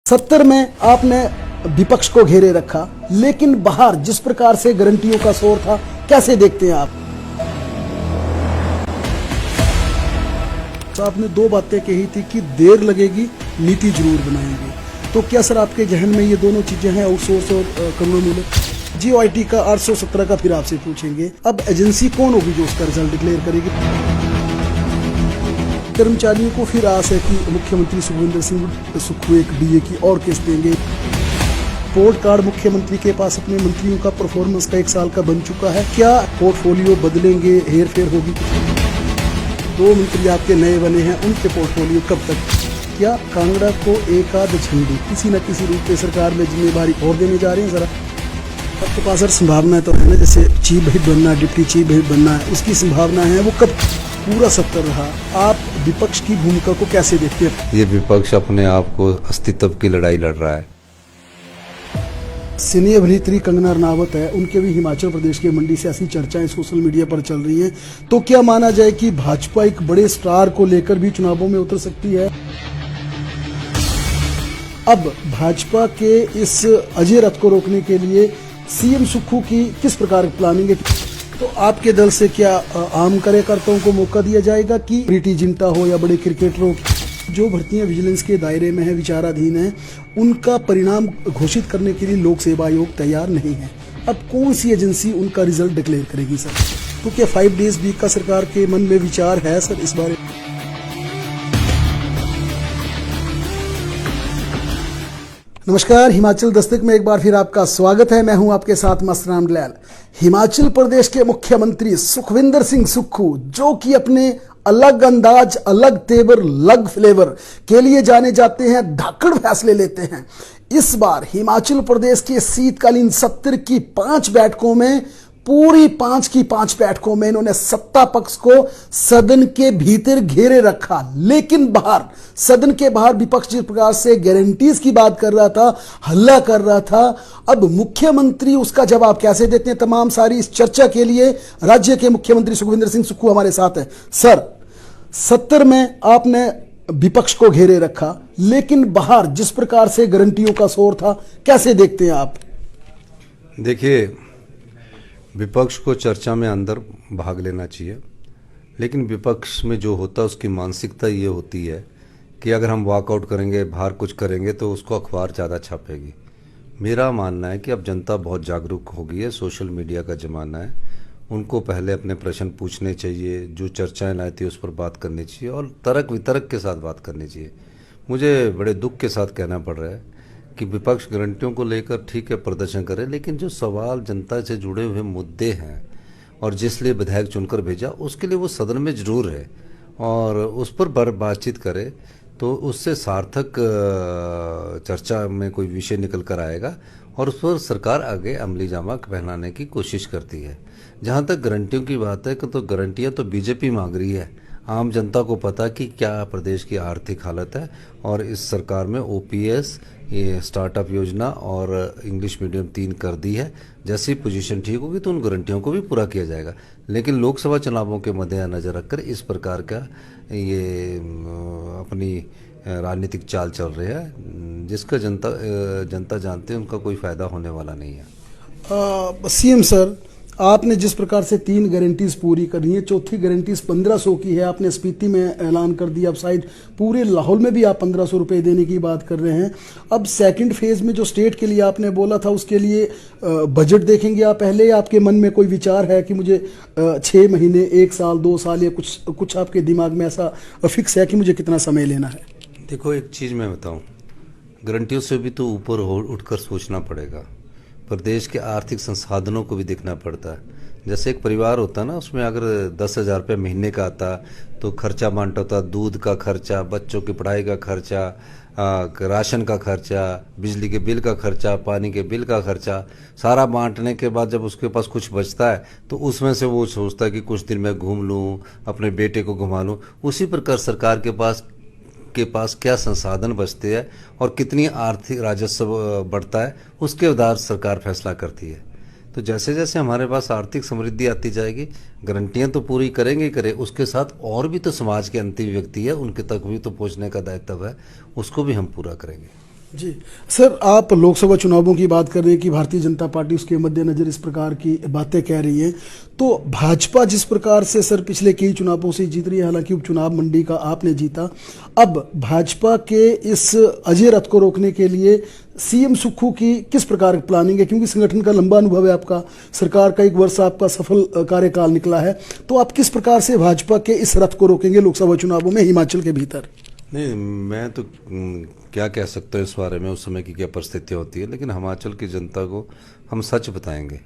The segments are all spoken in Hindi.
70 में आपने विपक्ष को घेरे रखा, लेकिन बाहर जिस प्रकार से गारंटियों का शोर था, कैसे देखते हैं आप? तो आपने दो बातें कही थी कि देर लगेगी, नीति जरूर बनाएंगे। तो क्या सर आपके जहन में ये दोनों चीजें हैं, आउटसोर्स और करोड़ों मिले? GOIT का 817 का फिर आपसे पूछेंगे। अब एजेंसी कौन होगी जो उसका रिजल्ट डिक्लेयर करेगी? कर्मचारियों को फिर आस है कि मुख्यमंत्री सुखविंदर सिंह सुक्खू एक DA की और किस्त देंगे। पोर्ट कार्ड मुख्यमंत्री के पास अपने मंत्रियों का परफॉर्मेंस का 1 साल का बन चुका है। क्या पोर्टफोलियो बदलेंगे, हेर फेर होगी? 2 मंत्री आपके नए बने हैं, उनके पोर्टफोलियो कब तक? क्या कांगड़ा को एक आध झंडी किसी न किसी रूप में सरकार में जिम्मेदारी और देने जा रहे हैं? जरा आपके पास सर संभावना तो है ना, जैसे चीफ व्हिप बनना, डिप्टी चीफ व्हिप बनना है, उसकी संभावना है। वो कब पूरा 70 रहा? आप विपक्ष की भूमिका को कैसे देखते हैं? ये विपक्ष अपने आप को अस्तित्व की लड़ाई लड़ रहा है। सिने अभिनेत्री कंगना रनावत है, उनके भी हिमाचल प्रदेश के मंडी से ऐसी चर्चाएं सोशल मीडिया पर चल रही हैं। तो क्या माना जाए कि भाजपा एक बड़े स्टार को लेकर भी चुनावों में उतर सकती है? अब भाजपा के इस अजय रथ को रोकने के लिए CM सुक्खू की किस प्रकार की प्लानिंग है? तो आपके दल से क्या आम कार्यकर्ताओं को मौका दिया जाएगा कि प्रीति जिंटा हो या बड़े क्रिकेटरों जो भर्तियां विजिलेंस के दायरे में है, विचाराधीन है, उनका परिणाम घोषित करने के लिए लोक सेवा आयोग तैयार नहीं है? अब कौन सी एजेंसी उनका रिजल्ट डिक्लेयर करेगी सर? तो क्या 5 डेज वीक का सरकार के मन में विचार है सर इस बारे? नमस्कार, हिमाचल दस्तक में एक बार फिर आपका स्वागत है। मैं हूं आपके साथ मस्त राम दलाल। हिमाचल प्रदेश के मुख्यमंत्री सुखविंदर सिंह सुक्खू, जो कि अपने अलग अंदाज, अलग तेवर, अलग फ्लेवर के लिए जाने जाते हैं, धाकड़ फैसले लेते हैं। इस बार हिमाचल प्रदेश के शीतकालीन सत्र की 5 बैठकों में, पूरी 5 की 5 बैठकों में इन्होंने सत्ता पक्ष को सदन के भीतर घेरे रखा, लेकिन बाहर, सदन के बाहर विपक्ष जिस प्रकार से गारंटीज की बात कर रहा था, हल्ला कर रहा था, अब मुख्यमंत्री उसका जवाब कैसे देते हैं? तमाम सारी इस चर्चा के लिए राज्य के मुख्यमंत्री सुखविंदर सिंह सुक्खू हमारे साथ है। सर, 70 में आपने विपक्ष को घेरे रखा, लेकिन बाहर जिस प्रकार से गारंटियों का शोर था, कैसे देखते हैं आप? देखिए, विपक्ष को चर्चा में अंदर भाग लेना चाहिए, लेकिन विपक्ष में जो होता है उसकी मानसिकता ये होती है कि अगर हम वॉकआउट करेंगे, बाहर कुछ करेंगे तो उसको अखबार ज़्यादा छापेगी। मेरा मानना है कि अब जनता बहुत जागरूक हो गई है, सोशल मीडिया का ज़माना है, उनको पहले अपने प्रश्न पूछने चाहिए, जो चर्चाएं लाई थी उस पर बात करनी चाहिए और तर्क वितर्क के साथ बात करनी चाहिए। मुझे बड़े दुख के साथ कहना पड़ रहा है कि विपक्ष गारंटियों को लेकर ठीक है प्रदर्शन करे, लेकिन जो सवाल जनता से जुड़े हुए मुद्दे हैं और जिस लिए विधायक चुनकर भेजा, उसके लिए वो सदन में जरूर है और उस पर बातचीत करे तो उससे सार्थक चर्चा में कोई विषय निकल कर आएगा और उस पर सरकार आगे अमली जामा पहनाने की कोशिश करती है। जहाँ तक गारंटियों की बात है, तो गारंटियाँ तो बीजेपी मांग रही है। आम जनता को पता कि क्या प्रदेश की आर्थिक हालत है और इस सरकार में OPS, ये स्टार्टअप योजना और इंग्लिश मीडियम 3 कर दी है। जैसी पोजीशन ठीक होगी तो उन गारंटियों को भी पूरा किया जाएगा, लेकिन लोकसभा चुनावों के मद्देनजर रखकर इस प्रकार का ये अपनी राजनीतिक चाल चल रही है, जिसका जनता जानते हैं उनका कोई फायदा होने वाला नहीं है। CM सर, आपने जिस प्रकार से 3 गारंटीज पूरी करनी है, चौथी गारंटीज 1500 की है, आपने स्पीति में ऐलान कर दिया। अब शायद पूरे लाहौल में भी आप 1500 रुपए देने की बात कर रहे हैं। अब सेकंड फेज में जो स्टेट के लिए आपने बोला था, उसके लिए बजट देखेंगे आप पहले, या आपके मन में कोई विचार है कि मुझे 6 महीने, 1 साल, 2 साल या कुछ आपके दिमाग में ऐसा फिक्स है कि मुझे कितना समय लेना है? देखो, एक चीज़ मैं बताऊँ, गारंटियों से भी तो ऊपर उठकर सोचना पड़ेगा। प्रदेश के आर्थिक संसाधनों को भी देखना पड़ता है। जैसे एक परिवार होता है ना, उसमें अगर 10,000 रुपये महीने का आता तो खर्चा बांटा होता, दूध का खर्चा, बच्चों की पढ़ाई का खर्चा, राशन का खर्चा, बिजली के बिल का खर्चा, पानी के बिल का खर्चा, सारा बांटने के बाद जब उसके पास कुछ बचता है तो उसमें से वो सोचता है कि कुछ दिन मैं घूम लूँ, अपने बेटे को घुमा लूँ। उसी प्रकार सरकार के पास क्या संसाधन बचते हैं और कितनी आर्थिक राजस्व बढ़ता है, उसके आधार सरकार फैसला करती है। तो जैसे जैसे हमारे पास आर्थिक समृद्धि आती जाएगी, गारंटियां तो पूरी करेंगे ही करें, उसके साथ और भी तो समाज के अंतिम व्यक्ति है, उनके तक भी तो पहुंचने का दायित्व है, उसको भी हम पूरा करेंगे। जी सर, आप लोकसभा चुनावों की बात कर रहे हैं कि भारतीय जनता पार्टी उसके मद्देनजर इस प्रकार की बातें कह रही है, तो भाजपा जिस प्रकार से सर पिछले कई चुनावों से जीत रही है, हालांकि उपचुनाव मंडी का आपने जीता, अब भाजपा के इस अजय रथ को रोकने के लिए सीएम सुक्खू की किस प्रकार की प्लानिंग है? क्योंकि संगठन का लंबा अनुभव है आपका, सरकार का 1 वर्ष आपका सफल कार्यकाल निकला है, तो आप किस प्रकार से भाजपा के इस रथ को रोकेंगे लोकसभा चुनावों में हिमाचल के भीतर? नहीं, मैं तो क्या कह सकता हूँ इस बारे में, उस समय की क्या परिस्थितियाँ होती है, लेकिन हिमाचल की जनता को हम सच बताएंगे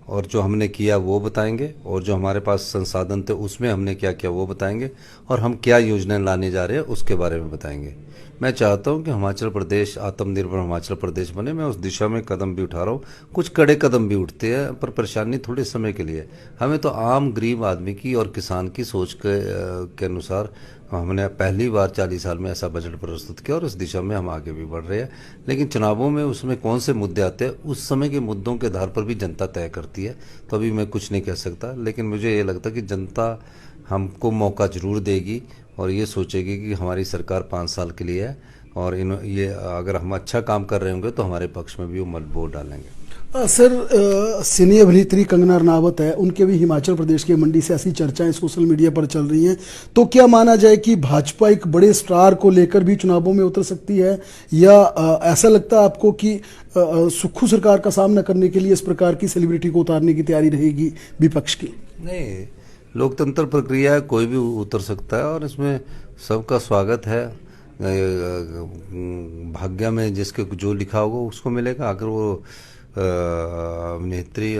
और जो हमने किया वो बताएंगे, और जो हमारे पास संसाधन थे उसमें हमने क्या किया वो बताएंगे, और हम क्या योजनाएं लाने जा रहे हैं उसके बारे में बताएंगे। मैं चाहता हूं कि हिमाचल प्रदेश आत्मनिर्भर हिमाचल प्रदेश बने। मैं उस दिशा में कदम भी उठा रहा हूं, कुछ कड़े कदम भी उठते हैं, पर परेशानी थोड़े समय के लिए। हमें तो आम गरीब आदमी की और किसान की सोच के अनुसार हमने पहली बार 40 साल में ऐसा बजट प्रस्तुत किया, और उस दिशा में हम आगे भी बढ़ रहे हैं। लेकिन चुनावों में उसमें कौन से मुद्दे आते हैं, उस समय के मुद्दों के आधार पर भी जनता तय करती है, तो अभी मैं कुछ नहीं कह सकता। लेकिन मुझे ये लगता है कि जनता हमको मौका जरूर देगी और ये सोचेगी कि हमारी सरकार 5 साल के लिए है, और ये अगर हम अच्छा काम कर रहे होंगे तो हमारे पक्ष में भी वो मत वोट डालेंगे। सर, सिने अभिनेत्री कंगना रनावत है, उनके भी हिमाचल प्रदेश के मंडी से ऐसी चर्चाएं सोशल मीडिया पर चल रही हैं, तो क्या माना जाए कि भाजपा एक बड़े स्टार को लेकर भी चुनावों में उतर सकती है, या ऐसा लगता है आपको कि सुक्खू सरकार का सामना करने के लिए इस प्रकार की सेलिब्रिटी को उतारने की तैयारी रहेगी विपक्ष की? नहीं, लोकतंत्र प्रक्रिया है, कोई भी उतर सकता है और इसमें सबका स्वागत है। भाग्य में जिसके जो लिखा होगा उसको मिलेगा। अगर वो अभिनेत्री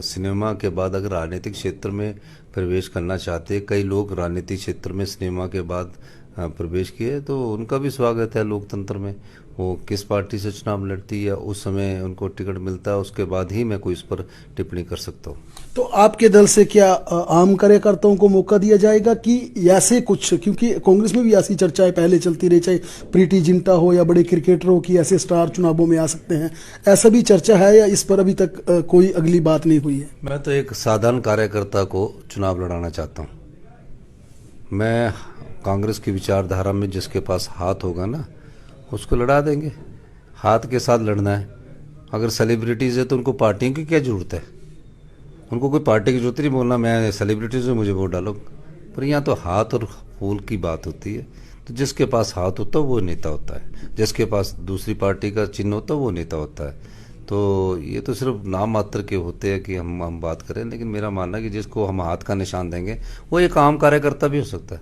सिनेमा के बाद अगर राजनीतिक क्षेत्र में प्रवेश करना चाहते हैं, कई लोग राजनीतिक क्षेत्र में सिनेमा के बाद प्रवेश किए, तो उनका भी स्वागत है लोकतंत्र में। वो किस पार्टी से चुनाव लड़ती है, उस समय उनको टिकट मिलता है, उसके बाद ही मैं कोई इस पर टिप्पणी कर सकता हूँ। तो आपके दल से क्या आम कार्यकर्ताओं को मौका दिया जाएगा कि ऐसे कुछ, क्योंकि कांग्रेस में भी ऐसी चर्चाएं पहले चलती रही, चाहे प्रीति जिंटा हो या बड़े क्रिकेटर हो, कि ऐसे स्टार चुनावों में आ सकते हैं, ऐसा भी चर्चा है या इस पर अभी तक कोई अगली बात नहीं हुई है? मैं तो एक साधारण कार्यकर्ता को चुनाव लड़ाना चाहता हूँ। मैं कांग्रेस की विचारधारा में जिसके पास हाथ होगा ना, उसको लड़ा देंगे। हाथ के साथ लड़ना है। अगर सेलिब्रिटीज़ है तो उनको पार्टियों की क्या ज़रूरत है? उनको कोई पार्टी की जरूरत नहीं बोलना मैं सेलिब्रिटीज़ हूँ मुझे वोट डालो। पर यहाँ तो हाथ और फूल की बात होती है। तो जिसके पास हाथ होता है वो नेता होता है, जिसके पास दूसरी पार्टी का चिन्ह होता है वो नेता होता है। तो ये तो सिर्फ नाम मात्र के होते हैं कि हम बात करें, लेकिन मेरा मानना है कि जिसको हम हाथ का निशान देंगे वो एक आम कार्यकर्ता भी हो सकता है।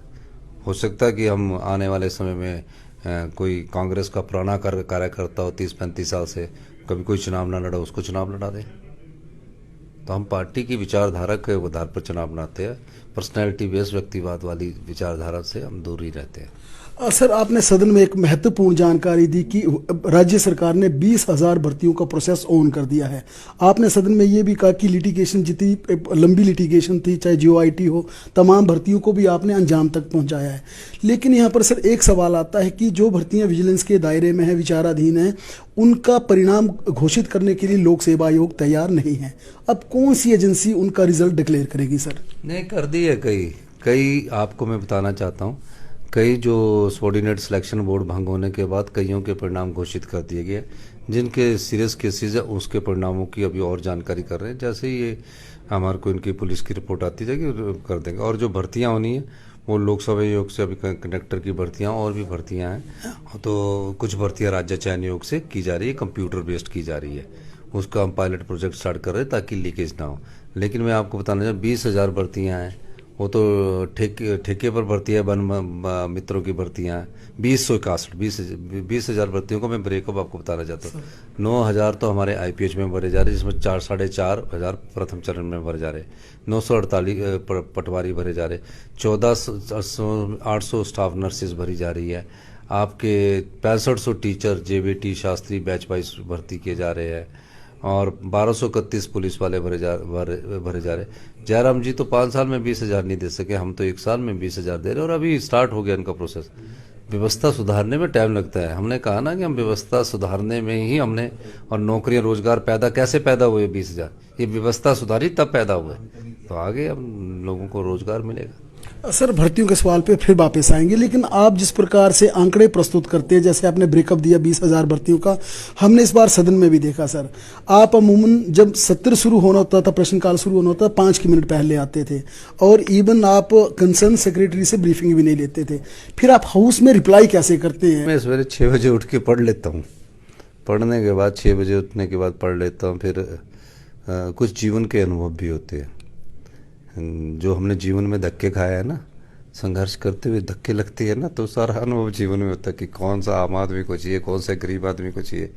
हो सकता है कि हम आने वाले समय में कोई कांग्रेस का पुराना कार्यकर्ता हो 30-35 साल से, कभी कोई चुनाव ना लड़ा, उसको चुनाव लड़ा दें। तो हम पार्टी की विचारधारा के आधार पर चुनाव लड़ाते हैं। पर्सनैलिटी बेस्ड व्यक्तिवाद वाली विचारधारा से हम दूर ही रहते हैं। सर, आपने सदन में एक महत्वपूर्ण जानकारी दी कि राज्य सरकार ने 20,000 भर्तियों का प्रोसेस ऑन कर दिया है। आपने सदन में ये भी कहा कि लिटिगेशन, जितनी लंबी लिटिगेशन थी, चाहे जीओआईटी हो, तमाम भर्तियों को भी आपने अंजाम तक पहुंचाया है। लेकिन यहाँ पर सर एक सवाल आता है कि जो भर्तियाँ विजिलेंस के दायरे में है, विचाराधीन है, उनका परिणाम घोषित करने के लिए लोक सेवा आयोग तैयार नहीं है। अब कौन सी एजेंसी उनका रिजल्ट डिक्लेयर करेगी सर? नहीं, कर दी है कई आपको मैं बताना चाहता हूँ। कई जो सबऑर्डिनेट सिलेक्शन बोर्ड भंग होने के बाद कईयों के परिणाम घोषित कर दिए गए। जिनके सीरियस केसेस है उसके परिणामों की अभी और जानकारी कर रहे हैं। जैसे ये हमारे को इनकी पुलिस की रिपोर्ट आती जाएगी कर देंगे। और जो भर्तियां होनी है वो लोकसभा आयोग से अभी कंडक्टर की भर्तियां और भी भर्तियां हैं, तो कुछ भर्तियां राज्य चयन आयोग से की जा रही है, कंप्यूटर बेस्ड की जा रही है। उसका हम पायलट प्रोजेक्ट स्टार्ट कर रहे हैं ताकि लीकेज ना हो। लेकिन मैं आपको बताना चाहूँ 20,000 भर्तियाँ हैं, वो तो ठेके पर भर्तियाँ, वन मित्रों की भर्तियाँ हैं। 20,000 भर्तियों को मैं ब्रेकअप आपको बताना चाहता हूँ। 9,000 तो हमारे IPH में भरे जा रहे हैं, जिसमें 4,500 प्रथम चरण में भरे जा रहे हैं। 948 पटवारी भरे जा रहे, 14,800 स्टाफ नर्सेज भरी जा रही है। आपके 6500 teacher JVT Shastri batch wise भर्ती किए जा रहे हैं, और 1231 पुलिस वाले भरे जा रहे। जयराम जी तो 5 साल में 20,000 नहीं दे सके, हम तो 1 साल में 20,000 दे रहे हैं, और अभी स्टार्ट हो गया इनका प्रोसेस। व्यवस्था सुधारने में टाइम लगता है। हमने कहा ना कि हम व्यवस्था सुधारने में ही हमने, और नौकरियां रोजगार कैसे पैदा हुए 20,000, ये व्यवस्था सुधारी तब पैदा हुए, तो आगे हम लोगों को रोजगार मिलेगा। सर, भर्तियों के सवाल पे फिर वापस आएंगे, लेकिन आप जिस प्रकार से आंकड़े प्रस्तुत करते हैं, जैसे आपने ब्रेकअप दिया 20,000 भर्तियों का, हमने इस बार सदन में भी देखा सर। आप अमूमन जब सत्र शुरू होना होता था, प्रश्नकाल शुरू होना होता था, 5 मिनट पहले आते थे और इवन आप कंसर्न सेक्रेटरी से ब्रीफिंग भी नहीं लेते थे। फिर आप हाउस में रिप्लाई कैसे करते हैं? मैं सवेरे 6 बजे उठ के पढ़ लेता हूँ। पढ़ने के बाद 6 बजे उठने के बाद पढ़ लेता हूँ। फिर कुछ जीवन के अनुभव भी होते हैं, जो हमने जीवन में धक्के खाए हैं ना, संघर्ष करते हुए धक्के लगते हैं ना, तो सारा अनुभव जीवन में होता है कि कौन सा आम आदमी को चाहिए, कौन सा गरीब आदमी को चाहिए।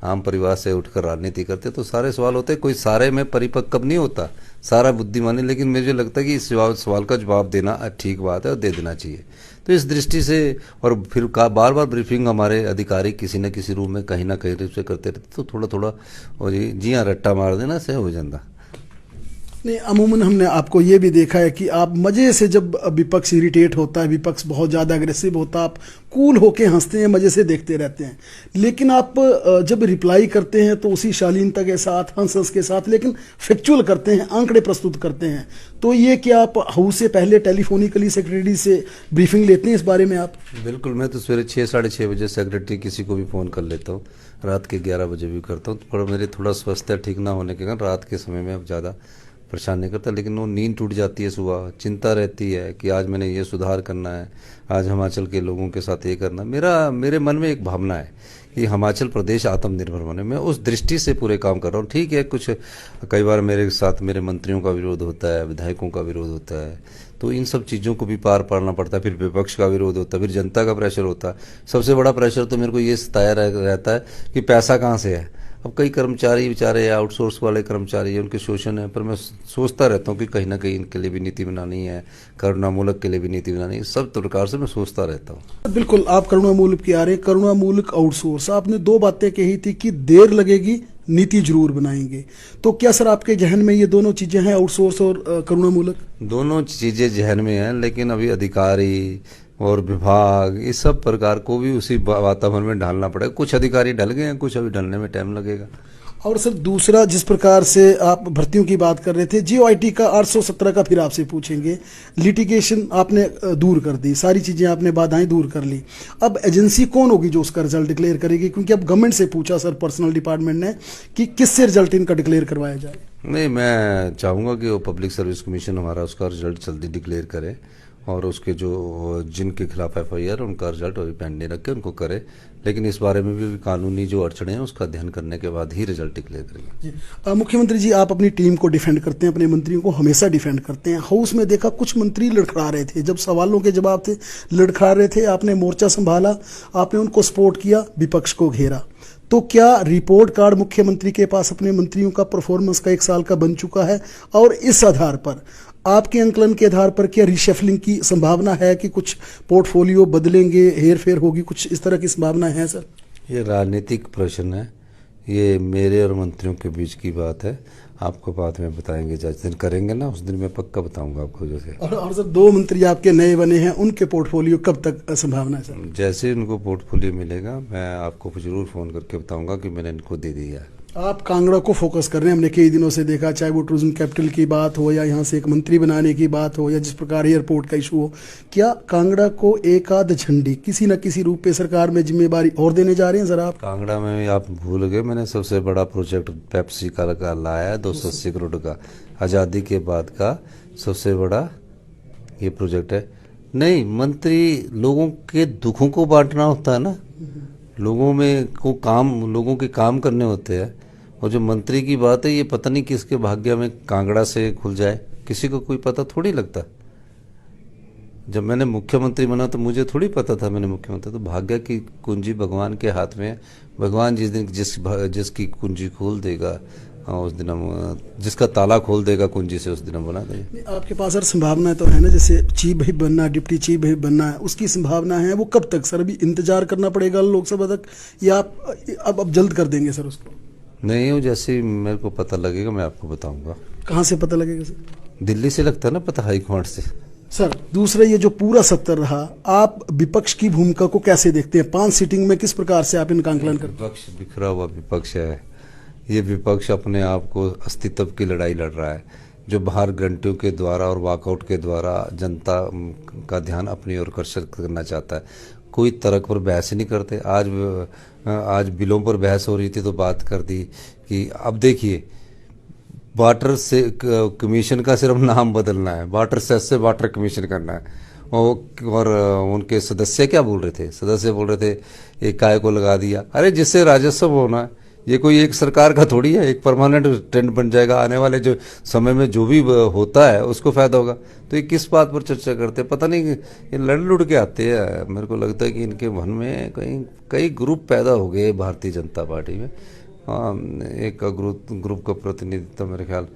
आम परिवार से उठकर राजनीति करते तो सारे सवाल होते हैं, कोई सारे में परिपक्व नहीं होता, सारा बुद्धिमानी। लेकिन मुझे लगता है कि इस सवाल का जवाब देना ठीक बात है और दे देना चाहिए। तो इस दृष्टि से, और फिर बार बार ब्रीफिंग हमारे अधिकारी किसी न किसी रूप में कहीं ना कहीं रूप से करते रहते, तो थोड़ा थोड़ा और जी हाँ रट्टा मार देना से हो जाता। नहीं, अमूमन हमने आपको ये भी देखा है कि आप मज़े से, जब विपक्ष इरिटेट होता है, विपक्ष बहुत ज़्यादा अग्रेसिव होता है, आप कूल होके हंसते हैं, मज़े से देखते रहते हैं। लेकिन आप जब रिप्लाई करते हैं तो उसी शालीनता के साथ, हंस के साथ, लेकिन फैक्चुअल करते हैं, आंकड़े प्रस्तुत करते हैं। तो ये क्या आप हाउस से पहले टेलीफोनिकली सेक्रेटरी से ब्रीफिंग लेते हैं इस बारे में आप? बिल्कुल, मैं तो सवेरे 6 साढ़े 6 बजे सेक्रेटरी किसी को भी फ़ोन कर लेता हूँ, रात के 11 बजे भी करता हूँ। पर मेरे थोड़ा स्वास्थ्य ठीक ना होने के कारण रात के समय में अब ज़्यादा परेशान नहीं करता, लेकिन वो नींद टूट जाती है सुबह, चिंता रहती है कि आज मैंने ये सुधार करना है, आज हिमाचल के लोगों के साथ ये करना। मेरे मन में एक भावना है कि हिमाचल प्रदेश आत्मनिर्भर बने, मैं उस दृष्टि से पूरे काम कर रहा हूँ। ठीक है, कुछ कई बार मेरे साथ मेरे मंत्रियों का विरोध होता है, विधायकों का विरोध होता है, तो इन सब चीज़ों को भी पार पाना पड़ता है। फिर विपक्ष का विरोध होता है, फिर जनता का प्रेशर होता है। सबसे बड़ा प्रेशर तो मेरे को ये सताया रहता है कि पैसा कहाँ से है। अब कई कर्मचारी बेचारे आउटसोर्स वाले कर्मचारी हैं, उनके शोषण है, पर मैं सोचता रहता हूँ कि कहीं ना कहीं इनके लिए भी नीति बनानी है, करुणामूलक के लिए भी नीति बनानी है। सब प्रकार से मैं सोचता रहता हूँ। बिल्कुल, आप करुणामूलक की आ रहे हैं, करुणामूलक आउटसोर्स। आपने 2 बातें कही थी कि देर लगेगी, नीति जरूर बनाएंगे। तो क्या सर आपके जहन में ये दोनों चीजें हैं, आउटसोर्स और करुणामूलक? दोनों चीज़ें जहन में हैं, लेकिन अभी अधिकारी और विभाग इस सब प्रकार को भी उसी वातावरण में ढालना पड़ेगा। कुछ अधिकारी ढल गए हैं, कुछ अभी ढलने में टाइम लगेगा। और सर दूसरा, जिस प्रकार से आप भर्तियों की बात कर रहे थे, जीओआईटी का 817 का फिर आपसे पूछेंगे। लिटिगेशन आपने दूर कर दी, सारी चीज़ें आपने बाधाएं दूर कर ली। अब एजेंसी कौन होगी जो उसका रिजल्ट डिक्लेयर करेगी? क्योंकि अब गवर्नमेंट से पूछा सर, पर्सनल डिपार्टमेंट ने, कि किससे रिजल्ट इनका डिक्लेयर करवाया जाए। नहीं, मैं चाहूँगा कि वो पब्लिक सर्विस कमीशन हमारा उसका रिजल्ट जल्दी डिक्लेयर करे, और उसके जो जिनके खिलाफ एफआईआर उनका रिजल्ट अभी पेंडिंग रख के उनको करे। लेकिन इस बारे में भी कानूनी जो अड़चने हैं उसका अध्ययन करने के बाद ही रिजल्ट डिक्लेयर करेंगे। मुख्यमंत्री जी, आप अपनी टीम को डिफेंड करते हैं, अपने मंत्रियों को हमेशा डिफेंड करते हैं। हाउस में देखा कुछ मंत्री लड़खड़ा रहे थे, जब सवालों के जवाब थे लड़खड़ा रहे थे, आपने मोर्चा संभाला, आपने उनको सपोर्ट किया, विपक्ष को घेरा। तो क्या रिपोर्ट कार्ड मुख्यमंत्री के पास अपने मंत्रियों का परफॉर्मेंस का 1 साल का बन चुका है? और इस आधार पर, आपके आंकलन के आधार पर, क्या रिशफलिंग की संभावना है कि कुछ पोर्टफोलियो बदलेंगे, हेर फेर होगी, कुछ इस तरह की संभावना है सर? ये राजनीतिक प्रश्न है, ये मेरे और मंत्रियों के बीच की बात है। आपको बाद में बताएंगे, जिस दिन करेंगे ना उस दिन मैं पक्का बताऊंगा आपको। जैसे और सर 2 मंत्री आपके नए बने हैं, उनके पोर्टफोलियो कब तक संभावना है सर? जैसे उनको पोर्टफोलियो मिलेगा मैं आपको जरूर फ़ोन करके बताऊंगा कि मैंने इनको दे दिया है। आप कांगड़ा को फोकस कर रहे हैं, हमने कई दिनों से देखा, चाहे वो टूरिज्म कैपिटल की बात हो, या यहाँ से एक मंत्री बनाने की बात हो, या जिस प्रकार एयरपोर्ट का इशू हो। क्या कांगड़ा को एक आध झंडी किसी न किसी रूप में सरकार में जिम्मेदारी और देने जा रहे हैं सर आप? कांगड़ा में आप भूल गए, मैंने सबसे बड़ा प्रोजेक्ट पेप्सी का लाया है, 280 करोड़ का, आज़ादी के बाद का सबसे बड़ा ये प्रोजेक्ट है। नहीं, मंत्री लोगों के दुखों को बांटना होता है ना, लोगों में को काम, लोगों के काम करने होते हैं। और जो मंत्री की बात है, ये पता नहीं किसके भाग्य में कांगड़ा से खुल जाए, किसी को कोई पता थोड़ी लगता। जब मैंने मुख्यमंत्री बना तो मुझे थोड़ी पता था मैंने मुख्यमंत्री, तो भाग्य की कुंजी भगवान के हाथ में है। भगवान जिस दिन जिसकी कुंजी खोल देगा उस दिन हम, जिसका ताला खोल देगा कुंजी से, उस दिन हम बना देंगे। आपके पास सर संभावना तो है ना, जैसे चीफ व्हिप बनना, डिप्टी चीफ व्हिप बनना है, उसकी संभावना है। वो कब तक सर, अभी इंतजार करना पड़ेगा लोकसभा तक, या आप अब जल्द कर देंगे सर उसको? नहीं, वो जैसे ही मेरे को पता लगेगा मैं आपको बताऊंगा। कहाँ से पता लगेगा सर? दिल्ली से लगता है ना पता, हाईकमांड से। सर दूसरा, ये जो पूरा सत्र रहा, आप विपक्ष की भूमिका को कैसे देखते हैं? 5 सीटिंग में किस प्रकार से आप इनका आंकलन करते हैं? विपक्ष बिखरा हुआ विपक्ष है। ये विपक्ष अपने आप को अस्तित्व की लड़ाई लड़ रहा है। जो बाहर घंटियों के द्वारा और वॉकआउट के द्वारा जनता का ध्यान अपनी ओर आकर्षित करना चाहता है। कोई तर्क पर बहस ही नहीं करते। आज बिलों पर बहस हो रही थी तो बात कर दी कि अब देखिए वाटर से कमीशन का सिर्फ नाम बदलना है, वाटर सेस से वाटर कमीशन करना है। और उनके सदस्य क्या बोल रहे थे? सदस्य बोल रहे थे एक काय को लगा दिया। अरे जिससे राजस्व होना है, ये कोई एक सरकार का थोड़ी है, एक परमानेंट ट्रेंड बन जाएगा। आने वाले जो समय में जो भी होता है उसको फायदा होगा। तो ये किस बात पर चर्चा करते हैं? पता नहीं, ये लड़ लुड़ के आते हैं। मेरे को लगता है कि इनके मन में कई ग्रुप पैदा हो गए भारतीय जनता पार्टी में। एक ग्रुप का प्रतिनिधित्व मेरे ख्याल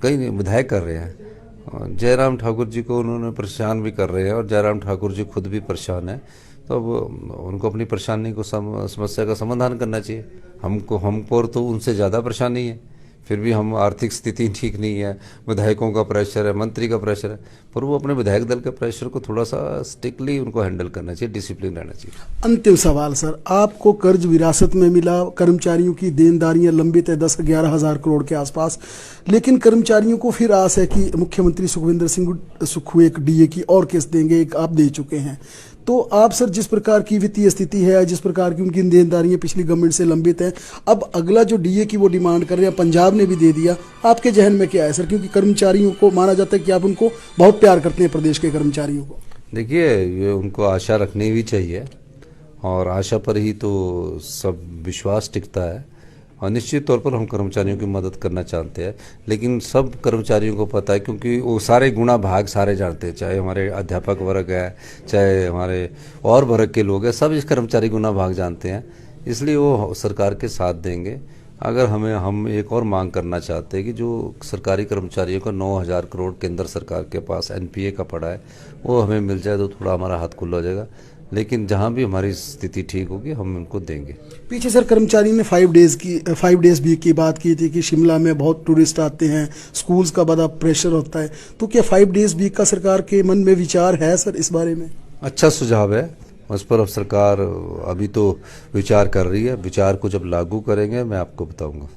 कई विधायक कर रहे हैं। जयराम ठाकुर जी को उन्होंने परेशान भी कर रहे हैं और जयराम ठाकुर जी खुद भी परेशान है। तो अब उनको अपनी परेशानी को समस्या का समाधान करना चाहिए। हमको तो उनसे ज़्यादा परेशानी है, फिर भी हम आर्थिक स्थिति ठीक नहीं है, विधायकों का प्रेशर है, मंत्री का प्रेशर है, पर वो अपने विधायक दल के प्रेशर को थोड़ा सा स्ट्रिक्टली उनको हैंडल करना चाहिए, डिसिप्लिन रहना चाहिए। अंतिम सवाल सर, आपको कर्ज विरासत में मिला, कर्मचारियों की देनदारियां लंबित है 10-11 हज़ार करोड़ के आसपास, लेकिन कर्मचारियों को फिर आस है कि मुख्यमंत्री सुखविंदर सिंह सुक्खू एक डीए की और किस्त देंगे, एक आप दे चुके हैं। तो आप सर जिस प्रकार की वित्तीय स्थिति है, जिस प्रकार की उनकी देनदारियां पिछली गवर्नमेंट से लंबित हैं, अब अगला जो डीए की वो डिमांड कर रहे हैं, पंजाब ने भी दे दिया, आपके जहन में क्या है सर? क्योंकि कर्मचारियों को माना जाता है कि आप उनको बहुत प्यार करते हैं, प्रदेश के कर्मचारियों को। देखिए, ये उनको आशा रखनी भी चाहिए और आशा पर ही तो सब विश्वास टिकता है। और निश्चित तौर पर हम कर्मचारियों की मदद करना चाहते हैं, लेकिन सब कर्मचारियों को पता है, क्योंकि वो सारे गुणा भाग सारे जानते हैं, चाहे हमारे अध्यापक वर्ग है, चाहे हमारे और वर्ग के लोग हैं, सब इस कर्मचारी गुणा भाग जानते हैं। इसलिए वो सरकार के साथ देंगे। अगर हम एक और मांग करना चाहते हैं कि जो सरकारी कर्मचारियों का 9,000 करोड़ केंद्र सरकार के पास एनपीए का पड़ा है, वो हमें मिल जाए तो थोड़ा हमारा हाथ खुला हो जाएगा। लेकिन जहां भी हमारी स्थिति ठीक होगी हम उनको देंगे। पीछे सर कर्मचारी ने 5 डेज वीक की बात की थी कि शिमला में बहुत टूरिस्ट आते हैं, स्कूल्स का बड़ा प्रेशर होता है, तो क्या 5 डेज वीक का सरकार के मन में विचार है सर इस बारे में? अच्छा सुझाव है, उस पर अब सरकार अभी तो विचार कर रही है। विचार को जब लागू करेंगे मैं आपको बताऊंगा।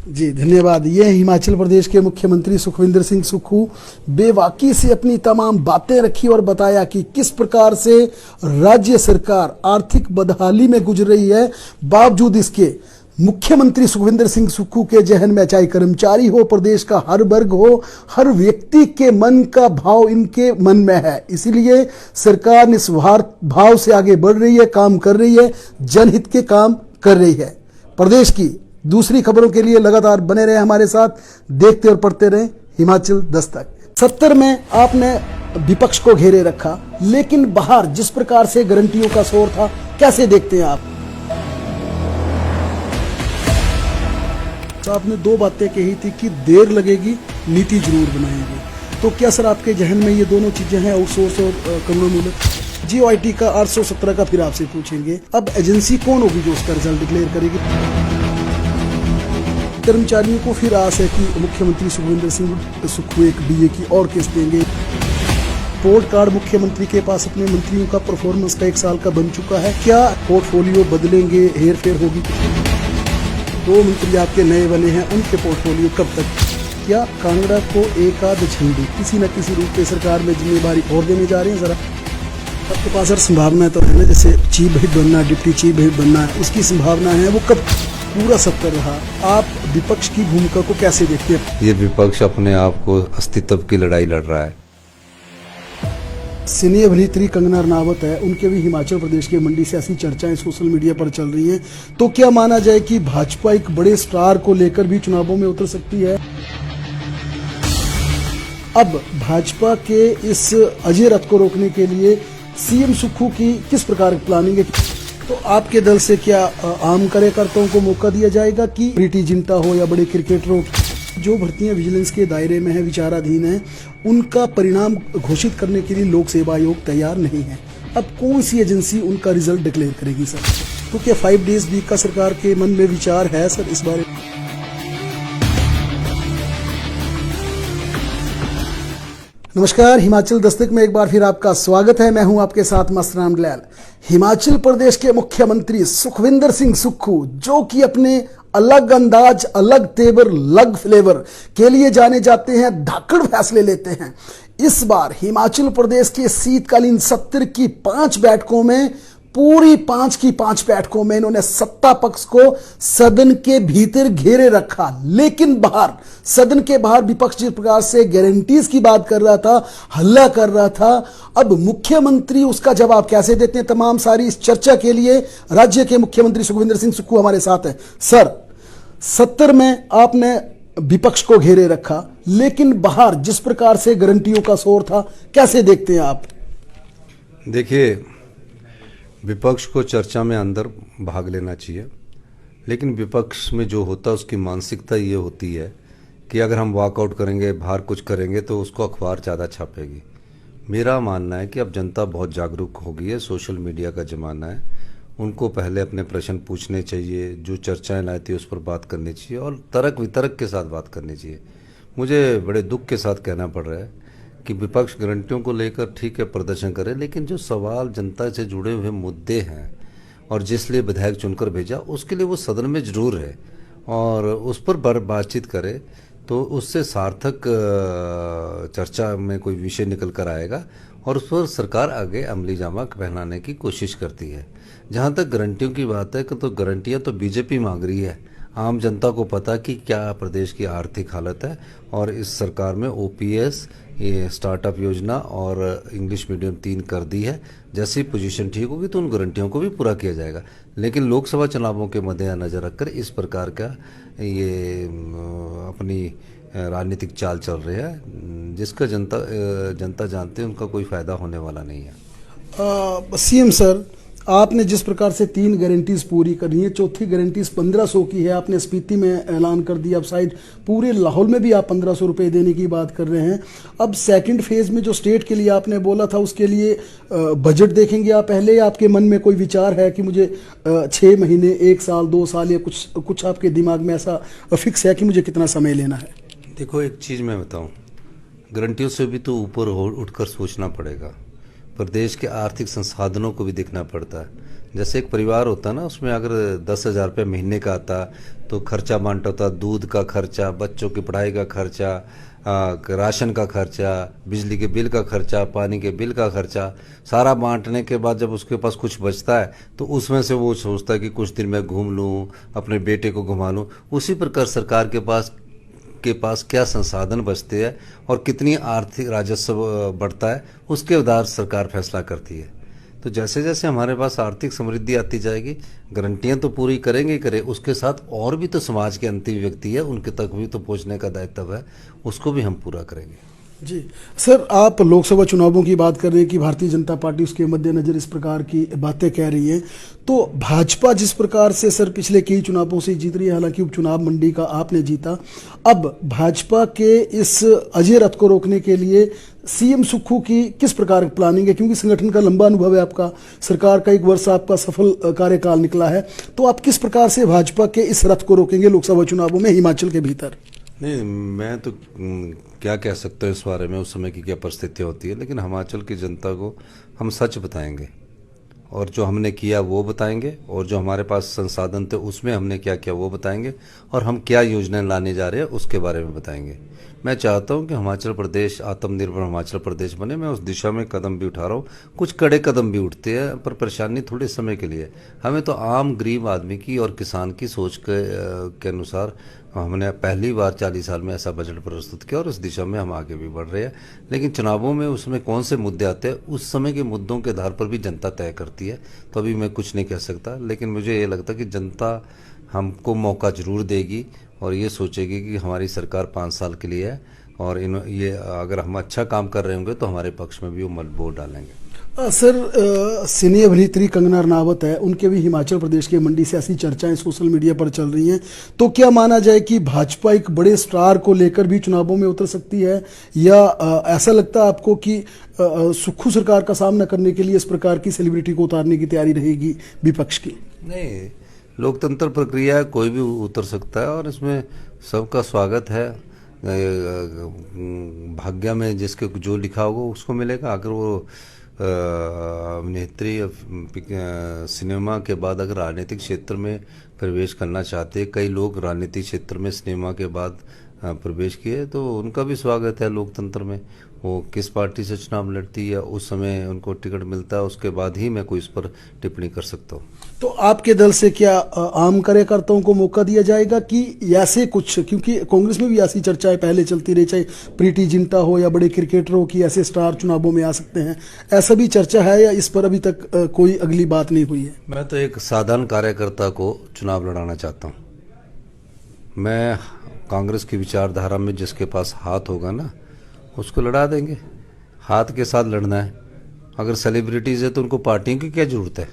जी धन्यवाद। ये हिमाचल प्रदेश के मुख्यमंत्री सुखविंदर सिंह सुक्खू बेवाकी से अपनी तमाम बातें रखी और बताया कि किस प्रकार से राज्य सरकार आर्थिक बदहाली में गुजर रही है। बावजूद इसके मुख्यमंत्री सुखविंदर सिंह सुक्खू के जहन में, चाहे कर्मचारी हो, प्रदेश का हर वर्ग हो, हर व्यक्ति के मन का भाव इनके मन में है। इसीलिए सरकार निस्वार्थ भाव से आगे बढ़ रही है, काम कर रही है, जनहित के काम कर रही है। प्रदेश की दूसरी खबरों के लिए लगातार बने रहे हमारे साथ, देखते और पढ़ते रहे हिमाचल दस्तक। 70 में आपने विपक्ष को घेरे रखा, लेकिन बाहर जिस प्रकार से गारंटियों का शोर था, कैसे देखते हैं आप? तो आपने 2 बातें कही थी कि देर लगेगी, नीति जरूर बनाएंगे। तो क्या सर आपके जहन में ये दोनों चीजें हैं, आउटसोर्स और करुणामूलक? GOIT का 817 का फिर आपसे पूछेंगे। अब एजेंसी कौन होगी जो उसका रिजल्ट डिक्लेयर करेगी? कर्मचारियों को फिर आस है कि मुख्यमंत्री सुखविंदर सिंह सुक्खू एक डीए की और किस्त देंगे। पोर्ट कार्ड मुख्यमंत्री के पास अपने मंत्रियों का परफॉर्मेंस का 1 साल का बन चुका है। क्या पोर्टफोलियो बदलेंगे, हेर फेर होगी? 2 मंत्री आपके नए बने हैं, उनके पोर्टफोलियो कब तक? क्या कांगड़ा को एक आध झंडी किसी न किसी रूप में सरकार में जिम्मेदारी और देने जा रहे हैं? जरा आपके पास सर संभावना तो है ना, जैसे चीफ व्हिप बनना, डिप्टी चीफ व्हिप बनना है, उसकी संभावना है, वो कब पूरा सत्तर रहा? आप विपक्ष की भूमिका को कैसे देखते हैं? ये विपक्ष अपने आप को अस्तित्व की लड़ाई लड़ रहा है। सिने अभिनेत्री कंगना रनावत है, उनके भी हिमाचल प्रदेश के मंडी से ऐसी चर्चाएं सोशल मीडिया पर चल रही हैं। तो क्या माना जाए कि भाजपा एक बड़े स्टार को लेकर भी चुनावों में उतर सकती है? अब भाजपा के इस अजय रथ को रोकने के लिए सीएम सुक्खू की किस प्रकार की प्लानिंग है? तो आपके दल से क्या आम कार्यकर्ताओं को मौका दिया जाएगा कि प्रीति जिंटा हो या बड़े क्रिकेटरों जो भर्तियां विजिलेंस के दायरे में है, विचाराधीन है, उनका परिणाम घोषित करने के लिए लोक सेवा आयोग तैयार नहीं है? अब कौन सी एजेंसी उनका रिजल्ट डिक्लेयर करेगी सर? तो क्या 5 डेज वीक का सरकार के मन में विचार है सर इस बारे में? नमस्कार, हिमाचल दस्तक में एक बार फिर आपका स्वागत है। मैं हूं आपके साथ मस्तराम दलाल। हिमाचल प्रदेश के मुख्यमंत्री सुखविंदर सिंह सुक्खू, जो कि अपने अलग अंदाज, अलग तेवर, अलग फ्लेवर के लिए जाने जाते हैं, धाकड़ फैसले लेते हैं। इस बार हिमाचल प्रदेश के शीतकालीन सत्र की 5 बैठकों में, पूरी 5 की 5 बैठकों में इन्होंने सत्ता पक्ष को सदन के भीतर घेरे रखा, लेकिन बाहर, सदन के बाहर विपक्ष जिस प्रकार से गारंटीज की बात कर रहा था, हल्ला कर रहा था, अब मुख्यमंत्री उसका जवाब कैसे देते हैं? तमाम सारी इस चर्चा के लिए राज्य के मुख्यमंत्री सुखविंदर सिंह सुक्खू हमारे साथ हैं। सर, सत्र में आपने विपक्ष को घेरे रखा, लेकिन बाहर जिस प्रकार से गारंटियों का शोर था, कैसे देखते हैं आप? देखिए, विपक्ष को चर्चा में अंदर भाग लेना चाहिए, लेकिन विपक्ष में जो होता है उसकी मानसिकता ये होती है कि अगर हम वॉकआउट करेंगे, बाहर कुछ करेंगे तो उसको अखबार ज़्यादा छापेगी। मेरा मानना है कि अब जनता बहुत जागरूक हो गई है, सोशल मीडिया का ज़माना है, उनको पहले अपने प्रश्न पूछने चाहिए, जो चर्चाएं लाती है उस पर बात करनी चाहिए और तर्क वितर्क के साथ बात करनी चाहिए। मुझे बड़े दुख के साथ कहना पड़ रहा है कि विपक्ष गारंटियों को लेकर ठीक है प्रदर्शन करे, लेकिन जो सवाल जनता से जुड़े हुए मुद्दे हैं और जिस लिए विधायक चुनकर भेजा उसके लिए वो सदन में जरूर है और उस पर बातचीत करे तो उससे सार्थक चर्चा में कोई विषय निकल कर आएगा और उस पर सरकार आगे अमली जामा पहनाने की कोशिश करती है। जहाँ तक गारंटियों की बात है कि तो गारंटियाँ तो बीजेपी मांग रही है। आम जनता को पता कि क्या प्रदेश की आर्थिक हालत है और इस सरकार में ओपीएस, ये स्टार्टअप योजना और इंग्लिश मीडियम 3 कर दी है। जैसी पोजीशन ठीक होगी तो उन गारंटियों को भी पूरा किया जाएगा, लेकिन लोकसभा चुनावों के मद्देनजर रखकर इस प्रकार का ये अपनी राजनीतिक चाल चल रही है, जिसका जनता जानती है उनका कोई फायदा होने वाला नहीं है। सीएम सर, आपने जिस प्रकार से 3 गारंटीज पूरी करनी है, चौथी गारंटीज 1500 की है, आपने स्पीति में ऐलान कर दिया, अब शायद पूरे लाहौल में भी आप 1500 रुपये देने की बात कर रहे हैं। अब सेकंड फेज में जो स्टेट के लिए आपने बोला था उसके लिए बजट देखेंगे आप पहले, या आपके मन में कोई विचार है कि मुझे 6 महीने, 1 साल, 2 साल या कुछ आपके दिमाग में ऐसा फिक्स है कि मुझे कितना समय लेना है? देखो, एक चीज़ मैं बताऊँ, गारंटियों से भी तो ऊपर उठकर सोचना पड़ेगा। प्रदेश के आर्थिक संसाधनों को भी देखना पड़ता है। जैसे एक परिवार होता है ना, उसमें अगर 10,000 रुपये महीने का आता तो खर्चा बांटा होता, दूध का खर्चा, बच्चों की पढ़ाई का खर्चा, राशन का खर्चा, बिजली के बिल का खर्चा, पानी के बिल का खर्चा, सारा बांटने के बाद जब उसके पास कुछ बचता है तो उसमें से वो सोचता है कि कुछ दिन मैं घूम लूँ, अपने बेटे को घुमा लूँ। उसी प्रकार सरकार के पास क्या संसाधन बचते हैं और कितनी आर्थिक राजस्व बढ़ता है, उसके आधार सरकार फैसला करती है। तो जैसे जैसे हमारे पास आर्थिक समृद्धि आती जाएगी, गारंटियां तो पूरी करेंगे ही करें, उसके साथ और भी तो समाज के अंतिम व्यक्ति है, उनके तक भी तो पहुंचने का दायित्व है, उसको भी हम पूरा करेंगे। जी सर, आप लोकसभा चुनावों की बात कर रहे हैं कि भारतीय जनता पार्टी उसके मद्देनजर इस प्रकार की बातें कह रही है, तो भाजपा जिस प्रकार से सर पिछले कई चुनावों से जीत रही है, हालांकि उपचुनाव मंडी का आपने जीता, अब भाजपा के इस अजय रथ को रोकने के लिए सीएम सुक्खू की किस प्रकार की प्लानिंग है? क्योंकि संगठन का लंबा अनुभव है आपका, सरकार का 1 वर्ष आपका सफल कार्यकाल निकला है, तो आप किस प्रकार से भाजपा के इस रथ को रोकेंगे लोकसभा चुनावों में हिमाचल के भीतर? नहीं, मैं तो क्या कह सकता हूँ इस बारे में, उस समय की क्या परिस्थितियाँ होती है, लेकिन हिमाचल की जनता को हम सच बताएंगे और जो हमने किया वो बताएंगे और जो हमारे पास संसाधन थे उसमें हमने क्या किया वो बताएंगे और हम क्या योजनाएं लाने जा रहे हैं उसके बारे में बताएंगे। मैं चाहता हूं कि हिमाचल प्रदेश आत्मनिर्भर हिमाचल प्रदेश बने, मैं उस दिशा में कदम भी उठा रहा हूं। कुछ कड़े कदम भी उठते हैं पर परेशानी थोड़े समय के लिए। हमें तो आम गरीब आदमी की और किसान की सोच के अनुसार हमने पहली बार 40 साल में ऐसा बजट प्रस्तुत किया और उस दिशा में हम आगे भी बढ़ रहे हैं। लेकिन चुनावों में उसमें कौन से मुद्दे आते हैं उस समय के मुद्दों के आधार पर भी जनता तय करती है, तो अभी मैं कुछ नहीं कह सकता। लेकिन मुझे ये लगता है कि जनता हमको मौका जरूर देगी और ये सोचेगी कि हमारी सरकार 5 साल के लिए है और ये अगर हम अच्छा काम कर रहे होंगे तो हमारे पक्ष में भी वो वोट डालेंगे। सर, सिने अभिनेत्री कंगना रनावत है, उनके भी हिमाचल प्रदेश के मंडी से ऐसी चर्चाएं सोशल मीडिया पर चल रही हैं, तो क्या माना जाए कि भाजपा एक बड़े स्टार को लेकर भी चुनावों में उतर सकती है, या ऐसा लगता है आपको कि सुक्खू सरकार का सामना करने के लिए इस प्रकार की सेलिब्रिटी को उतारने की तैयारी रहेगी विपक्ष की? नहीं, लोकतंत्र प्रक्रिया है, कोई भी उतर सकता है और इसमें सबका स्वागत है। भाग्य में जिसके जो लिखा होगा उसको मिलेगा। अगर वो अभिनेत्री सिनेमा के बाद अगर राजनीतिक क्षेत्र में प्रवेश करना चाहते हैं, कई लोग राजनीतिक क्षेत्र में सिनेमा के बाद प्रवेश किए, तो उनका भी स्वागत है लोकतंत्र में। वो किस पार्टी से चुनाव लड़ती है, उस समय उनको टिकट मिलता है, उसके बाद ही मैं कोई इस पर टिप्पणी कर सकता हूँ। तो आपके दल से क्या आम कार्यकर्ताओं को मौका दिया जाएगा कि ऐसे कुछ, क्योंकि कांग्रेस में भी ऐसी चर्चाएं पहले चलती रही, चाहे प्रीति जिंटा हो या बड़े क्रिकेटर हो कि ऐसे स्टार चुनावों में आ सकते हैं, ऐसा भी चर्चा है या इस पर अभी तक कोई अगली बात नहीं हुई है? मैं तो एक साधारण कार्यकर्ता को चुनाव लड़ाना चाहता हूँ। मैं कांग्रेस की विचारधारा में जिसके पास हाथ होगा ना, उसको लड़ा देंगे। हाथ के साथ लड़ना है। अगर सेलिब्रिटीज़ है तो उनको पार्टियों की क्या ज़रूरत है?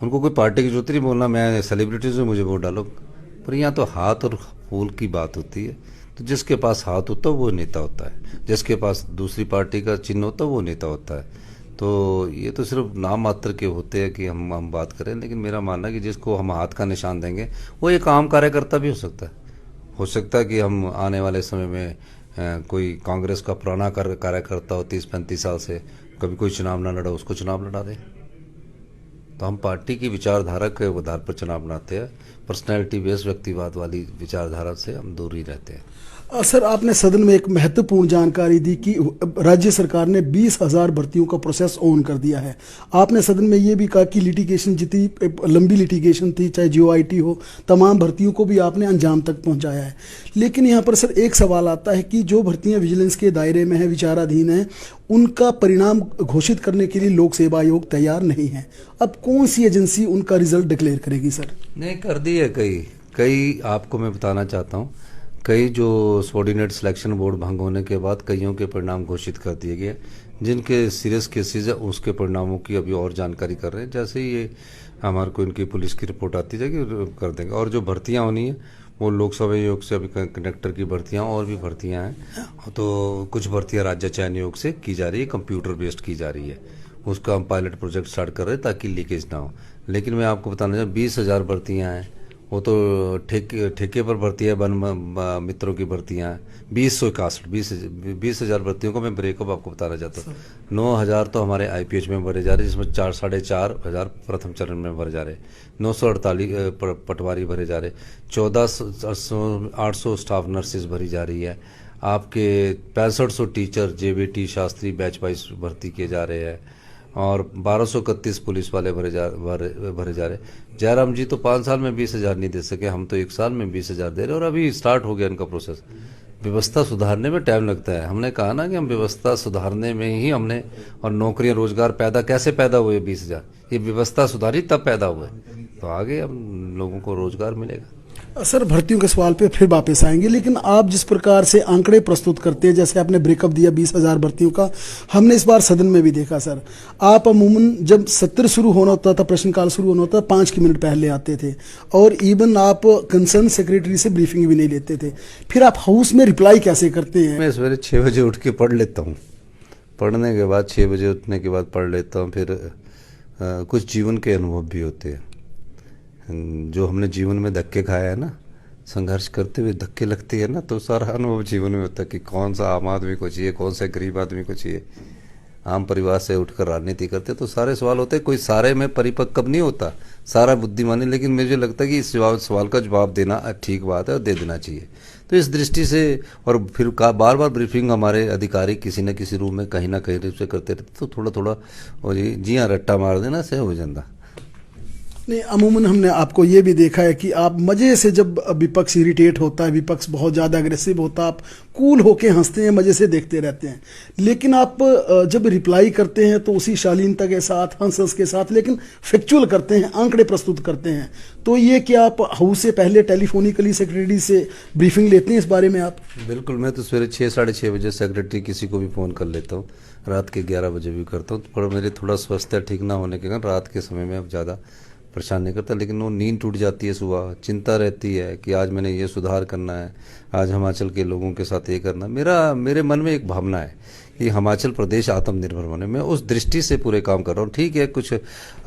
उनको कोई पार्टी की जरूरत नहीं बोलना मैं सेलिब्रिटीज़ हूँ, मुझे वोट डालो। पर यहाँ तो हाथ और फूल की बात होती है। तो जिसके पास हाथ होता है वो नेता होता है, जिसके पास दूसरी पार्टी का चिन्ह होता है वो नेता होता है। तो ये तो सिर्फ नाम मात्र के होते हैं कि हम बात करें, लेकिन मेरा मानना है कि जिसको हम हाथ का निशान देंगे वो एक आम कार्यकर्ता भी हो सकता है। हो सकता है कि हम आने वाले समय में कोई कांग्रेस का पुराना कार्यकर्ता हो 30-35 साल से, कभी कोई चुनाव ना लड़ा, उसको चुनाव लड़ा दें। तो हम पार्टी की विचारधारा के आधार पर चुनाव लड़ाते हैं। पर्सनैलिटी बेस्ड व्यक्तिवाद वाली विचारधारा से हम दूर ही रहते हैं। सर, आपने सदन में एक महत्वपूर्ण जानकारी दी कि राज्य सरकार ने 20,000 भर्तियों का प्रोसेस ऑन कर दिया है। आपने सदन में ये भी कहा कि लिटिगेशन, जितनी लंबी लिटिगेशन थी, चाहे जीओआईटी हो, तमाम भर्तियों को भी आपने अंजाम तक पहुंचाया है। लेकिन यहाँ पर सर एक सवाल आता है कि जो भर्तियाँ विजिलेंस के दायरे में है, विचाराधीन है, उनका परिणाम घोषित करने के लिए लोक सेवा आयोग तैयार नहीं है। अब कौन सी एजेंसी उनका रिजल्ट डिक्लेयर करेगी सर? नहीं, कर दी है कई आपको मैं बताना चाहता हूँ। कई जो सबऑर्डिनेट सिलेक्शन बोर्ड भंग होने के बाद कईयों के परिणाम घोषित कर दिए गए। जिनके सीरियस केसेस है उसके परिणामों की अभी और जानकारी कर रहे हैं। जैसे ही ये हमारे को इनकी पुलिस की रिपोर्ट आती जाएगी कर देंगे। और जो भर्तियां होनी है वो लोकसभा आयोग से अभी कंडक्टर की भर्तियां और भी भर्तियां हैं, तो कुछ भर्तियां राज्य चयन आयोग से की जा रही है, कंप्यूटर बेस्ड की जा रही है। उसका हम पायलट प्रोजेक्ट स्टार्ट कर रहे हैं ताकि लीकेज ना हो। लेकिन मैं आपको बताना चाहूँ 20,000 भर्तियाँ हैं, वो तो ठेके पर भर्ती है, वन मित्रों की भर्तियाँ हैं 20,000 भर्तियों को मैं ब्रेकअप आपको बताना चाहता हूँ। 9,000 तो हमारे IPH में भरे जा रहे हैं, जिसमें 4,500 प्रथम चरण में भरे जा रहे, 948 पटवारी भरे जा रहे, 14,800 स्टाफ नर्सेज भरी जा रही है। आपके 6500 teacher JVT Shastri batch wise भर्ती किए जा रहे हैं और 1231 पुलिस वाले भरे जा रहे। जयराम जी तो 5 साल में 20,000 नहीं दे सके, हम तो 1 साल में 20,000 दे रहे और अभी स्टार्ट हो गया इनका प्रोसेस। व्यवस्था सुधारने में टाइम लगता है। हमने कहा ना कि हम व्यवस्था सुधारने में ही हमने, और नौकरियां रोजगार कैसे पैदा हुए 20,000, ये व्यवस्था सुधारी तब पैदा हुए, तो आगे हम लोगों को रोजगार मिलेगा। सर, भर्तियों के सवाल पे फिर वापस आएंगे, लेकिन आप जिस प्रकार से आंकड़े प्रस्तुत करते हैं, जैसे आपने ब्रेकअप दिया 20,000 भर्तियों का, हमने इस बार सदन में भी देखा सर, आप अमूमन जब सत्र शुरू होना होता था, प्रश्नकाल शुरू होना होता था, 5 मिनट पहले आते थे और इवन आप कंसर्न सेक्रेटरी से ब्रीफिंग भी नहीं लेते थे। फिर आप हाउस में रिप्लाई कैसे करते हैं? मैं सवेरे 6 बजे उठ के पढ़ लेता हूँ। पढ़ने के बाद 6 बजे उठने के बाद पढ़ लेता हूँ। फिर कुछ जीवन के अनुभव भी होते हैं, जो हमने जीवन में धक्के खाए हैं ना, संघर्ष करते हुए धक्के लगते हैं ना, तो सारा अनुभव जीवन में होता है कि कौन सा आम आदमी को चाहिए, कौन सा गरीब आदमी को चाहिए। आम परिवार से उठकर राजनीति करते तो सारे सवाल होते हैं, कोई सारे में परिपक्व कब नहीं होता, सारा बुद्धिमानी। लेकिन मुझे लगता है कि इस सवाल का जवाब देना ठीक बात है और दे देना चाहिए। तो इस दृष्टि से, और फिर बार बार ब्रीफिंग हमारे अधिकारी किसी न किसी रूप में कहीं ना कहीं रूप से करते रहते, तो थोड़ा थोड़ा और जी हाँ रट्टा मार देना से हो जाता। नहीं, अमूमन हमने आपको ये भी देखा है कि आप मज़े से, जब विपक्ष इरिटेट होता है, विपक्ष बहुत ज़्यादा अग्रेसिव होता है, आप कूल होके हंसते हैं, मज़े से देखते रहते हैं। लेकिन आप जब रिप्लाई करते हैं तो उसी शालीनता के साथ, हंस के साथ, लेकिन फैक्चुअल करते हैं, आंकड़े प्रस्तुत करते हैं। तो ये क्या आप हाउस से पहले टेलीफोनिकली सेक्रेटरी से ब्रीफिंग लेते हैं इस बारे में आप? बिल्कुल, मैं तो सवेरे 6-6:30 बजे सेक्रेटरी किसी को भी फ़ोन कर लेता हूँ, रात के 11 बजे भी करता हूँ। पर मेरे थोड़ा स्वास्थ्य ठीक ना होने के कारण रात के समय में अब ज़्यादा परेशान नहीं करता, लेकिन वो नींद टूट जाती है, सुबह चिंता रहती है कि आज मैंने ये सुधार करना है, आज हिमाचल के लोगों के साथ ये करना। मेरे मन में एक भावना है कि हिमाचल प्रदेश आत्मनिर्भर बने, मैं उस दृष्टि से पूरे काम कर रहा हूँ। ठीक है, कुछ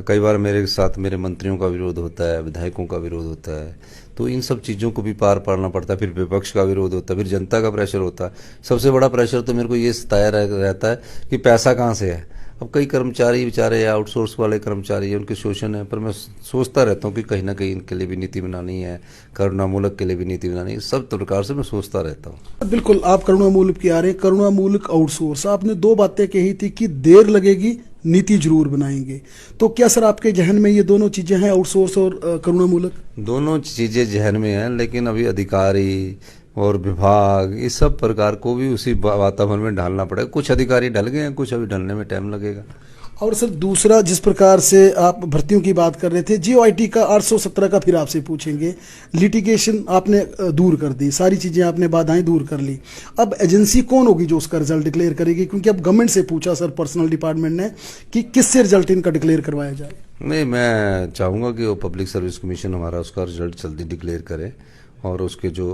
कई बार मेरे साथ मेरे मंत्रियों का विरोध होता है, विधायकों का विरोध होता है, तो इन सब चीज़ों को भी पार पाड़ना पड़ता है। फिर विपक्ष का विरोध होता है, फिर जनता का प्रेशर होता है। सबसे बड़ा प्रेशर तो मेरे को ये सताया रहता है कि पैसा कहाँ से है। अब कई कर्मचारी बेचारे आउटसोर्स वाले कर्मचारी हैं, उनके शोषण है, पर मैं सोचता रहता हूँ कि कहीं ना कहीं इनके लिए भी नीति बनानी है, करुणामूलक के लिए भी नीति बनानी है, सब प्रकार से मैं सोचता रहता हूँ। बिल्कुल, आप करुणामूलक की आ रहे हैं, करुणामूलक आउटसोर्स। आपने दो बातें कही थी कि देर लगेगी, नीति जरूर बनाएंगे। तो क्या सर आपके जहन में ये दोनों चीजें हैं, आउटसोर्स और करुणामूलक? दोनों चीजें जहन में हैं, लेकिन अभी अधिकारी और विभाग इस सब प्रकार को भी उसी वातावरण में ढालना पड़ेगा। कुछ अधिकारी ढल गए हैं, कुछ अभी ढलने में टाइम लगेगा। और सर दूसरा, जिस प्रकार से आप भर्तियों की बात कर रहे थे, जीओआईटी का 817 का फिर आपसे पूछेंगे। लिटिगेशन आपने दूर कर दी, सारी चीज़ें आपने बाधाएं दूर कर ली। अब एजेंसी कौन होगी जो उसका रिजल्ट डिक्लेयर करेगी? क्योंकि अब गवर्नमेंट से पूछा सर, पर्सनल डिपार्टमेंट ने, कि किससे रिजल्ट इनका डिक्लेयर करवाया जाए। नहीं, मैं चाहूँगा कि वो पब्लिक सर्विस कमीशन हमारा उसका रिजल्ट जल्दी डिक्लेयर करे, और उसके जो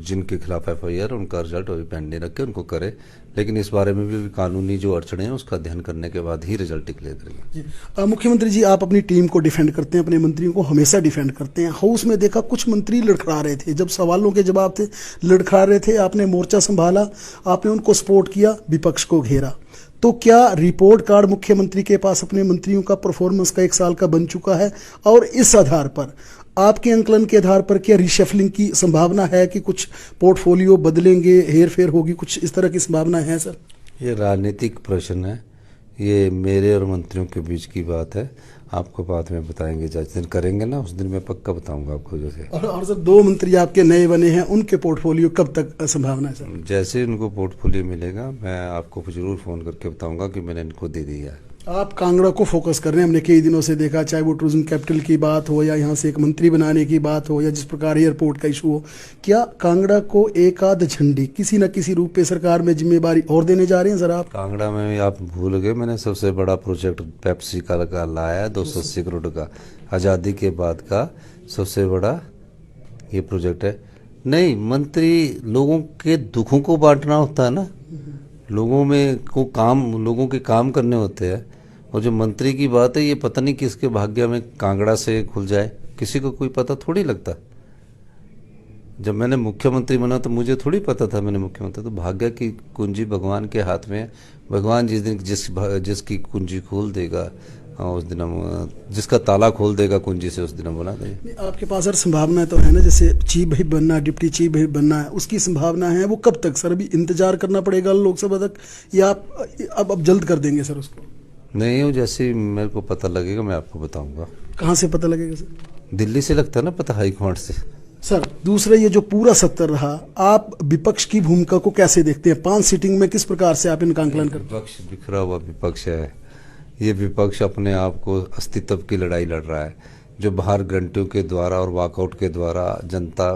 जिनके खिलाफ एफआईआर उनका रिजल्ट अभी पेंडिंग रख के उनको करे। लेकिन इस बारे में भी कानूनी जो अड़चने हैं उसका अध्ययन करने के बाद ही रिजल्ट डिक्लेयर करेंगे। मुख्यमंत्री जी, आप अपनी टीम को डिफेंड करते हैं, अपने मंत्रियों को हमेशा डिफेंड करते हैं। हाउस में देखा कुछ मंत्री लड़खड़ा रहे थे, जब सवालों के जवाब थे लड़खड़ा रहे थे, आपने मोर्चा संभाला, आपने उनको सपोर्ट किया, विपक्ष को घेरा। तो क्या रिपोर्ट कार्ड मुख्यमंत्री के पास अपने मंत्रियों का परफॉर्मेंस का 1 साल का बन चुका है? और इस आधार पर, आपके अंकलन के आधार पर, क्या रिशफलिंग की संभावना है कि कुछ पोर्टफोलियो बदलेंगे, हेर फेर होगी, कुछ इस तरह की संभावना है सर? ये राजनीतिक प्रश्न है, ये मेरे और मंत्रियों के बीच की बात है। आपको बाद में बताएंगे, जिस दिन करेंगे ना उस दिन मैं पक्का बताऊंगा आपको। जैसे और सर 2 मंत्री आपके नए बने हैं, उनके पोर्टफोलियो कब तक संभावना है सर? जैसे उनको पोर्टफोलियो मिलेगा मैं आपको जरूर फोन करके बताऊंगा कि मैंने इनको दे दिया है। आप कांगड़ा को फोकस कर रहे हैं, हमने कई दिनों से देखा, चाहे वो टूरिज्म कैपिटल की बात हो या यहाँ से एक मंत्री बनाने की बात हो या जिस प्रकार एयरपोर्ट का इशू हो। क्या कांगड़ा को एक आध झंडी किसी न किसी रूप पे सरकार में जिम्मेदारी और देने जा रहे हैं सर आप? कांगड़ा में आप भूल गए, मैंने सबसे बड़ा प्रोजेक्ट पेप्सी का लाया है, 280 करोड़ का, आज़ादी के बाद का सबसे बड़ा ये प्रोजेक्ट है। नहीं, मंत्री लोगों के दुखों को बांटना होता है ना, लोगों के काम करने होते हैं। और जो मंत्री की बात है, ये पता नहीं किसके भाग्य में कांगड़ा से खुल जाए, किसी को कोई पता थोड़ी लगता। जब मैंने मुख्यमंत्री बना तो मुझे थोड़ी पता था मैंने मुख्यमंत्री, तो भाग्य की कुंजी भगवान के हाथ में है। भगवान जिस दिन जिसकी कुंजी खोल देगा उस दिन हम, जिसका ताला खोल देगा कुंजी से, उस दिन हम बना देंगे। आपके पास सर संभावना तो है ना, जैसे चीफ व्हिप बनना, डिप्टी चीफ व्हिप बनना है, उसकी संभावना है। वो कब तक सर? अभी इंतजार करना पड़ेगा लोकसभा तक, या आप अब जल्द कर देंगे सर उसको? नहीं, वो जैसे ही मेरे को पता लगेगा मैं आपको बताऊंगा। कहाँ से पता लगेगा सर? दिल्ली से लगता है ना पता, हाईकोर्ट से। सर दूसरा, ये जो पूरा सत्र रहा, आप विपक्ष की भूमिका को कैसे देखते हैं? 5 सीटिंग में किस प्रकार से आप इनका आंकलन करते हैं? विपक्ष बिखरा हुआ विपक्ष है। ये विपक्ष अपने आप को अस्तित्व की लड़ाई लड़ रहा है, जो बाहर घंटियों के द्वारा और वॉकआउट के द्वारा जनता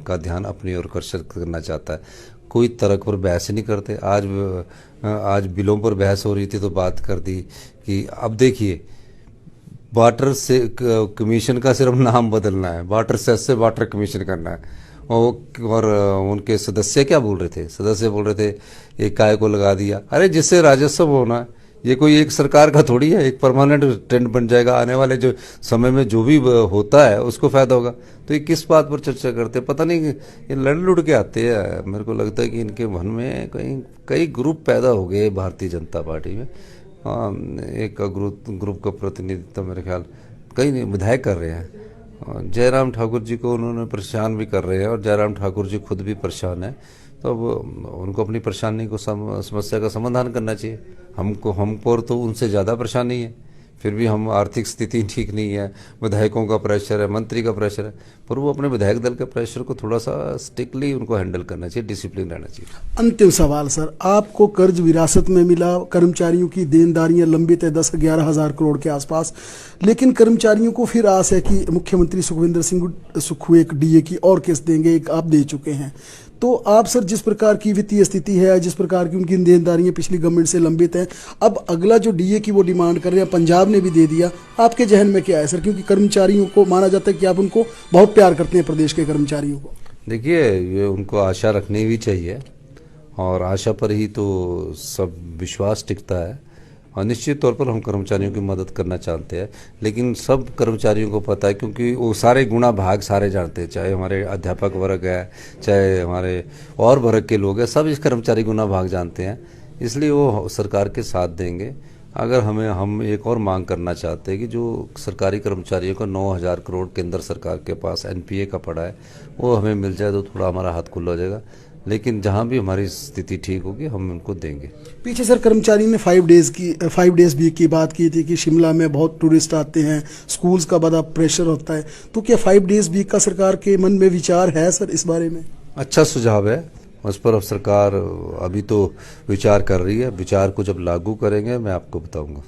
का ध्यान अपनी ओर आकर्षित करना चाहता है। कोई तर्क पर बहस नहीं करते। आज बिलों पर बहस हो रही थी तो बात कर दी कि अब देखिए, वाटर से कमीशन का सिर्फ नाम बदलना है, वाटर सेस से वाटर कमीशन करना है। और उनके सदस्य क्या बोल रहे थे? सदस्य बोल रहे थे एक काय को लगा दिया। अरे जिससे राजस्व होना है, ये कोई एक सरकार का थोड़ी है, एक परमानेंट ट्रेंड बन जाएगा। आने वाले जो समय में जो भी होता है उसको फायदा होगा। तो ये किस बात पर चर्चा करते हैं पता नहीं, ये लड़ लुड़ के आते हैं। मेरे को लगता है कि इनके मन में कई ग्रुप पैदा हो गए भारतीय जनता पार्टी में। एक ग्रुप का प्रतिनिधित्व मेरे ख्याल कई विधायक कर रहे हैं। जयराम ठाकुर जी को उन्होंने परेशान भी कर रहे हैं, और जयराम ठाकुर जी खुद भी परेशान है। तो अब उनको अपनी परेशानी को समस्या का समाधान करना चाहिए। हमको तो उनसे ज़्यादा परेशानी है, फिर भी हम आर्थिक स्थिति ठीक नहीं है, विधायकों का प्रेशर है, मंत्री का प्रेशर है, पर वो अपने विधायक दल के प्रेशर को थोड़ा सा स्ट्रिक्टली उनको हैंडल करना चाहिए, डिसिप्लिन रहना चाहिए। अंतिम सवाल सर, आपको कर्ज विरासत में मिला, कर्मचारियों की देनदारियां लंबित है 10-11 हज़ार करोड़ के आसपास, लेकिन कर्मचारियों को फिर आस है कि मुख्यमंत्री सुखविंदर सिंह सुक्खू एक डीए की और किस्त देंगे, एक आप दे चुके हैं। तो आप सर, जिस प्रकार की वित्तीय स्थिति है, जिस प्रकार की उनकी देनदारियां पिछली गवर्नमेंट से लंबित हैं, अब अगला जो डीए की वो डिमांड कर रहे हैं, पंजाब ने भी दे दिया, आपके जहन में क्या है सर? क्योंकि कर्मचारियों को माना जाता है कि आप उनको बहुत प्यार करते हैं, प्रदेश के कर्मचारियों को। देखिए, ये उनको आशा रखनी भी चाहिए, और आशा पर ही तो सब विश्वास टिकता है। और निश्चित तौर पर हम कर्मचारियों की मदद करना चाहते हैं, लेकिन सब कर्मचारियों को पता है, क्योंकि वो सारे गुणा भाग सारे जानते हैं, चाहे हमारे अध्यापक वर्ग है, चाहे हमारे और वर्ग के लोग हैं, सब इस कर्मचारी गुणा भाग जानते हैं। इसलिए वो सरकार के साथ देंगे। अगर हम एक और मांग करना चाहते हैं कि जो सरकारी कर्मचारियों को 9,000 करोड़ केंद्र सरकार के पास एनपीए का पड़ा है वो हमें मिल जाए तो थोड़ा हमारा हाथ खुला हो जाएगा। लेकिन जहां भी हमारी स्थिति ठीक होगी हम उनको देंगे। पीछे सर कर्मचारी ने 5 डेज वीक की बात की थी कि शिमला में बहुत टूरिस्ट आते हैं, स्कूल्स का बड़ा प्रेशर होता है, तो क्या 5 डेज वीक का सरकार के मन में विचार है सर इस बारे में? अच्छा सुझाव है, उस पर अब सरकार अभी तो विचार कर रही है। विचार को जब लागू करेंगे मैं आपको बताऊंगा।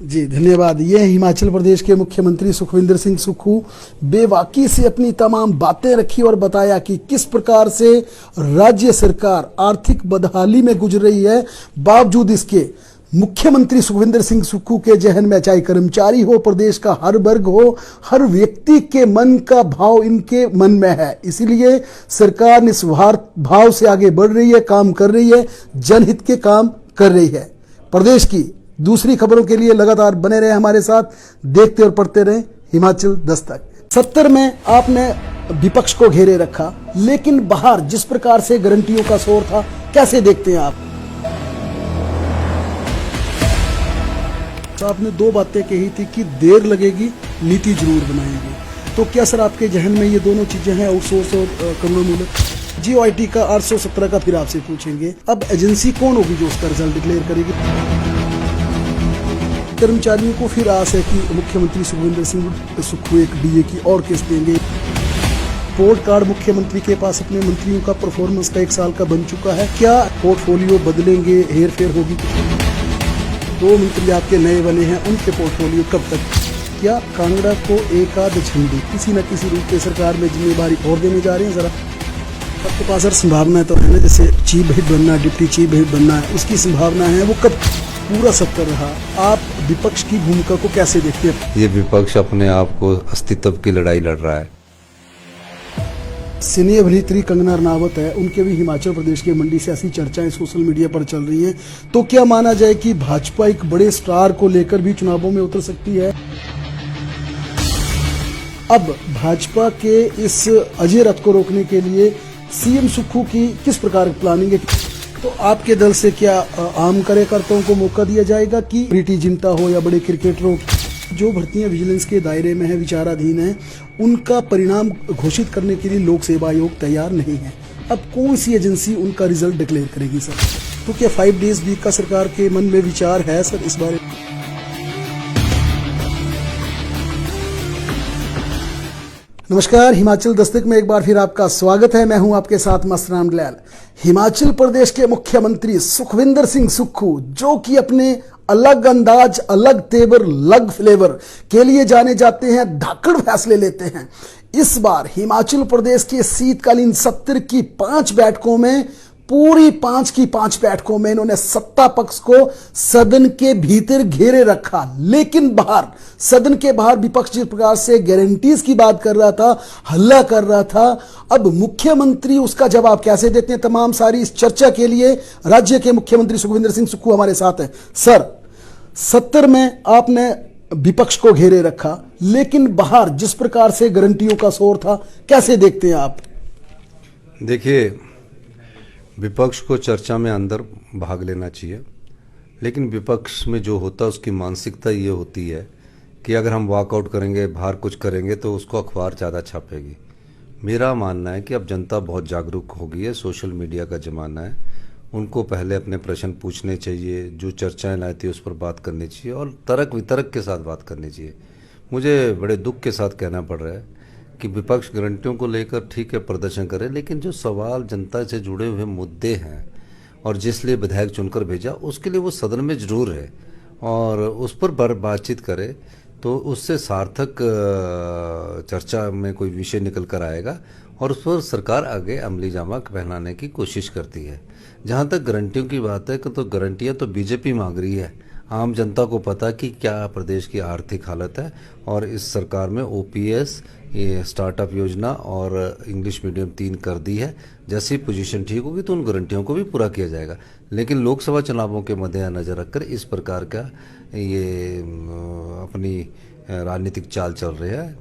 जी धन्यवाद। ये हिमाचल प्रदेश के मुख्यमंत्री सुखविंदर सिंह सुक्खू बेबाकी से अपनी तमाम बातें रखी और बताया कि किस प्रकार से राज्य सरकार आर्थिक बदहाली में गुजर रही है। बावजूद इसके मुख्यमंत्री सुखविंदर सिंह सुक्खू के जहन में चाहे कर्मचारी हो, प्रदेश का हर वर्ग हो, हर व्यक्ति के मन का भाव इनके मन में है। इसीलिए सरकार निस्वार्थ भाव से आगे बढ़ रही है, काम कर रही है, जनहित के काम कर रही है। प्रदेश की दूसरी खबरों के लिए लगातार बने रहे हमारे साथ, देखते और पढ़ते रहे हिमाचल दस्तक। 70 में आपने विपक्ष को घेरे रखा, लेकिन बाहर जिस प्रकार से गारंटियों का शोर था, कैसे देखते हैं आप? तो आपने 2 बातें कही थी कि देर लगेगी, नीति जरूर बनाएंगे। तो क्या सर आपके जहन में ये दोनों चीजें हैं, आउटसोर्स और करुणामूलक? जीओआईटी का 817 का फिर आपसे पूछेंगे। अब एजेंसी कौन होगी जो उसका रिजल्ट डिक्लेयर करेगी? कर्मचारियों को फिर आस है कि मुख्यमंत्री सुखविंदर सिंह सुक्खू एक डीए की और किस्त देंगे। पोर्ट कार्ड मुख्यमंत्री के पास अपने मंत्रियों का परफॉर्मेंस का 1 साल का बन चुका है। क्या पोर्टफोलियो बदलेंगे, हेर फेर होगी? 2 मंत्री आपके नए बने हैं, उनके पोर्टफोलियो कब तक? क्या कांगड़ा को एक आध झंडी किसी न किसी रूप में सरकार में जिम्मेदारी और देने जा रहे हैं? जरा आपके पास सर संभावना तो है ना, जैसे चीफ व्हिप बनना, डिप्टी चीफ व्हिप बनना है, उसकी संभावना है। वो कब पूरा सत्र रहा? आप विपक्ष की भूमिका को कैसे देखते हैं? ये विपक्ष अपने आप को अस्तित्व की लड़ाई लड़ रहा है। सिने अभिनेत्री कंगना रनावत है, उनके भी हिमाचल प्रदेश के मंडी से ऐसी चर्चाएं सोशल मीडिया पर चल रही हैं। तो क्या माना जाए कि भाजपा एक बड़े स्टार को लेकर भी चुनावों में उतर सकती है? अब भाजपा के इस अजय रथ को रोकने के लिए सीएम सुक्खू की किस प्रकार प्लानिंग है? तो आपके दल से क्या आम कार्यकर्ताओं को मौका दिया जाएगा कि प्रीति जिंटा हो या बड़े क्रिकेटरों, जो भर्तियां विजिलेंस के दायरे में है, विचाराधीन है, उनका परिणाम घोषित करने के लिए लोक सेवा आयोग तैयार नहीं है? अब कौन सी एजेंसी उनका रिजल्ट डिक्लेयर करेगी सर? तो क्या 5 डेज वीक का सरकार के मन में विचार है सर इस बारे में? नमस्कार, हिमाचल दस्तक में एक बार फिर आपका स्वागत है। मैं हूं आपके साथ मस्तराम दलाल। हिमाचल प्रदेश के मुख्यमंत्री सुखविंदर सिंह सुक्खू, जो कि अपने अलग अंदाज, अलग तेवर, अलग फ्लेवर के लिए जाने जाते हैं, धाकड़ फैसले लेते हैं। इस बार हिमाचल प्रदेश के शीतकालीन सत्र की 5 बैठकों में, पूरी 5 की 5 बैठकों में इन्होंने सत्ता पक्ष को सदन के भीतर घेरे रखा, लेकिन बाहर, सदन के बाहर विपक्ष जिस प्रकार से गारंटीज की बात कर रहा था, हल्ला कर रहा था, अब मुख्यमंत्री उसका जवाब कैसे देते हैं? तमाम सारी इस चर्चा के लिए राज्य के मुख्यमंत्री सुखविंदर सिंह सुक्खू हमारे साथ हैं। सर, 70 में आपने विपक्ष को घेरे रखा, लेकिन बाहर जिस प्रकार से गारंटियों का शोर था, कैसे देखते हैं आप? देखिए, विपक्ष को चर्चा में अंदर भाग लेना चाहिए, लेकिन विपक्ष में जो होता है उसकी मानसिकता ये होती है कि अगर हम वॉकआउट करेंगे, बाहर कुछ करेंगे तो उसको अखबार ज़्यादा छापेगी। मेरा मानना है कि अब जनता बहुत जागरूक हो गई है, सोशल मीडिया का ज़माना है, उनको पहले अपने प्रश्न पूछने चाहिए, जो चर्चाएं लाती है उस पर बात करनी चाहिए और तर्क वितर्क के साथ बात करनी चाहिए। मुझे बड़े दुख के साथ कहना पड़ रहा है कि विपक्ष गारंटियों को लेकर ठीक है प्रदर्शन करे, लेकिन जो सवाल जनता से जुड़े हुए मुद्दे हैं और जिस लिए विधायक चुनकर भेजा, उसके लिए वो सदन में जरूर है और उस पर बातचीत करे तो उससे सार्थक चर्चा में कोई विषय निकल कर आएगा और उस पर सरकार आगे अमली जामा पहनाने की कोशिश करती है। जहाँ तक गारंटियों की बात है कि तो गारंटियाँ तो बीजेपी मांग रही है। आम जनता को पता कि क्या प्रदेश की आर्थिक हालत है और इस सरकार में ओपीएस, ये स्टार्टअप योजना और इंग्लिश मीडियम 3 कर दी है। जैसी पोजीशन ठीक होगी तो उन गारंटियों को भी पूरा किया जाएगा, लेकिन लोकसभा चुनावों के मद्देनजर रखकर इस प्रकार का ये अपनी राजनीतिक चाल चल रही है,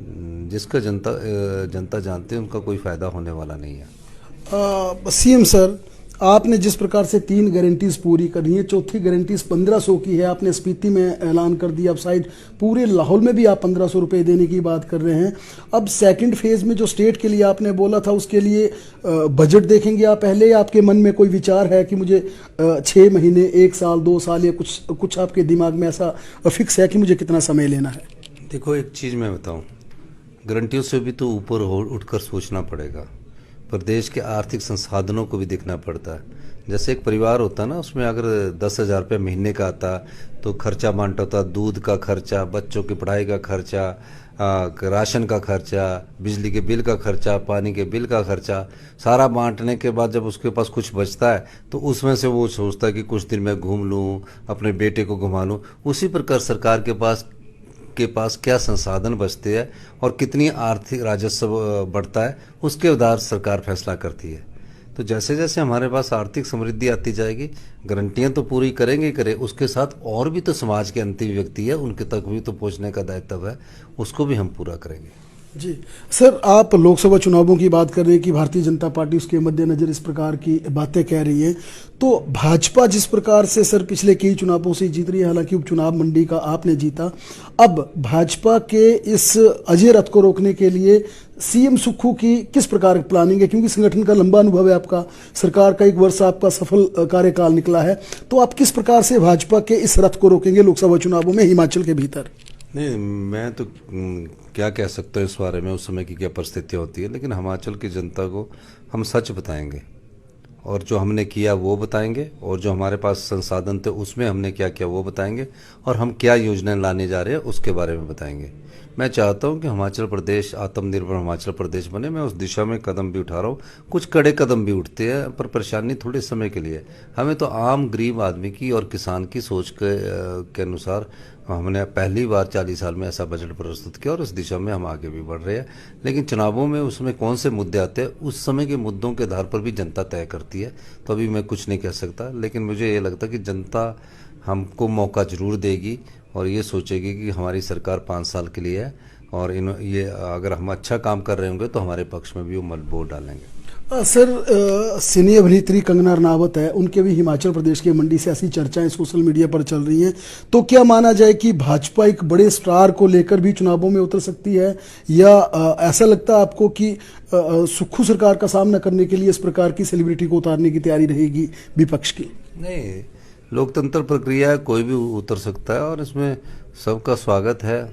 जिसका जनता जानते हैं उनका कोई फायदा होने वाला नहीं है। सीएम सर, आपने जिस प्रकार से 3 गारंटीज पूरी करनी है, चौथी गारंटीज 1500 की है, आपने स्पीति में ऐलान कर दिया, अब शायद पूरे लाहौल में भी आप 1500 रुपये देने की बात कर रहे हैं। अब सेकंड फेज में जो स्टेट के लिए आपने बोला था, उसके लिए बजट देखेंगे आप पहले, या आपके मन में कोई विचार है कि मुझे 6 महीने, 1 साल, 2 साल, या कुछ आपके दिमाग में ऐसा फिक्स है कि मुझे कितना समय लेना है? देखो, एक चीज़ मैं बताऊं, गारंटियों से भी तो ऊपर उठकर सोचना पड़ेगा। प्रदेश के आर्थिक संसाधनों को भी देखना पड़ता है। जैसे एक परिवार होता है ना, उसमें अगर 10,000 रुपये महीने का आता तो खर्चा बांटा होता, दूध का खर्चा, बच्चों की पढ़ाई का खर्चा, राशन का खर्चा, बिजली के बिल का खर्चा, पानी के बिल का खर्चा, सारा बांटने के बाद जब उसके पास कुछ बचता है तो उसमें से वो सोचता है कि कुछ दिन मैं घूम लूँ, अपने बेटे को घुमा लूँ। उसी प्रकार सरकार के पास क्या संसाधन बचते हैं और कितनी आर्थिक राजस्व बढ़ता है, उसके आधार सरकार फैसला करती है। तो जैसे जैसे हमारे पास आर्थिक समृद्धि आती जाएगी, गारंटियां तो पूरी करेंगे ही करें, उसके साथ और भी तो समाज के अंतिम व्यक्ति है, उनके तक भी तो पहुंचने का दायित्व है, उसको भी हम पूरा करेंगे। जी सर, आप लोकसभा चुनावों की बात कर रहे हैं कि भारतीय जनता पार्टी उसके मद्देनजर इस प्रकार की बातें कह रही है, तो भाजपा जिस प्रकार से सर पिछले कई चुनावों से जीत रही है, हालांकि उपचुनाव मंडी का आपने जीता, अब भाजपा के इस अजय रथ को रोकने के लिए सीएम सुक्खू की किस प्रकार की प्लानिंग है? क्योंकि संगठन का लंबा अनुभव है आपका, सरकार का 1 वर्ष आपका सफल कार्यकाल निकला है, तो आप किस प्रकार से भाजपा के इस रथ को रोकेंगे लोकसभा चुनावों में हिमाचल के भीतर? नहीं, मैं तो क्या कह सकता हूँ इस बारे में, उस समय की क्या परिस्थितियाँ होती है, लेकिन हिमाचल की जनता को हम सच बताएंगे और जो हमने किया वो बताएंगे, और जो हमारे पास संसाधन थे उसमें हमने क्या किया वो बताएंगे, और हम क्या योजनाएं लाने जा रहे हैं उसके बारे में बताएंगे। मैं चाहता हूं कि हिमाचल प्रदेश आत्मनिर्भर हिमाचल प्रदेश बने। मैं उस दिशा में कदम भी उठा रहा हूं, कुछ कड़े कदम भी उठते हैं, पर परेशानी थोड़े समय के लिए। हमें तो आम गरीब आदमी की और किसान की सोच के अनुसार हमने पहली बार 40 साल में ऐसा बजट प्रस्तुत किया, और उस दिशा में हम आगे भी बढ़ रहे हैं। लेकिन चुनावों में उसमें कौन से मुद्दे आते हैं, उस समय के मुद्दों के आधार पर भी जनता तय करती है, तो अभी मैं कुछ नहीं कह सकता। लेकिन मुझे ये लगता है कि जनता हमको मौका जरूर देगी और ये सोचेगी कि हमारी सरकार 5 साल के लिए है, और ये अगर हम अच्छा काम कर रहे होंगे तो हमारे पक्ष में भी वो मत वोट डालेंगे। सर, सिने अभिनेत्री कंगना रनावत है, उनके भी हिमाचल प्रदेश के मंडी से ऐसी चर्चाएं सोशल मीडिया पर चल रही हैं, तो क्या माना जाए कि भाजपा एक बड़े स्टार को लेकर भी चुनावों में उतर सकती है, या ऐसा लगता है आपको कि सुक्खू सरकार का सामना करने के लिए इस प्रकार की सेलिब्रिटी को उतारने की तैयारी रहेगी विपक्ष की? नहीं, लोकतंत्र प्रक्रिया है, कोई भी उतर सकता है और इसमें सबका स्वागत है।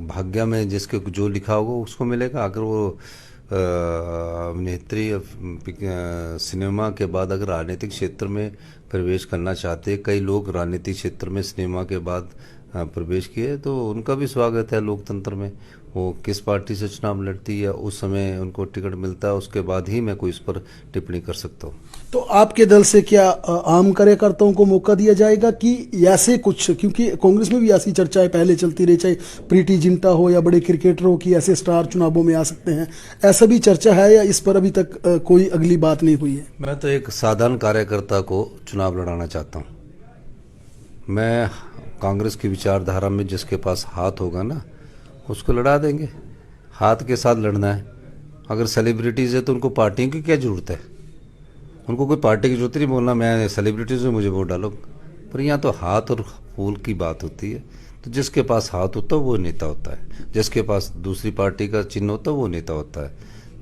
भाग्य में जिसके जो लिखा होगा उसको मिलेगा। अगर वो अभिनेत्री सिनेमा के बाद अगर राजनीतिक क्षेत्र में प्रवेश करना चाहते हैं, कई लोग राजनीतिक क्षेत्र में सिनेमा के बाद प्रवेश किए, तो उनका भी स्वागत है लोकतंत्र में। वो किस पार्टी से चुनाव लड़ती है, उस समय उनको टिकट मिलता है, उसके बाद ही मैं कोई इस पर टिप्पणी कर सकता हूँ। तो आपके दल से क्या आम कार्यकर्ताओं को मौका दिया जाएगा कि ऐसे कुछ, क्योंकि कांग्रेस में भी ऐसी चर्चाएं पहले चलती रही, चाहे प्रीति जिंटा हो या बड़े क्रिकेटर हो, कि ऐसे स्टार चुनावों में आ सकते हैं, ऐसा भी चर्चा है या इस पर अभी तक कोई अगली बात नहीं हुई है? मैं तो एक साधारण कार्यकर्ता को चुनाव लड़ाना चाहता हूँ। मैं कांग्रेस की विचारधारा में जिसके पास हाथ होगा ना, उसको लड़ा देंगे। हाथ के साथ लड़ना है। अगर सेलिब्रिटीज़ है तो उनको पार्टियों की क्या ज़रूरत है? उनको कोई पार्टी की जरूरत नहीं बोलना मैं सेलिब्रिटीज़ हूँ मुझे वोट डालो। पर यहाँ तो हाथ और फूल की बात होती है। तो जिसके पास हाथ होता है वो नेता होता है, जिसके पास दूसरी पार्टी का चिन्ह होता है वो नेता होता है।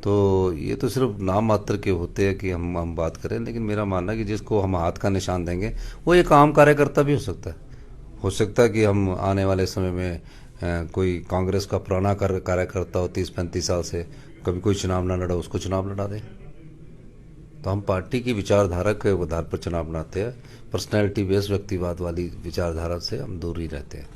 तो ये तो सिर्फ नाम मात्र के होते हैं कि हम बात करें, लेकिन मेरा मानना है कि जिसको हम हाथ का निशान देंगे वो एक आम कार्यकर्ता भी हो सकता है। हो सकता है कि हम आने वाले समय में कोई कांग्रेस का पुराना कार्यकर्ता हो 30-35 साल से, कभी कोई चुनाव ना लड़ा, उसको चुनाव लड़ा दें। तो हम पार्टी की विचारधारा के आधार पर चुनाव बनाते हैं। पर्सनैलिटी बेस्ड व्यक्तिवाद वाली विचारधारा से हम दूर ही रहते हैं।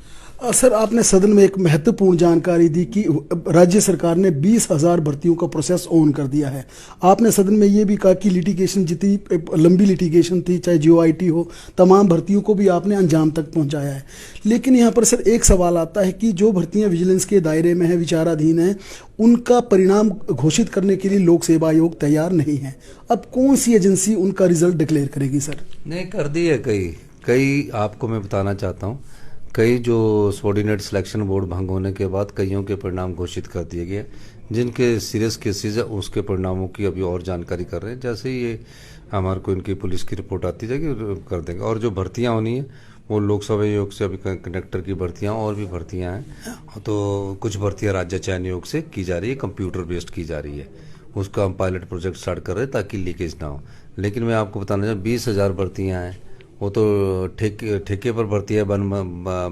सर, आपने सदन में एक महत्वपूर्ण जानकारी दी कि राज्य सरकार ने 20,000 भर्तियों का प्रोसेस ऑन कर दिया है। आपने सदन में ये भी कहा कि लिटिगेशन, जितनी लंबी लिटिगेशन थी, चाहे JOIT हो, तमाम भर्तियों को भी आपने अंजाम तक पहुंचाया है। लेकिन यहाँ पर सर एक सवाल आता है कि जो भर्तियाँ विजिलेंस के दायरे में है, विचाराधीन है, उनका परिणाम घोषित करने के लिए लोक सेवा आयोग तैयार नहीं है। अब कौन सी एजेंसी उनका रिजल्ट डिक्लेयर करेगी सर? नहीं, कर दी है कई। आपको मैं बताना चाहता हूँ, कई जो सबॉर्डिनेट सिलेक्शन बोर्ड भंग होने के बाद कईयों के परिणाम घोषित कर दिए गए। जिनके सीरियस केसेस है उसके परिणामों की अभी और जानकारी कर रहे हैं। जैसे ही ये हमारे को इनकी पुलिस की रिपोर्ट आती जाएगी कर देंगे। और जो भर्तियां होनी है वो लोकसभा आयोग से अभी कंडक्टर की भर्तियां और भी भर्तियां हैं, तो कुछ भर्तियां राज्य चयन आयोग से की जा रही है, कंप्यूटर बेस्ड की जा रही है। उसका हम पायलट प्रोजेक्ट स्टार्ट कर रहे हैं ताकि लीकेज ना हो। लेकिन मैं आपको बताना चाहूँ 20,000 भर्तियाँ हैं, वो तो ठेके पर भर्ती है, वन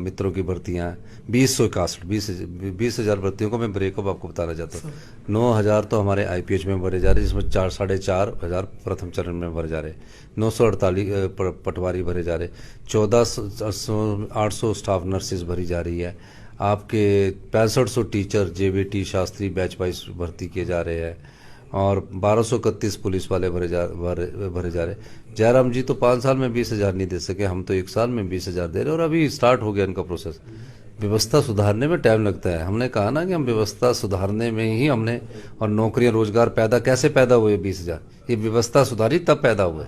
मित्रों की भर्तियाँ हैं 20,000 भर्तियों को मैं ब्रेकअप आपको बताना चाहता हूँ। 9,000 तो हमारे IPH में भरे जा रहे हैं, जिसमें 4,500 प्रथम चरण में भरे जा रहे, 948 पटवारी भरे जा रहे, 14,800 स्टाफ नर्सेज भरी जा रही है, आपके 6500 teacher JBT Shastri batch wise भर्ती किए जा रहे हैं, और 1231 पुलिस वाले भरे जा रहे। जयराम जी तो 5 साल में 20,000 नहीं दे सके, हम तो 1 साल में 20,000 दे रहे और अभी स्टार्ट हो गया इनका प्रोसेस। व्यवस्था सुधारने में टाइम लगता है। हमने कहा ना कि हम व्यवस्था सुधारने में ही हमने, और नौकरियां रोजगार कैसे पैदा हुए 20,000, ये व्यवस्था सुधारी तब पैदा हुए,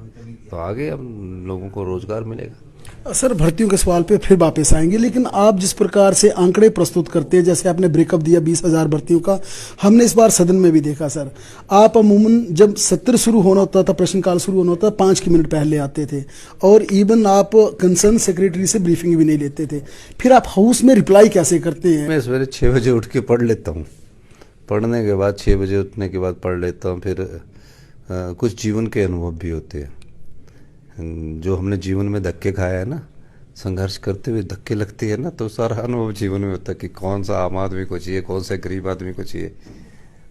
तो आगे हम लोगों को रोजगार मिलेगा। सर, भर्तियों के सवाल पे फिर वापस आएंगे, लेकिन आप जिस प्रकार से आंकड़े प्रस्तुत करते हैं, जैसे आपने ब्रेकअप दिया 20,000 भर्तियों का, हमने इस बार सदन में भी देखा सर, आप अमूमन जब सत्र शुरू होना होता था, प्रश्नकाल शुरू होना होता था, 5 मिनट पहले आते थे, और इवन आप कंसर्न सेक्रेटरी से ब्रीफिंग भी नहीं लेते थे। फिर आप हाउस में रिप्लाई कैसे करते हैं? मैं सवेरे 6 बजे उठ के पढ़ लेता हूँ, पढ़ने के बाद 6 बजे उठने के बाद पढ़ लेता हूँ। फिर कुछ जीवन के अनुभव भी होते हैं, जो हमने जीवन में धक्के खाया है ना, संघर्ष करते हुए धक्के लगते हैं ना, तो सारा अनुभव जीवन में होता है कि कौन सा आम आदमी को चाहिए, कौन सा गरीब आदमी को चाहिए।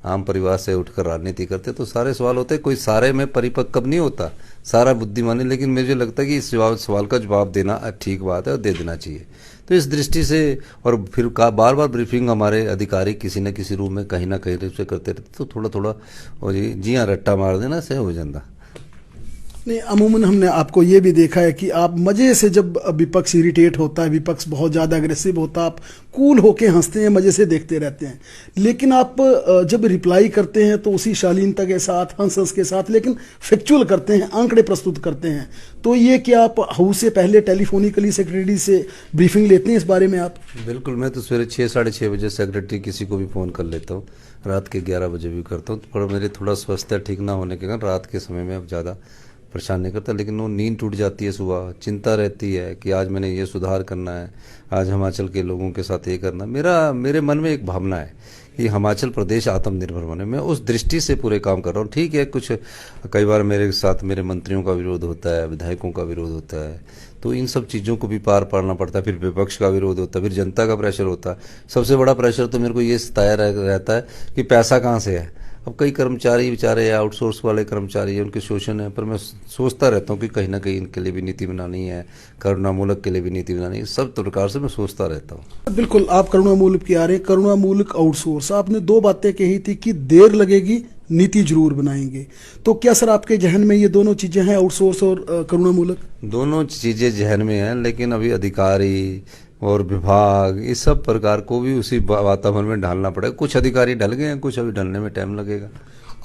आम परिवार से उठकर राजनीति करते तो सारे सवाल होते हैं, कोई सारे में परिपक्व नहीं होता, सारा बुद्धिमानी। लेकिन मुझे लगता है कि इस सवाल का जवाब देना ठीक बात है और दे देना चाहिए। तो इस दृष्टि से, और फिर बार बार ब्रीफिंग हमारे अधिकारी किसी न किसी रूप में कहीं ना कहीं से करते रहते, तो थोड़ा थोड़ा और जी हाँ रट्टा मार देना से हो जाता। नहीं, अमूमन हमने आपको ये भी देखा है कि आप मज़े से, जब विपक्ष इरिटेट होता है, विपक्ष बहुत ज़्यादा अग्रेसिव होता है, आप कूल होके हंसते हैं, मज़े से देखते रहते हैं। लेकिन आप जब रिप्लाई करते हैं तो उसी शालीनता के साथ, हंस के साथ, लेकिन फैक्चुअल करते हैं, आंकड़े प्रस्तुत करते हैं। तो ये क्या आप हाउस से पहले टेलीफोनिकली सेक्रेटरी से ब्रीफिंग लेते हैं इस बारे में आप? बिल्कुल, मैं तो सवेरे 6-6:30 बजे सेक्रेटरी किसी को भी फ़ोन कर लेता हूँ, रात के 11 बजे भी करता हूँ। पर मेरे थोड़ा स्वास्थ्य ठीक ना होने के कारण रात के समय में अब ज़्यादा परेशान नहीं करता। लेकिन वो नींद टूट जाती है, सुबह चिंता रहती है कि आज मैंने ये सुधार करना है, आज हिमाचल के लोगों के साथ ये करना। मेरे मन में एक भावना है कि हिमाचल प्रदेश आत्मनिर्भर बने, मैं उस दृष्टि से पूरे काम कर रहा हूँ। ठीक है, कुछ कई बार मेरे साथ मेरे मंत्रियों का विरोध होता है, विधायकों का विरोध होता है, तो इन सब चीज़ों को भी पार पाना पड़ता है। फिर विपक्ष का विरोध होता है, फिर जनता का प्रेशर होता है। सबसे बड़ा प्रेशर तो मेरे को ये सताया रहता है कि पैसा कहाँ से है। अब कई कर्मचारी बेचारे या आउटसोर्स वाले कर्मचारी हैं, उनके शोषण है, पर मैं सोचता रहता हूँ कि कहीं ना कहीं इनके लिए भी नीति बनानी है, करुणामूलक के लिए भी नीति बनानी है। सब प्रकार से मैं सोचता रहता हूँ। बिल्कुल, आप करुणामूलक की आ रहे हैं, करुणामूलक आउटसोर्स। आपने 2 बातें कही थी कि देर लगेगी, नीति जरूर बनाएंगे। तो क्या सर आपके जहन में ये दोनों चीजें हैं, आउटसोर्स और करुणामूलक? दोनों चीज़ें जहन में हैं, लेकिन अभी अधिकारी और विभाग इस सब प्रकार को भी उसी वातावरण में ढालना पड़ेगा। कुछ अधिकारी ढल गए हैं, कुछ अभी ढलने में टाइम लगेगा।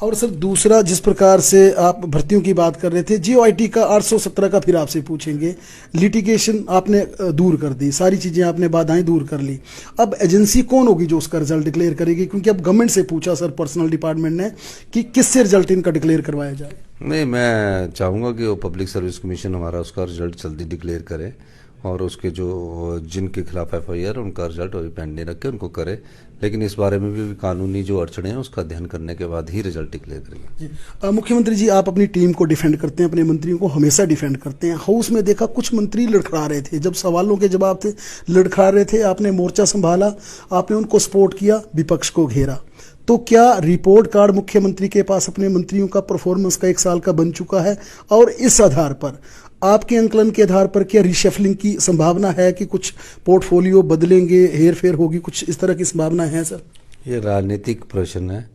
और सर दूसरा, जिस प्रकार से आप भर्तियों की बात कर रहे थे, GOIT का 817 का फिर आपसे पूछेंगे। लिटिगेशन आपने दूर कर दी, सारी चीज़ें आपने बाधाएं दूर कर ली। अब एजेंसी कौन होगी जो उसका रिजल्ट डिक्लेयर करेगी? क्योंकि अब गवर्नमेंट से पूछा सर, पर्सनल डिपार्टमेंट ने, कि किससे रिजल्ट इनका डिक्लेयर करवाया जाए। नहीं, मैं चाहूँगा कि वो पब्लिक सर्विस कमीशन हमारा उसका रिजल्ट जल्दी डिक्लेयर करे, और उसके जो जिनके खिलाफ FIR उनका रिजल्ट अभी पेंडिंग रख के उनको करे। लेकिन इस बारे में भी कानूनी जो अड़चने हैं उसका अध्ययन करने के बाद ही रिजल्ट डिक्लेयर करेंगे। मुख्यमंत्री जी, आप अपनी टीम को डिफेंड करते हैं, अपने मंत्रियों को हमेशा डिफेंड करते हैं। हाउस में देखा कुछ मंत्री लड़खड़ा रहे थे, जब सवालों के जवाब थे लड़खड़ा रहे थे, आपने मोर्चा संभाला, आपने उनको सपोर्ट किया, विपक्ष को घेरा। तो क्या रिपोर्ट कार्ड मुख्यमंत्री के पास अपने मंत्रियों का परफॉर्मेंस का 1 साल का बन चुका है? और इस आधार पर, आपके आंकलन के आधार पर, क्या रिशफलिंग की संभावना है कि कुछ पोर्टफोलियो बदलेंगे, हेर फेर होगी, कुछ इस तरह की संभावना है सर? ये राजनीतिक प्रश्न है,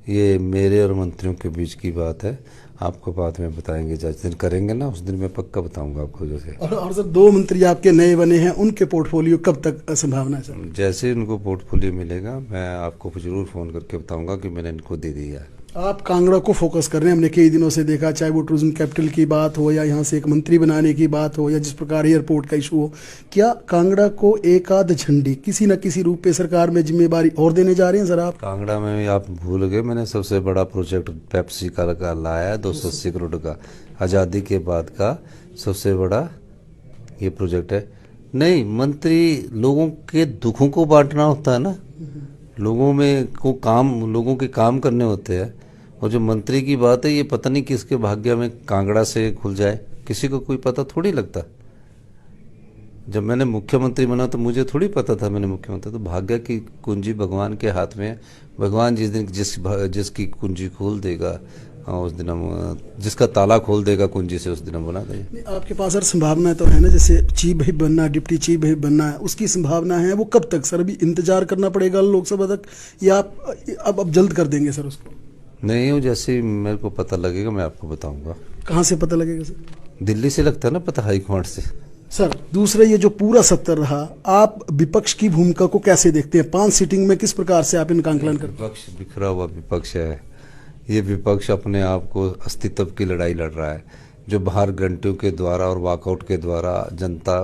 ये मेरे और मंत्रियों के बीच की बात है। आपको बाद में बताएंगे, जिस दिन करेंगे ना उस दिन मैं पक्का बताऊंगा आपको। जैसे और सर 2 मंत्री आपके नए बने हैं, उनके पोर्टफोलियो कब तक संभावना है सर? जैसे उनको पोर्टफोलियो मिलेगा मैं आपको जरूर फ़ोन करके बताऊंगा कि मैंने इनको दे दिया है। आप कांगड़ा को फोकस कर रहे हैं, हमने कई दिनों से देखा, चाहे वो टूरिज्म कैपिटल की बात हो या यहाँ से एक मंत्री बनाने की बात हो या जिस प्रकार एयरपोर्ट का इशू हो, क्या कांगड़ा को एक आध झंडी किसी न किसी रूप में सरकार में जिम्मेदारी और देने जा रहे हैं सर आप? कांगड़ा में भी आप भूल गए, मैंने सबसे बड़ा प्रोजेक्ट पेप्सी का लाया है 280 करोड़ का, आज़ादी के बाद का सबसे बड़ा ये प्रोजेक्ट है। नहीं, मंत्री लोगों के दुखों को बांटना होता है ना, लोगों के काम करने होते हैं। और जो मंत्री की बात है, ये पता नहीं किसके भाग्य में कांगड़ा से खुल जाए, किसी को कोई पता थोड़ी लगता। जब मैंने मुख्यमंत्री बना तो मुझे थोड़ी पता था मैंने मुख्यमंत्री, तो भाग्य की कुंजी भगवान के हाथ में है। भगवान जिस दिन जिसकी कुंजी खोल देगा उस दिन हम, जिसका ताला खोल देगा कुंजी से, उस दिन हम बना देंगे। आपके पास सर संभावनाएं तो है ना, जैसे चीफ व्हिप बनना, डिप्टी चीफ व्हिप बनना है, उसकी संभावना है, वो कब तक सर? अभी इंतजार करना पड़ेगा लोकसभा तक या आप अब जल्द कर देंगे सर उसको? नहीं, वो जैसे ही मेरे को पता लगेगा मैं आपको बताऊंगा। कहाँ से पता लगेगा सर? दिल्ली से लगता है ना पता, हाईकोर्ट से। सर दूसरा, ये जो पूरा सत्र रहा, आप विपक्ष की भूमिका को कैसे देखते हैं? 5 सीटिंग में किस प्रकार से आप इनका आंकलन करते हैं? विपक्ष बिखरा हुआ विपक्ष है। ये विपक्ष अपने आप को अस्तित्व की लड़ाई लड़ रहा है, जो बाहर घंटियों के द्वारा और वॉकआउट के द्वारा जनता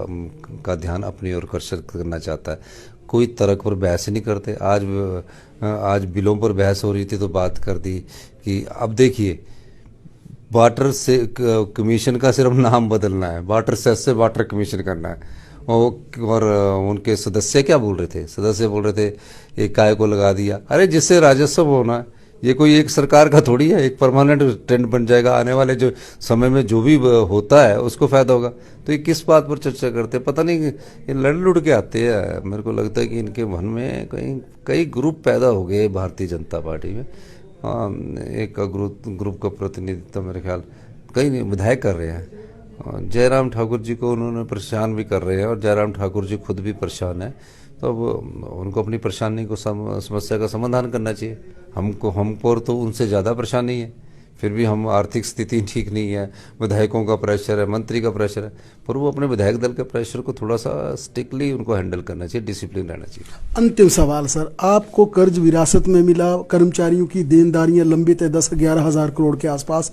का ध्यान अपनी ओर आकर्षित करना चाहता है। कोई तर्क पर बहस नहीं करते। आज बिलों पर बहस हो रही थी तो बात कर दी कि अब देखिए, वाटर से कमीशन का सिर्फ नाम बदलना है, वाटर सेस से वाटर कमीशन करना है। और उनके सदस्य क्या बोल रहे थे? सदस्य बोल रहे थे एक काय को लगा दिया। अरे जिससे राजस्व होना है, ये कोई एक सरकार का थोड़ी है, एक परमानेंट ट्रेंड बन जाएगा। आने वाले जो समय में जो भी होता है उसको फायदा होगा। तो ये किस बात पर चर्चा करते हैं पता नहीं, ये लड़ लुड़ के आते हैं। मेरे को लगता है कि इनके मन में कई ग्रुप पैदा हो गए भारतीय जनता पार्टी में। एक ग्रुप का प्रतिनिधित्व मेरे ख्याल कई विधायक कर रहे हैं। जयराम ठाकुर जी को उन्होंने परेशान भी कर रहे हैं और जयराम ठाकुर जी खुद भी परेशान है। तो अब उनको अपनी परेशानी को समस्या का समाधान करना चाहिए। हमको तो उनसे ज़्यादा परेशानी है, फिर भी हम आर्थिक स्थिति ठीक नहीं है, विधायकों का प्रेशर है, मंत्री का प्रेशर है, पर वो अपने विधायक दल के प्रेशर को थोड़ा सा स्ट्रिक्टली उनको हैंडल करना चाहिए, डिसिप्लिन रहना चाहिए। अंतिम सवाल सर, आपको कर्ज विरासत में मिला, कर्मचारियों की देनदारियां लंबित है 10-11 हज़ार करोड़ के आसपास,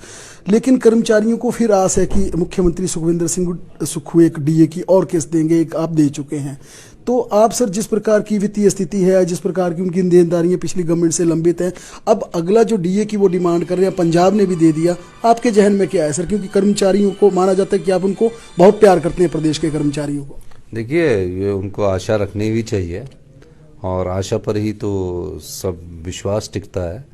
लेकिन कर्मचारियों को फिर आस है कि मुख्यमंत्री सुखविंदर सिंह सुक्खू एक डीए की और किस्त देंगे, एक आप दे चुके हैं। तो आप सर जिस प्रकार की वित्तीय स्थिति है, जिस प्रकार की उनकी देनदारियां पिछली गवर्नमेंट से लंबित हैं, अब अगला जो डीए की वो डिमांड कर रहे हैं, पंजाब ने भी दे दिया, आपके जहन में क्या है सर? क्योंकि कर्मचारियों को माना जाता है कि आप उनको बहुत प्यार करते हैं, प्रदेश के कर्मचारियों को। देखिए, ये उनको आशा रखनी भी चाहिए और आशा पर ही तो सब विश्वास टिकता है।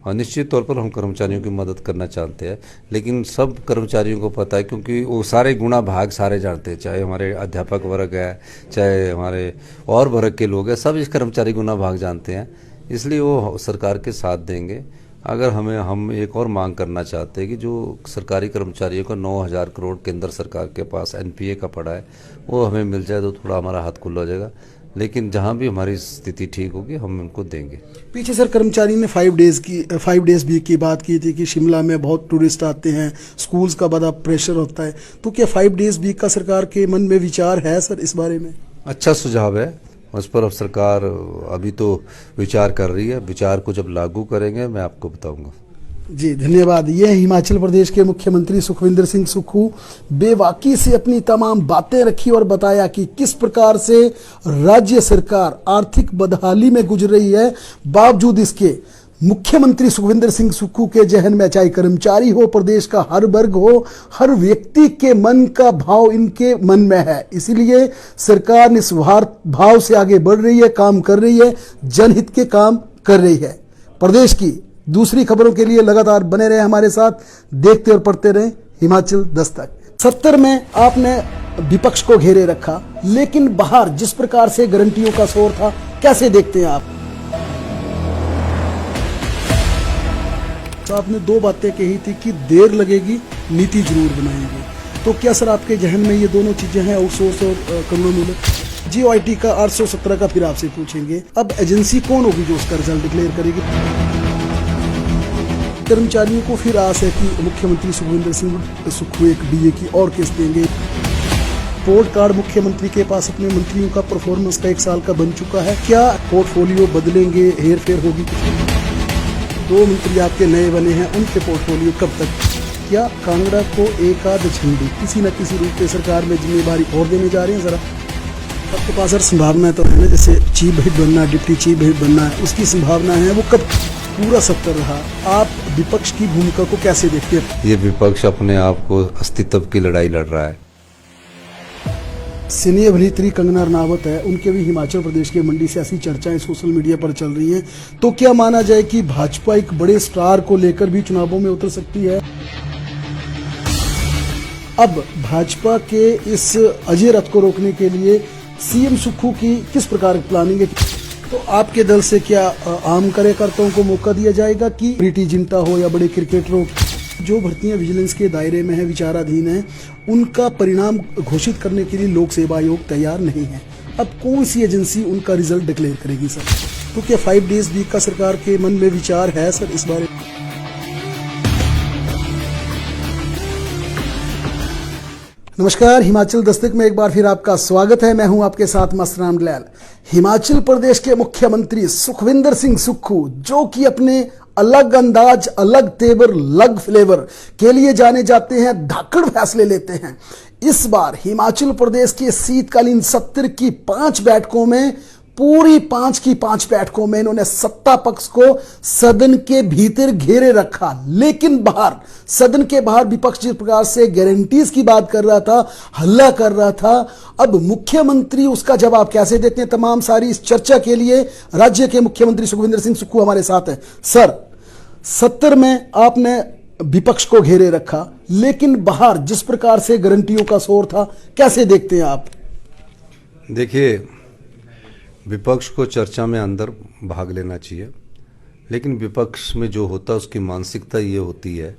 और निश्चित तौर पर हम कर्मचारियों की मदद करना चाहते हैं, लेकिन सब कर्मचारियों को पता है, क्योंकि वो सारे गुणा भाग सारे जानते हैं, चाहे हमारे अध्यापक वर्ग है, चाहे हमारे और वर्ग के लोग हैं, सब इस कर्मचारी गुणा भाग जानते हैं। इसलिए वो सरकार के साथ देंगे। अगर हम एक और मांग करना चाहते हैं कि जो सरकारी कर्मचारियों को 9,000 करोड़ केंद्र सरकार के पास एनपीए का पड़ा है, वो हमें मिल जाए तो थोड़ा हमारा हाथ खुला हो जाएगा। लेकिन जहां भी हमारी स्थिति ठीक होगी हम उनको देंगे। पीछे सर कर्मचारी ने 5 डेज वीक की बात की थी कि शिमला में बहुत टूरिस्ट आते हैं, स्कूल्स का बड़ा प्रेशर होता है, तो क्या 5 डेज वीक का सरकार के मन में विचार है सर इस बारे में? अच्छा सुझाव है, उस पर अब सरकार अभी तो विचार कर रही है। विचार को जब लागू करेंगे मैं आपको बताऊंगा। जी धन्यवाद। ये हिमाचल प्रदेश के मुख्यमंत्री सुखविंदर सिंह सुक्खू बेबाकी से अपनी तमाम बातें रखी और बताया कि किस प्रकार से राज्य सरकार आर्थिक बदहाली में गुजर रही है। बावजूद इसके मुख्यमंत्री सुखविंदर सिंह सुक्खू के जहन में, चाहे कर्मचारी हो, प्रदेश का हर वर्ग हो, हर व्यक्ति के मन का भाव इनके मन में है। इसीलिए सरकार निस्वार्थ भाव से आगे बढ़ रही है, काम कर रही है, जनहित के काम कर रही है। प्रदेश की दूसरी खबरों के लिए लगातार बने रहे हमारे साथ, देखते और पढ़ते रहे हिमाचल दस्तक। 70 में आपने विपक्ष को घेरे रखा, लेकिन बाहर जिस प्रकार से गारंटियों का शोर था, कैसे देखते हैं आप? तो आपने 2 बातें कही थी कि देर लगेगी, नीति जरूर बनाएंगे। तो क्या सर आपके जहन में ये दोनों चीजें हैं, आउटसोर्स और करुणामूलक? जीओआईटी का 817 का फिर आपसे पूछेंगे। अब एजेंसी कौन होगी जो उसका रिजल्ट डिक्लेयर करेगी? कर्मचारियों को फिर आस है कि मुख्यमंत्री सुखविंदर सिंह सुक्खू एक डीए की और किस्त देंगे। पोर्ट कार्ड मुख्यमंत्री के पास अपने मंत्रियों का परफॉर्मेंस का 1 साल का बन चुका है, क्या पोर्टफोलियो बदलेंगे, हेर फेर होगी? दो मंत्री आपके नए बने हैं, उनके पोर्टफोलियो कब तक? क्या कांगड़ा को एक आध झंडी किसी न किसी रूप में सरकार में जिम्मेदारी और देने जा रहे हैं? जरा आपके पास सर संभावना तो है ना, जैसे चीफ व्हिप बनना, डिप्टी चीफ व्हिप बनना है, उसकी संभावना है, वो कब पूरा सत्र रहा? आप विपक्ष की भूमिका को कैसे देखते हैं? ये विपक्ष अपने आप को अस्तित्व की लड़ाई लड़ रहा है। सिने अभिनेत्री कंगना रनावत है, उनके भी हिमाचल प्रदेश के मंडी से ऐसी चर्चाएं सोशल मीडिया पर चल रही हैं। तो क्या माना जाए कि भाजपा एक बड़े स्टार को लेकर भी चुनावों में उतर सकती है? अब भाजपा के इस अजय रथ को रोकने के लिए सीएम सुक्खू की किस प्रकार की प्लानिंग है? तो आपके दल से क्या आम कार्यकर्ताओं को मौका दिया जाएगा कि प्रीति जिंटा हो या बड़े क्रिकेटरों, जो भर्तियां विजिलेंस के दायरे में है, विचाराधीन है, उनका परिणाम घोषित करने के लिए लोक सेवा आयोग तैयार नहीं है? अब कौन सी एजेंसी उनका रिजल्ट डिक्लेयर करेगी सर? तो क्या 5 डेज वीक का सरकार के मन में विचार है सर इस बारे में? नमस्कार, हिमाचल दस्तक में एक बार फिर आपका स्वागत है। मैं हूं आपके साथ मस्तराम दलाल। हिमाचल प्रदेश के मुख्यमंत्री सुखविंदर सिंह सुक्खू, जो कि अपने अलग अंदाज, अलग तेवर, अलग फ्लेवर के लिए जाने जाते हैं, धाकड़ फैसले लेते हैं। इस बार हिमाचल प्रदेश के शीतकालीन सत्र की 5 बैठकों में, पूरी 5 की 5 बैठकों में इन्होंने सत्ता पक्ष को सदन के भीतर घेरे रखा, लेकिन बाहर, सदन के बाहर विपक्ष जिस प्रकार से गारंटीज की बात कर रहा था, हल्ला कर रहा था, अब मुख्यमंत्री उसका जवाब कैसे देते हैं? तमाम सारी इस चर्चा के लिए राज्य के मुख्यमंत्री सुखविंदर सिंह सुक्खू हमारे साथ हैं। सर, सत्र में आपने विपक्ष को घेरे रखा, लेकिन बाहर जिस प्रकार से गारंटियों का शोर था, कैसे देखते हैं आप? देखिए, विपक्ष को चर्चा में अंदर भाग लेना चाहिए, लेकिन विपक्ष में जो होता है उसकी मानसिकता ये होती है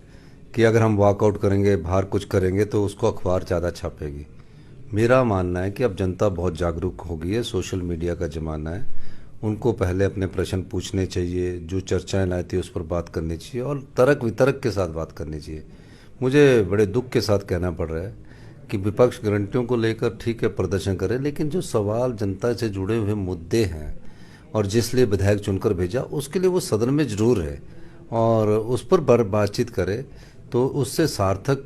कि अगर हम वॉकआउट करेंगे, बाहर कुछ करेंगे तो उसको अखबार ज़्यादा छापेगी। मेरा मानना है कि अब जनता बहुत जागरूक हो गई है, सोशल मीडिया का ज़माना है, उनको पहले अपने प्रश्न पूछने चाहिए, जो चर्चाएं लाई थी उस पर बात करनी चाहिए और तर्क वितर्क के साथ बात करनी चाहिए। मुझे बड़े दुख के साथ कहना पड़ रहा है कि विपक्ष गारंटियों को लेकर ठीक है प्रदर्शन करे, लेकिन जो सवाल जनता से जुड़े हुए मुद्दे हैं और जिस लिए विधायक चुनकर भेजा, उसके लिए वो सदन में जरूर है और उस पर बातचीत करे तो उससे सार्थक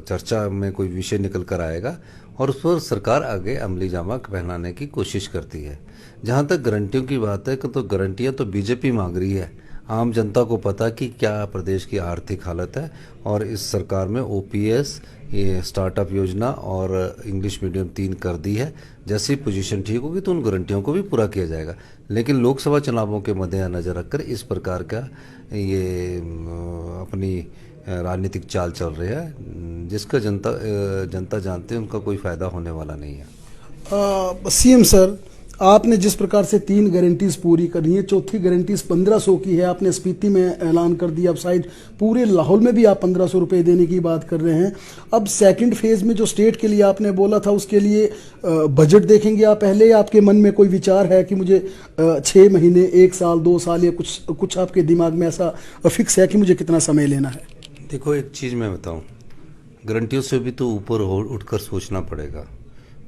चर्चा में कोई विषय निकल कर आएगा और उस पर सरकार आगे अमली जामा पहनाने की कोशिश करती है। जहाँ तक गारंटियों की बात है, तो गारंटियाँ तो बीजेपी मांग रही है। आम जनता को पता कि क्या प्रदेश की आर्थिक हालत है और इस सरकार में ओपीएस, ये स्टार्टअप योजना और इंग्लिश मीडियम 3 कर दी है। जैसी पोजीशन ठीक होगी तो उन गारंटियों को भी पूरा किया जाएगा, लेकिन लोकसभा चुनावों के मद्देनजर रखकर इस प्रकार का ये अपनी राजनीतिक चाल चल रही है, जिसका जनता जानते हैं उनका कोई फायदा होने वाला नहीं है। सीएम सर, आपने जिस प्रकार से 3 गारंटीज पूरी करनी है, चौथी गारंटीज 1500 की है, आपने स्पीति में ऐलान कर दिया। अब शायद पूरे लाहौल में भी आप 1500 रुपये देने की बात कर रहे हैं। अब सेकंड फेज में जो स्टेट के लिए आपने बोला था, उसके लिए बजट देखेंगे आप पहले, या आपके मन में कोई विचार है कि मुझे 6 महीने, 1 साल, 2 साल, या कुछ आपके दिमाग में ऐसा फिक्स है कि मुझे कितना समय लेना है? देखो, एक चीज़ मैं बताऊँ, गारंटियों से भी तो ऊपर उठकर सोचना पड़ेगा।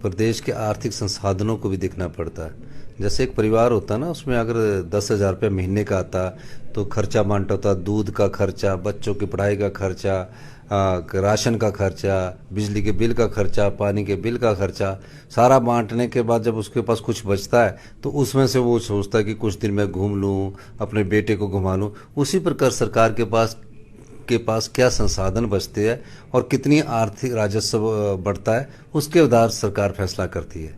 प्रदेश के आर्थिक संसाधनों को भी देखना पड़ता है। जैसे एक परिवार होता है ना, उसमें अगर 10,000 रुपये महीने का आता तो खर्चा बांटा होता, दूध का खर्चा, बच्चों की पढ़ाई का खर्चा, राशन का खर्चा, बिजली के बिल का खर्चा, पानी के बिल का खर्चा, सारा बांटने के बाद जब उसके पास कुछ बचता है तो उसमें से वो सोचता है कि कुछ दिन मैं घूम लूँ, अपने बेटे को घुमा लूँ। उसी प्रकार सरकार के पास क्या संसाधन बचते हैं और कितनी आर्थिक राजस्व बढ़ता है, उसके आधार सरकार फैसला करती है।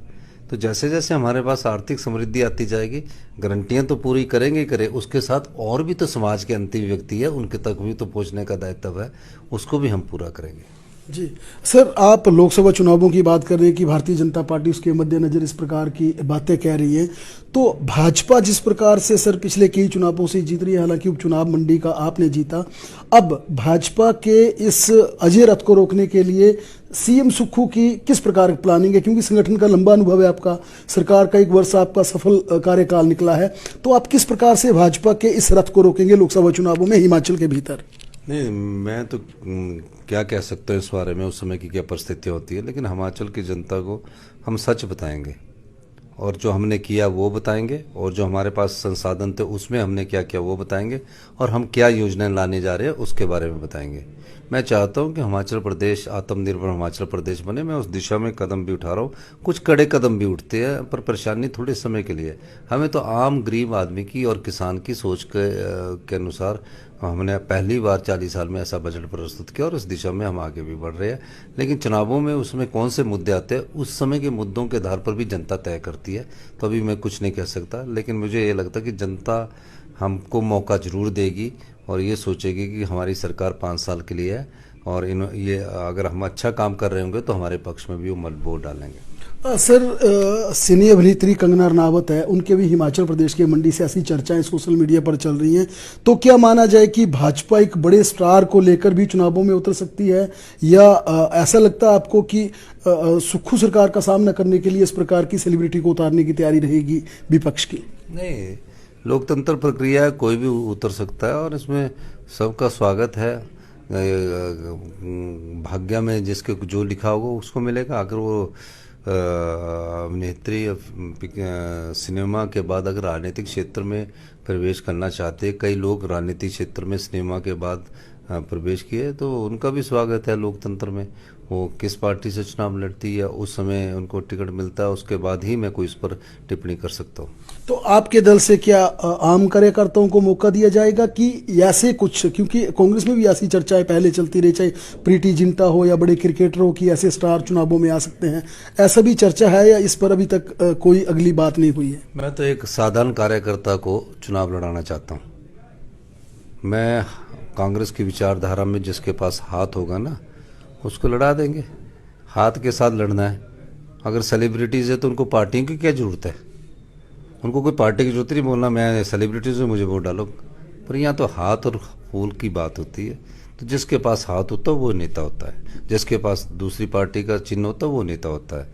तो जैसे जैसे हमारे पास आर्थिक समृद्धि आती जाएगी, गारंटियां तो पूरी करेंगे ही करें, उसके साथ और भी तो समाज के अंतिम व्यक्ति है, उनके तक भी तो पहुंचने का दायित्व है, उसको भी हम पूरा करेंगे। जी सर, आप लोकसभा चुनावों की बात कर रहे हैं कि भारतीय जनता पार्टी उसके मद्देनजर इस प्रकार की बातें कह रही है, तो भाजपा जिस प्रकार से सर पिछले कई चुनावों से जीत रही है, हालांकि उपचुनाव मंडी का आपने जीता, अब भाजपा के इस अजय रथ को रोकने के लिए सीएम सुक्खू की किस प्रकार की प्लानिंग है? क्योंकि संगठन का लंबा अनुभव है आपका, सरकार का 1 वर्ष आपका सफल कार्यकाल निकला है, तो आप किस प्रकार से भाजपा के इस रथ को रोकेंगे लोकसभा चुनावों में हिमाचल के भीतर? नहीं, मैं तो क्या कह सकता हूँ इस बारे में, उस समय की क्या परिस्थितियाँ होती है, लेकिन हिमाचल की जनता को हम सच बताएंगे और जो हमने किया वो बताएंगे, और जो हमारे पास संसाधन थे उसमें हमने क्या किया वो बताएंगे, और हम क्या योजनाएं लाने जा रहे हैं उसके बारे में बताएंगे। मैं चाहता हूं कि हिमाचल प्रदेश आत्मनिर्भर हिमाचल प्रदेश बने। मैं उस दिशा में कदम भी उठा रहा हूं। कुछ कड़े कदम भी उठते हैं, पर परेशानी थोड़े समय के लिए। हमें तो आम गरीब आदमी की और किसान की सोच के अनुसार हमने पहली बार 40 साल में ऐसा बजट प्रस्तुत किया, और इस दिशा में हम आगे भी बढ़ रहे हैं। लेकिन चुनावों में उसमें कौन से मुद्दे आते हैं, उस समय के मुद्दों के आधार पर भी जनता तय करती है। तो अभी मैं कुछ नहीं कह सकता, लेकिन मुझे ये लगता है कि जनता हमको मौका जरूर देगी और ये सोचेगी कि हमारी सरकार 5 साल के लिए है, और ये अगर हम अच्छा काम कर रहे होंगे तो हमारे पक्ष में भी वो वोट डालेंगे। सर, सिनी अभिनेत्री कंगना रनावत है, उनके भी हिमाचल प्रदेश के मंडी से ऐसी चर्चाएं सोशल मीडिया पर चल रही हैं। तो क्या माना जाए कि भाजपा एक बड़े स्टार को लेकर भी चुनावों में उतर सकती है, या ऐसा लगता है आपको कि सुक्खू सरकार का सामना करने के लिए इस प्रकार की सेलिब्रिटी को उतारने की तैयारी रहेगी विपक्ष की? नहीं, लोकतंत्र प्रक्रिया है, कोई भी उतर सकता है और इसमें सबका स्वागत है। भाग्य में जिसके जो लिखा होगा उसको मिलेगा। अगर वो अभिनेत्री सिनेमा के बाद अगर राजनीतिक क्षेत्र में प्रवेश करना चाहते हैं, कई लोग राजनीतिक क्षेत्र में सिनेमा के बाद प्रवेश किए, तो उनका भी स्वागत है लोकतंत्र में। वो किस पार्टी से चुनाव लड़ती है, उस समय उनको टिकट मिलता है, उसके बाद ही मैं कोई इस पर टिप्पणी कर सकता हूँ। तो आपके दल से क्या आम कार्यकर्ताओं को मौका दिया जाएगा कि ऐसे कुछ, क्योंकि कांग्रेस में भी ऐसी चर्चाएं पहले चलती रही, चाहे प्रीति जिंटा हो या बड़े क्रिकेटरों की, ऐसे स्टार चुनावों में आ सकते हैं, ऐसा भी चर्चा है या इस पर अभी तक कोई अगली बात नहीं हुई है? मैं तो एक साधारण कार्यकर्ता को चुनाव लड़ाना चाहता हूँ। मैं कांग्रेस की विचारधारा में जिसके पास हाथ होगा ना, उसको लड़ा देंगे। हाथ के साथ लड़ना है। अगर सेलिब्रिटीज़ है तो उनको पार्टियों की क्या ज़रूरत है? उनको कोई पार्टी की जरूरत नहीं बोलना मैं सेलिब्रिटीज़ हूँ मुझे वोट डालो। पर यहाँ तो हाथ और फूल की बात होती है। तो जिसके पास हाथ होता है वो नेता होता है, जिसके पास दूसरी पार्टी का चिन्ह होता है वो नेता होता है।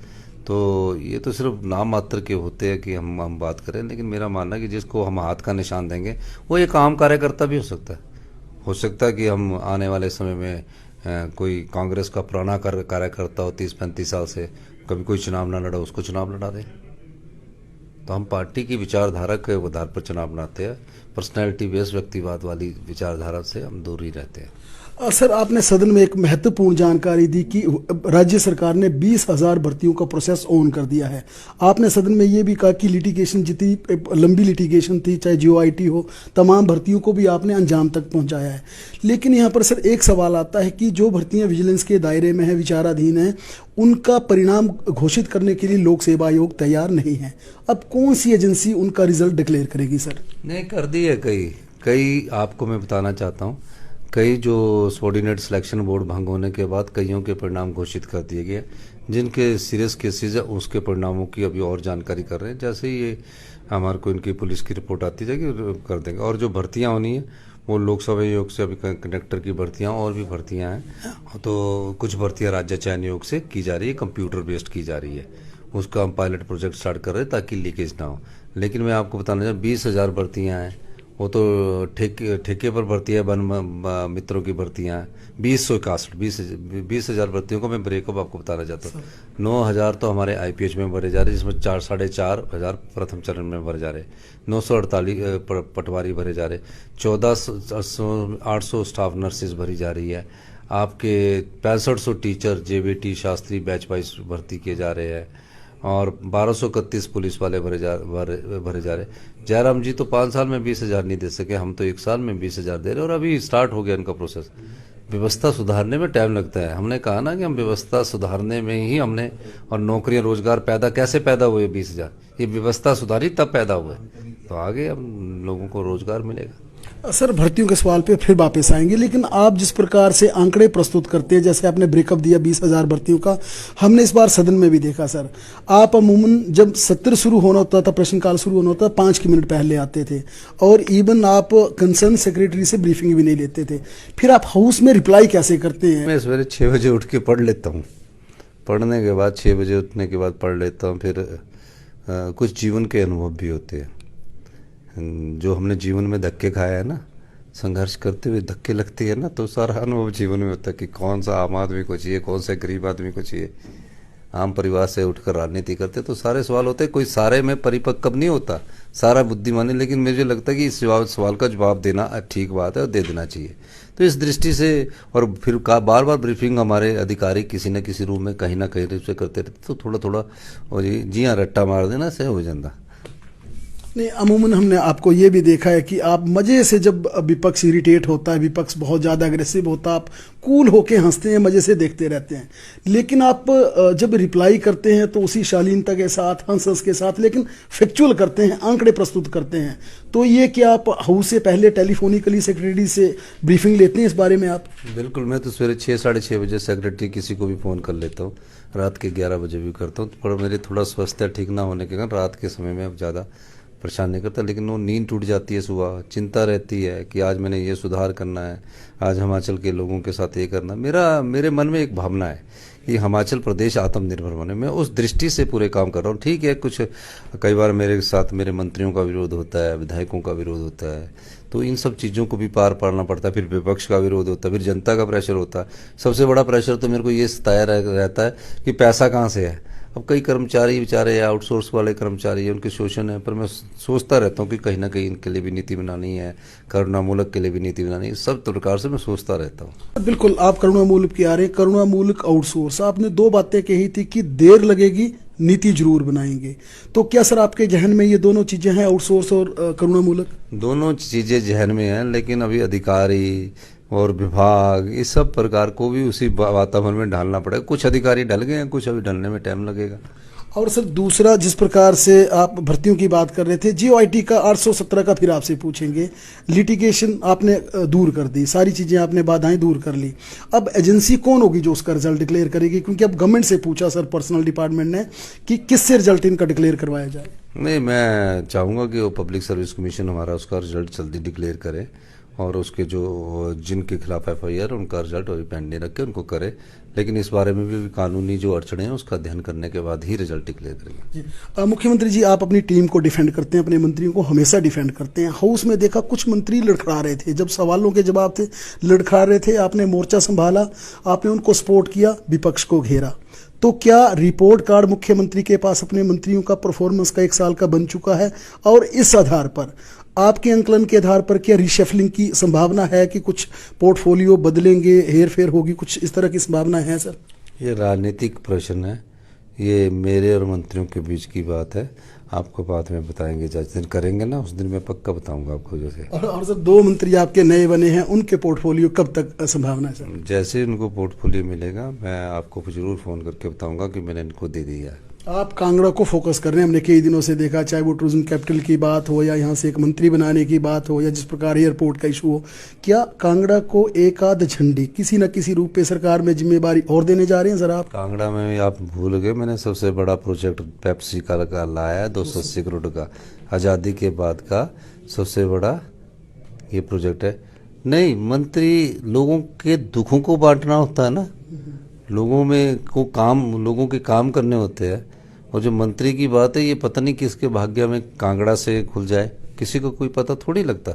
तो ये तो सिर्फ नाम मात्र के होते हैं कि हम बात करें, लेकिन मेरा मानना है कि जिसको हम हाथ का निशान देंगे वो एक आम कार्यकर्ता भी हो सकता है। हो सकता है कि हम आने वाले समय में कोई कांग्रेस का पुराना कार्यकर्ता हो 30-35 साल से, कभी कोई चुनाव ना लड़ा, उसको चुनाव लड़ा दें। तो हम पार्टी की विचारधारा के आधार पर चुनाव बनाते हैं। पर्सनैलिटी बेस्ड व्यक्तिवाद वाली विचारधारा से हम दूर ही रहते हैं। सर, आपने सदन में एक महत्वपूर्ण जानकारी दी कि राज्य सरकार ने 20,000 भर्तियों का प्रोसेस ऑन कर दिया है। आपने सदन में ये भी कहा कि लिटिगेशन, जितनी लंबी लिटिगेशन थी, चाहे जीओआईटी हो, तमाम भर्तियों को भी आपने अंजाम तक पहुंचाया है। लेकिन यहाँ पर सर एक सवाल आता है कि जो भर्तियाँ विजिलेंस के दायरे में है, विचाराधीन है, उनका परिणाम घोषित करने के लिए लोक सेवा आयोग तैयार नहीं है। अब कौन सी एजेंसी उनका रिजल्ट डिक्लेयर करेगी सर? नहीं, कर दी है कई आपको मैं बताना चाहता हूँ। कई जो सबऑर्डिनेट सिलेक्शन बोर्ड भंग होने के बाद कईयों के परिणाम घोषित कर दिए गए। जिनके सीरियस केसेज है उसके परिणामों की अभी और जानकारी कर रहे हैं। जैसे ही ये हमारे को इनकी पुलिस की रिपोर्ट आती जाएगी कर देंगे। और जो भर्तियां होनी है वो लोकसभा आयोग से अभी कंडक्टर की भर्तियां और भी भर्तियां हैं। तो कुछ भर्तियां राज्य चयन आयोग से की जा रही है, कंप्यूटर बेस्ड की जा रही है। उसका हम पायलट प्रोजेक्ट स्टार्ट कर रहे हैं ताकि लीकेज ना हो। लेकिन मैं आपको बताना चाहूँ 20,000 भर्तियाँ हैं, वो तो ठेके पर भर्तियाँ, वन मित्रों की भर्तियाँ हैं। 20,000 भर्तियों को मैं ब्रेकअप आपको बताना चाहता हूँ। 9,000 तो हमारे IPH में भरे जा रहे हैं, जिसमें 4,500 प्रथम चरण में भरे जा रहे हैं। 948 पटवारी भरे जा रहे हैं। 14,800 स्टाफ नर्सेज भरी जा रही है। आपके 6500 teacher JBT Shastri batch wise भर्ती किए जा रहे हैं। और 1231 पुलिस वाले भरे जा रहे। जयराम जी तो 5 साल में 20,000 नहीं दे सके, हम तो 1 साल में 20,000 दे रहे हैं। और अभी स्टार्ट हो गया इनका प्रोसेस। व्यवस्था सुधारने में टाइम लगता है। हमने कहा ना कि हम व्यवस्था सुधारने में ही हमने, और नौकरियां रोजगार कैसे पैदा हुए 20,000, ये व्यवस्था सुधारी तब पैदा हुए। तो आगे हम लोगों को रोजगार मिलेगा। सर, भर्तियों के सवाल पे फिर वापस आएंगे, लेकिन आप जिस प्रकार से आंकड़े प्रस्तुत करते हैं, जैसे आपने ब्रेकअप दिया 20,000 भर्तियों का, हमने इस बार सदन में भी देखा सर। आप अमूमन जब सत्र शुरू होना होता था, प्रश्नकाल शुरू होना होता था, 5 मिनट पहले आते थे, और इवन आप कंसर्न सेक्रेटरी से ब्रीफिंग भी नहीं लेते थे। फिर आप हाउस में रिप्लाई कैसे करते हैं? मैं सवेरे 6 बजे उठ के पढ़ लेता हूँ। पढ़ने के बाद 6 बजे उठने के बाद पढ़ लेता हूँ। फिर कुछ जीवन के अनुभव भी होते हैं। जो हमने जीवन में धक्के खाए हैं ना, संघर्ष करते हुए धक्के लगती है ना, तो सारा अनुभव जीवन में होता है कि कौन सा आम आदमी को चाहिए, कौन सा गरीब आदमी को चाहिए। आम परिवार से उठकर राजनीति करते, तो सारे सवाल होते हैं। कोई सारे में परिपक्व कब नहीं होता, सारा बुद्धिमानी, लेकिन मुझे लगता है कि इस सवाल का जवाब देना ठीक बात है और दे देना चाहिए। तो इस दृष्टि से, और फिर बार बार ब्रीफिंग हमारे अधिकारी किसी न किसी रूप में कहीं ना कहीं रूप से करते रहते, तो थोड़ा थोड़ा और जी हाँ रट्टा मार देना से हो जाता। नहीं, अमूमन हमने आपको ये भी देखा है कि आप मज़े से, जब विपक्ष इरिटेट होता है, विपक्ष बहुत ज़्यादा अग्रेसिव होता है, आप कूल होके हंसते हैं, मज़े से देखते रहते हैं। लेकिन आप जब रिप्लाई करते हैं तो उसी शालीनता के साथ, हंस हंस के साथ, लेकिन फैक्चुअल करते हैं, आंकड़े प्रस्तुत करते हैं। तो ये क्या आप हाउस से पहले टेलीफोनिकली सेक्रेटरी से ब्रीफिंग लेते हैं इस बारे में आप? बिल्कुल, मैं तो सवेरे 6 साढ़े 6 बजे सेक्रेटरी किसी को भी फ़ोन कर लेता हूँ, रात के 11 बजे भी करता हूँ। पर मेरे थोड़ा स्वास्थ्य ठीक ना होने के कारण रात के समय में अब ज़्यादा परेशान नहीं करता, लेकिन वो नींद टूट जाती है, सुबह चिंता रहती है कि आज मैंने ये सुधार करना है, आज हिमाचल के लोगों के साथ ये करना। मेरे मन में एक भावना है कि हिमाचल प्रदेश आत्मनिर्भर बने, मैं उस दृष्टि से पूरे काम कर रहा हूँ। ठीक है, कुछ कई बार मेरे साथ मेरे मंत्रियों का विरोध होता है, विधायकों का विरोध होता है, तो इन सब चीज़ों को भी पार पाड़ना पड़ता है। फिर विपक्ष का विरोध होता है, फिर जनता का प्रेशर होता है। सबसे बड़ा प्रेशर तो मेरे को ये सताया रहता है कि पैसा कहाँ से है। अब कई कर्मचारी बेचारे आउटसोर्स वाले कर्मचारी हैं, उनके शोषण है, पर मैं सोचता रहता हूँ कि कहीं ना कहीं इनके लिए भी नीति बनानी है, करुणामूलक के लिए भी नीति बनानी है। सब प्रकार से मैं सोचता रहता हूँ। बिल्कुल, आप करुणामूलक की आ रहे हैं, करुणामूलक आउटसोर्स। आपने दो बातें कही थी कि देर लगेगी, नीति जरूर बनाएंगे। तो क्या सर आपके जहन में ये दोनों चीजें हैं, आउटसोर्स और करुणामूलक? दोनों चीज़ें जहन में हैं, लेकिन अभी अधिकारी और विभाग इस सब प्रकार को भी उसी वातावरण में ढालना पड़ेगा। कुछ अधिकारी ढल गए हैं, कुछ अभी ढलने में टाइम लगेगा। और सर दूसरा, जिस प्रकार से आप भर्तियों की बात कर रहे थे, जीओआईटी का 817 का फिर आपसे पूछेंगे। लिटिगेशन आपने दूर कर दी, सारी चीज़ें आपने बाधाएं दूर कर ली। अब एजेंसी कौन होगी जो उसका रिजल्ट डिक्लेयर करेगी? क्योंकि अब गवर्नमेंट से पूछा सर, पर्सनल डिपार्टमेंट ने, कि किससे रिजल्ट इनका डिक्लेयर करवाया जाए। नहीं, मैं चाहूँगा कि वो पब्लिक सर्विस कमीशन हमारा उसका रिजल्ट जल्दी डिक्लेयर करे, और उसके जो जिनके खिलाफ एफआईआर उनका रिजल्ट अभी पेंडिंग रख के उनको करे। लेकिन इस बारे में भी कानूनी जो अड़चने हैं उसका अध्ययन करने के बाद ही रिजल्ट डिक्लेयर करेंगे। मुख्यमंत्री जी, आप अपनी टीम को डिफेंड करते हैं, अपने मंत्रियों को हमेशा डिफेंड करते हैं। हाउस में देखा कुछ मंत्री लड़खड़ा रहे थे, जब सवालों के जवाब थे लड़खड़ा रहे थे, आपने मोर्चा संभाला, आपने उनको सपोर्ट किया, विपक्ष को घेरा। तो क्या रिपोर्ट कार्ड मुख्यमंत्री के पास अपने मंत्रियों का परफॉर्मेंस का 1 साल का बन चुका है? और इस आधार पर, आपके अंकलन के आधार पर, क्या रिशफलिंग की संभावना है कि कुछ पोर्टफोलियो बदलेंगे, हेर फेर होगी, कुछ इस तरह की संभावना है सर? ये राजनीतिक प्रश्न है, ये मेरे और मंत्रियों के बीच की बात है। आपको बाद में बताएंगे, जिस दिन करेंगे ना उस दिन मैं पक्का बताऊंगा आपको। जैसे और सर 2 मंत्री आपके नए बने हैं, उनके पोर्टफोलियो कब तक संभावना है सर? जैसे उनको पोर्टफोलियो मिलेगा मैं आपको जरूर फ़ोन करके बताऊंगा कि मैंने इनको दे दिया है। आप कांगड़ा को फोकस कर रहे हैं, हमने कई दिनों से देखा, चाहे वो टूरिज्म कैपिटल की बात हो, या यहाँ से एक मंत्री बनाने की बात हो, या जिस प्रकार एयरपोर्ट का इशू हो। क्या कांगड़ा को एक आध झंडी किसी न किसी रूप पे सरकार में जिम्मेवारी और देने जा रहे हैं सर आप? कांगड़ा में आप भूल गए, मैंने सबसे बड़ा प्रोजेक्ट पेप्सी का लाया है, 280 करोड़ का, आज़ादी के बाद का सबसे बड़ा ये प्रोजेक्ट है। नहीं, मंत्री लोगों के दुखों को बांटना होता है ना, लोगों के काम करने होते हैं। और जो मंत्री की बात है, ये पता नहीं किसके भाग्य में कांगड़ा से खुल जाए, किसी को कोई पता थोड़ी लगता।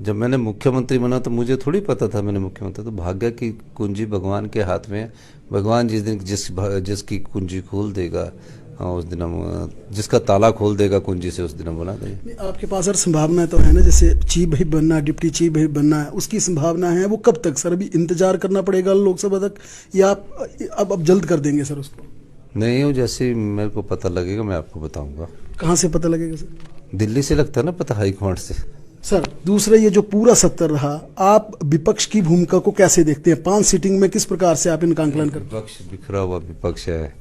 जब मैंने मुख्यमंत्री बना तो मुझे थोड़ी पता था मैंने मुख्यमंत्री, तो भाग्य की कुंजी भगवान के हाथ में है। भगवान जिस दिन जिसकी कुंजी खोल देगा उस दिन हम, जिसका ताला खोल देगा कुंजी से, उस दिन हम बना देंगे। आपके पास सर संभावना तो है ना, जैसे चीफ व्हिप बनना, डिप्टी चीफ व्हिप बनना है, उसकी संभावना है। वो कब तक सर? अभी इंतजार करना पड़ेगा लोकसभा तक, या आप अब जल्द कर देंगे सर उसको? नहीं, वो जैसे मेरे को पता लगेगा मैं आपको बताऊंगा। कहाँ से पता लगेगा सर? दिल्ली से लगता है ना पता, हाईकमांड से। सर दूसरा, ये जो पूरा सत्र रहा, आप विपक्ष की भूमिका को कैसे देखते हैं? 5 सीटिंग में किस प्रकार से आप इनका आंकलन करते हैं? विपक्ष बिखरा हुआ विपक्ष है।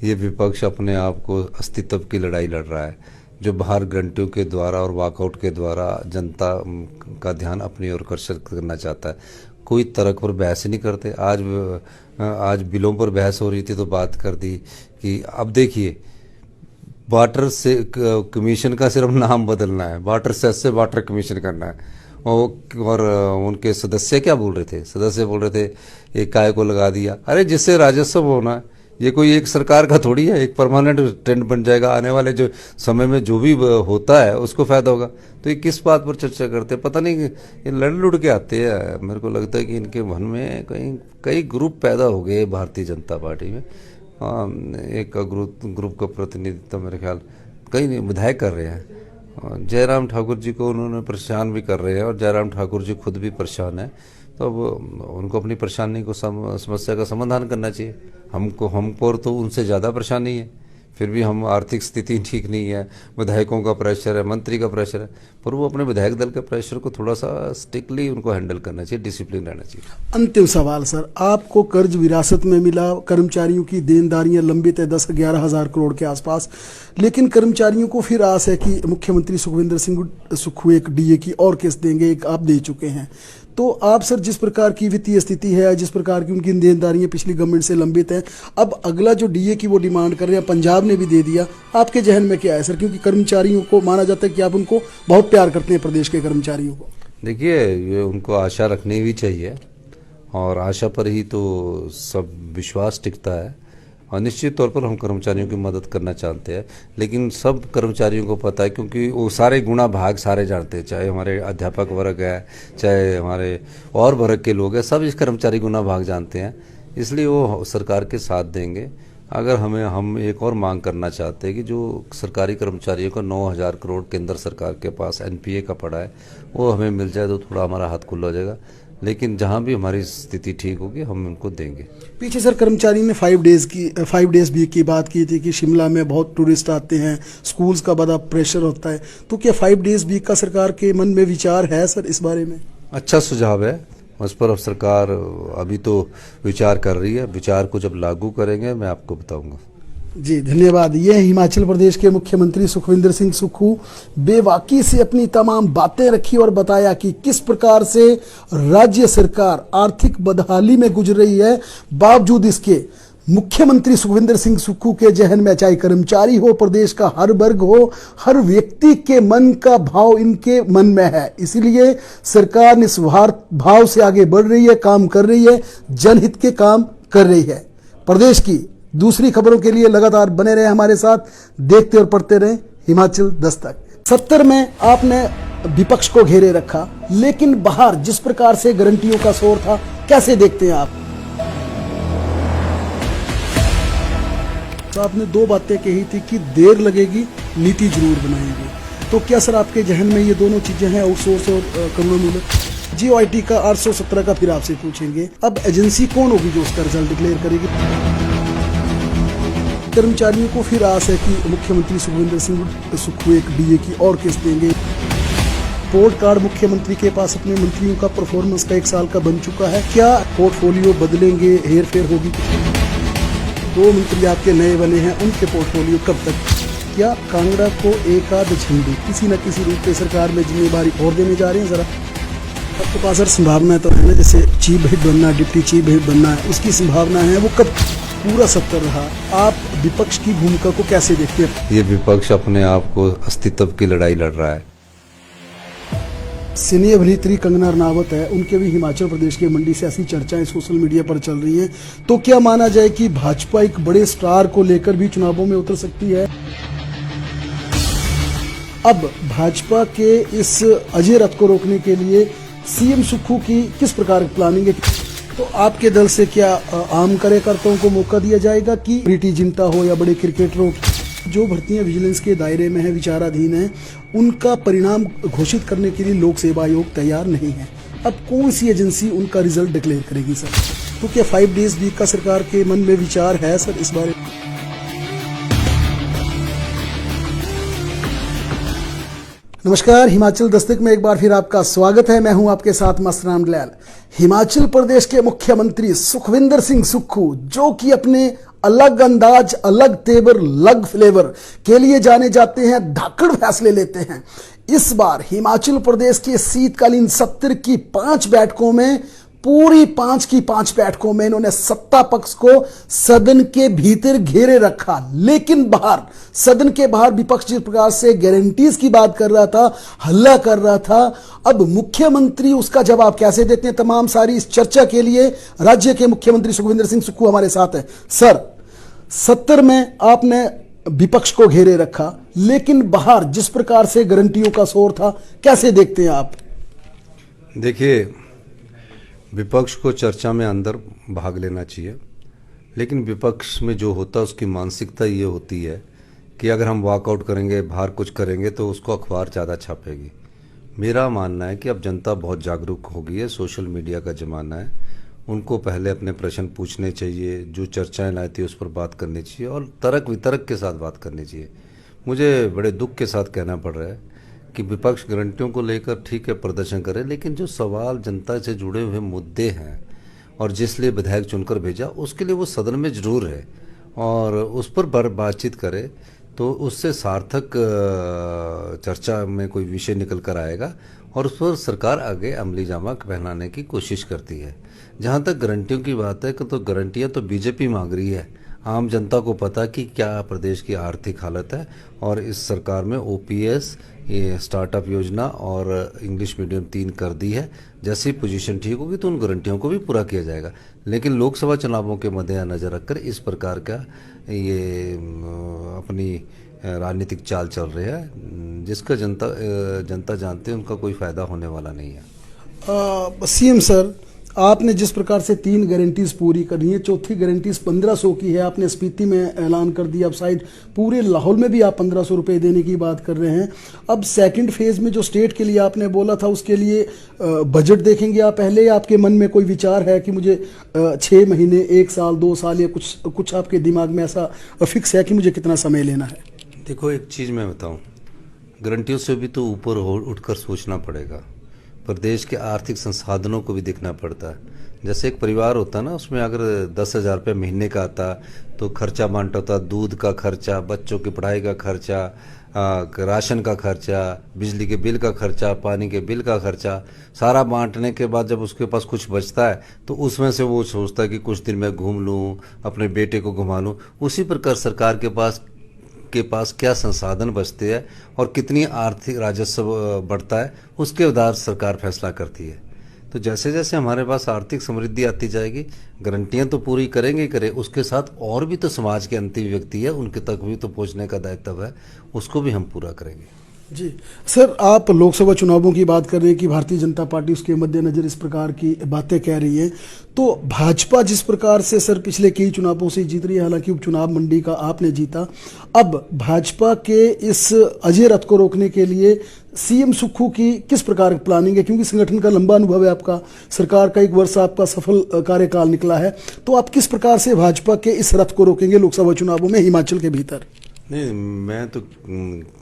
ये विपक्ष अपने आप को अस्तित्व की लड़ाई लड़ रहा है, जो बाहर घंटियों के द्वारा और वॉकआउट के द्वारा जनता का ध्यान अपनी ओर आकर्षित करना चाहता है। कोई तर्क पर बहस नहीं करते। आज बिलों पर बहस हो रही थी तो बात कर दी कि अब देखिए, वाटर से कमीशन का सिर्फ नाम बदलना है, वाटर सेस से वाटर कमीशन करना है। और उनके सदस्य क्या बोल रहे थे? सदस्य बोल रहे थे एक काय को लगा दिया। अरे जिससे राजस्व होना है, ये कोई एक सरकार का थोड़ी है, एक परमानेंट ट्रेंड बन जाएगा। आने वाले जो समय में जो भी होता है उसको फायदा होगा। तो ये किस बात पर चर्चा करते हैं पता नहीं, ये लड़ लुड़ के आते हैं। मेरे को लगता है कि इनके मन में कई ग्रुप पैदा हो गए भारतीय जनता पार्टी में। एक ग्रुप का प्रतिनिधित्व मेरे ख्याल कई विधायक कर रहे हैं। जयराम ठाकुर जी को उन्होंने परेशान भी कर रहे हैं और जयराम ठाकुर जी खुद भी परेशान है। तो अब उनको अपनी परेशानी को समस्या का समाधान करना चाहिए। हमको तो उनसे ज़्यादा परेशानी है, फिर भी हम आर्थिक स्थिति ठीक नहीं है, विधायकों का प्रेशर है, मंत्री का प्रेशर है, पर वो अपने विधायक दल के प्रेशर को थोड़ा सा स्ट्रिक्टली उनको हैंडल करना चाहिए, डिसिप्लिन रहना चाहिए। अंतिम सवाल सर, आपको कर्ज विरासत में मिला, कर्मचारियों की देनदारियां लंबित है 10-11 हजार करोड़ के आसपास, लेकिन कर्मचारियों को फिर आस है कि मुख्यमंत्री सुखविंदर सिंह सुक्खू एक डीए की और किस्त देंगे, एक आप दे चुके हैं। तो आप सर जिस प्रकार की वित्तीय स्थिति है, जिस प्रकार की उनकी देनदारियां पिछली गवर्नमेंट से लंबित हैं, अब अगला जो डीए की वो डिमांड कर रहे हैं, पंजाब ने भी दे दिया, आपके जहन में क्या है सर? क्योंकि कर्मचारियों को माना जाता है कि आप उनको बहुत प्यार करते हैं, प्रदेश के कर्मचारियों को। देखिए, ये उनको आशा रखनी भी चाहिए और आशा पर ही तो सब विश्वास टिकता है। और निश्चित तौर पर हम कर्मचारियों की मदद करना चाहते हैं, लेकिन सब कर्मचारियों को पता है, क्योंकि वो सारे गुणा भाग सारे जानते हैं, चाहे हमारे अध्यापक वर्ग है, चाहे हमारे और वर्ग के लोग हैं, सब इस कर्मचारी गुणा भाग जानते हैं। इसलिए वो सरकार के साथ देंगे। अगर हम एक और मांग करना चाहते हैं कि जो सरकारी कर्मचारियों को 9,000 करोड़ केंद्र सरकार के पास एनपीए का पड़ा है, वो हमें मिल जाए तो थोड़ा हमारा हाथ खुला हो जाएगा। लेकिन जहां भी हमारी स्थिति ठीक होगी हम उनको देंगे। पीछे सर कर्मचारी ने 5 डेज वीक की बात की थी कि शिमला में बहुत टूरिस्ट आते हैं, स्कूल्स का बड़ा प्रेशर होता है, तो क्या 5 डेज वीक का सरकार के मन में विचार है सर इस बारे में? अच्छा सुझाव है, उस पर अब सरकार अभी तो विचार कर रही है। विचार को जब लागू करेंगे मैं आपको बताऊंगा। जी धन्यवाद। ये हिमाचल प्रदेश के मुख्यमंत्री सुखविंदर सिंह सुक्खू बेवाकी से अपनी तमाम बातें रखी और बताया कि किस प्रकार से राज्य सरकार आर्थिक बदहाली में गुजर रही है। बावजूद इसके मुख्यमंत्री सुखविंदर सिंह सुक्खू के जहन में, चाहे कर्मचारी हो, प्रदेश का हर वर्ग हो, हर व्यक्ति के मन का भाव इनके मन में है। इसीलिए सरकार निस्वार्थ भाव से आगे बढ़ रही है, काम कर रही है, जनहित के काम कर रही है। प्रदेश की दूसरी खबरों के लिए लगातार बने रहे हमारे साथ, देखते और पढ़ते रहे हिमाचल दस्तक। 70 में आपने विपक्ष को घेरे रखा, लेकिन बाहर जिस प्रकार से गारंटियों का शोर था, कैसे देखते हैं आप? तो आपने 2 बातें कही थी कि देर लगेगी, नीति जरूर बनाएंगे। तो क्या सर आपके जहन में ये दोनों चीजें हैं, आउटसोर्स और करुणामूलक? जीओआईटी का 817 का फिर आपसे पूछेंगे। अब एजेंसी कौन होगी जो उसका रिजल्ट डिक्लेयर करेगी? कर्मचारियों को फिर आस है कि मुख्यमंत्री सुखविंदर सिंह सुक्खू एक डीए की और किस्त देंगे। रिपोर्ट कार्ड मुख्यमंत्री के पास अपने मंत्रियों का परफॉर्मेंस का 1 साल का बन चुका है। क्या पोर्टफोलियो बदलेंगे, हेर फेर होगी? 2 मंत्री आपके नए बने हैं, उनके पोर्टफोलियो कब तक? क्या कांगड़ा को एक आध झंडी किसी न किसी रूप में सरकार में जिम्मेदारी और देने जा रहे हैं? जरा आपके पास सर संभावना तो है ना, जैसे चीफ व्हिप बनना, डिप्टी चीफ व्हिप बनना है, उसकी संभावना है, वो कब पूरा सत्र रहा? आप विपक्ष की भूमिका को कैसे देखते हैं? ये विपक्ष अपने आप को अस्तित्व की लड़ाई लड़ रहा है। सिने अभिनेत्री कंगना रनावत है, उनके भी हिमाचल प्रदेश के मंडी से ऐसी चर्चाएं सोशल मीडिया पर चल रही हैं। तो क्या माना जाए कि भाजपा एक बड़े स्टार को लेकर भी चुनावों में उतर सकती है? अब भाजपा के इस अजय रथ को रोकने के लिए सीएम सुक्खू की किस प्रकार की प्लानिंग है? तो आपके दल से क्या आम कार्यकर्ताओं को मौका दिया जाएगा कि प्रीति जिंटा हो या बड़े क्रिकेटरों, जो भर्तियां विजिलेंस के दायरे में है, विचाराधीन है, उनका परिणाम घोषित करने के लिए लोक सेवा आयोग तैयार नहीं है? अब कौन सी एजेंसी उनका रिजल्ट डिक्लेयर करेगी सर? तो क्या 5 डेज वीक का सरकार के मन में विचार है सर इस बारे में? नमस्कार, हिमाचल दस्तक में एक बार फिर आपका स्वागत है। मैं हूं आपके साथ मस्तराम दलाल। हिमाचल प्रदेश के मुख्यमंत्री सुखविंदर सिंह सुक्खू, जो कि अपने अलग अंदाज, अलग तेवर, अलग फ्लेवर के लिए जाने जाते हैं, धाकड़ फैसले लेते हैं। इस बार हिमाचल प्रदेश के शीतकालीन सत्र की 5 बैठकों में, पूरी 5 की 5 बैठकों में इन्होंने सत्ता पक्ष को सदन के भीतर घेरे रखा, लेकिन बाहर, सदन के बाहर विपक्ष जिस प्रकार से गारंटीज की बात कर रहा था, हल्ला कर रहा था, अब मुख्यमंत्री उसका जवाब कैसे देते हैं? तमाम सारी इस चर्चा के लिए राज्य के मुख्यमंत्री सुखविंदर सिंह सुक्खू हमारे साथ हैं। सर, 70 में आपने विपक्ष को घेरे रखा, लेकिन बाहर जिस प्रकार से गारंटियों का शोर था, कैसे देखते हैं आप? देखिए, विपक्ष को चर्चा में अंदर भाग लेना चाहिए, लेकिन विपक्ष में जो होता है उसकी मानसिकता ये होती है कि अगर हम वॉकआउट करेंगे, बाहर कुछ करेंगे तो उसको अखबार ज़्यादा छापेगी। मेरा मानना है कि अब जनता बहुत जागरूक हो गई है, सोशल मीडिया का ज़माना है, उनको पहले अपने प्रश्न पूछने चाहिए, जो चर्चाएं लाती है उस पर बात करनी चाहिए और तर्क वितर्क के साथ बात करनी चाहिए। मुझे बड़े दुख के साथ कहना पड़ रहा है कि विपक्ष गारंटियों को लेकर ठीक है प्रदर्शन करे, लेकिन जो सवाल जनता से जुड़े हुए मुद्दे हैं और जिस लिए विधायक चुनकर भेजा उसके लिए वो सदन में जरूर है और उस पर बातचीत करे तो उससे सार्थक चर्चा में कोई विषय निकल कर आएगा और उस पर सरकार आगे अमली जामा पहनाने की कोशिश करती है। जहाँ तक गारंटियों की बात है कि तो गारंटियाँ तो बीजेपी मांग रही है। आम जनता को पता कि क्या प्रदेश की आर्थिक हालत है और इस सरकार में ओपीएस, ये स्टार्टअप योजना और इंग्लिश मीडियम 3 कर दी है। जैसे ही पोजीशन ठीक होगी तो उन गारंटियों को भी पूरा किया जाएगा, लेकिन लोकसभा चुनावों के मद्देनजर रखकर इस प्रकार का ये अपनी राजनीतिक चाल चल रही है, जिसका जनता जानते हैं उनका कोई फायदा होने वाला नहीं है। सीएम सर, आपने जिस प्रकार से 3 गारंटीज पूरी करनी है, चौथी गारंटीज 1500 की है, आपने स्पीति में ऐलान कर दिया, अब शायद पूरे लाहौल में भी आप 1500 रुपये देने की बात कर रहे हैं। अब सेकंड फेज में जो स्टेट के लिए आपने बोला था उसके लिए बजट देखेंगे आप पहले, या आपके मन में कोई विचार है कि मुझे 6 महीने, 1 साल, 2 साल या कुछ आपके दिमाग में ऐसा फिक्स है कि मुझे कितना समय लेना है? देखो, एक चीज़ मैं बताऊं, गारंटियों से भी तो ऊपर उठकर सोचना पड़ेगा। प्रदेश के आर्थिक संसाधनों को भी देखना पड़ता है। जैसे एक परिवार होता है ना, उसमें अगर 10,000 रुपये महीने का आता तो खर्चा बांटा होता, दूध का खर्चा, बच्चों की पढ़ाई का खर्चा, राशन का खर्चा, बिजली के बिल का खर्चा, पानी के बिल का खर्चा, सारा बांटने के बाद जब उसके पास कुछ बचता है तो उसमें से वो सोचता है कि कुछ दिन मैं घूम लूँ, अपने बेटे को घुमा लूँ। उसी प्रकार सरकार के पास क्या संसाधन बचते हैं और कितनी आर्थिक राजस्व बढ़ता है, उसके आधार सरकार फैसला करती है। तो जैसे जैसे हमारे पास आर्थिक समृद्धि आती जाएगी, गारंटियां तो पूरी करेंगे ही करें, उसके साथ और भी तो समाज के अंतिम व्यक्ति है, उनके तक भी तो पहुंचने का दायित्व है, उसको भी हम पूरा करेंगे। जी सर, आप लोकसभा चुनावों की बात कर रहे हैं कि भारतीय जनता पार्टी उसके मद्देनजर इस प्रकार की बातें कह रही है, तो भाजपा जिस प्रकार से सर पिछले कई चुनावों से जीत रही है, हालांकि उपचुनाव मंडी का आपने जीता, अब भाजपा के इस अजय रथ को रोकने के लिए सीएम सुक्खू की किस प्रकार की प्लानिंग है? क्योंकि संगठन का लंबा अनुभव है आपका, सरकार का 1 वर्ष आपका सफल कार्यकाल निकला है, तो आप किस प्रकार से भाजपा के इस रथ को रोकेंगे लोकसभा चुनावों में हिमाचल के भीतर? नहीं, मैं तो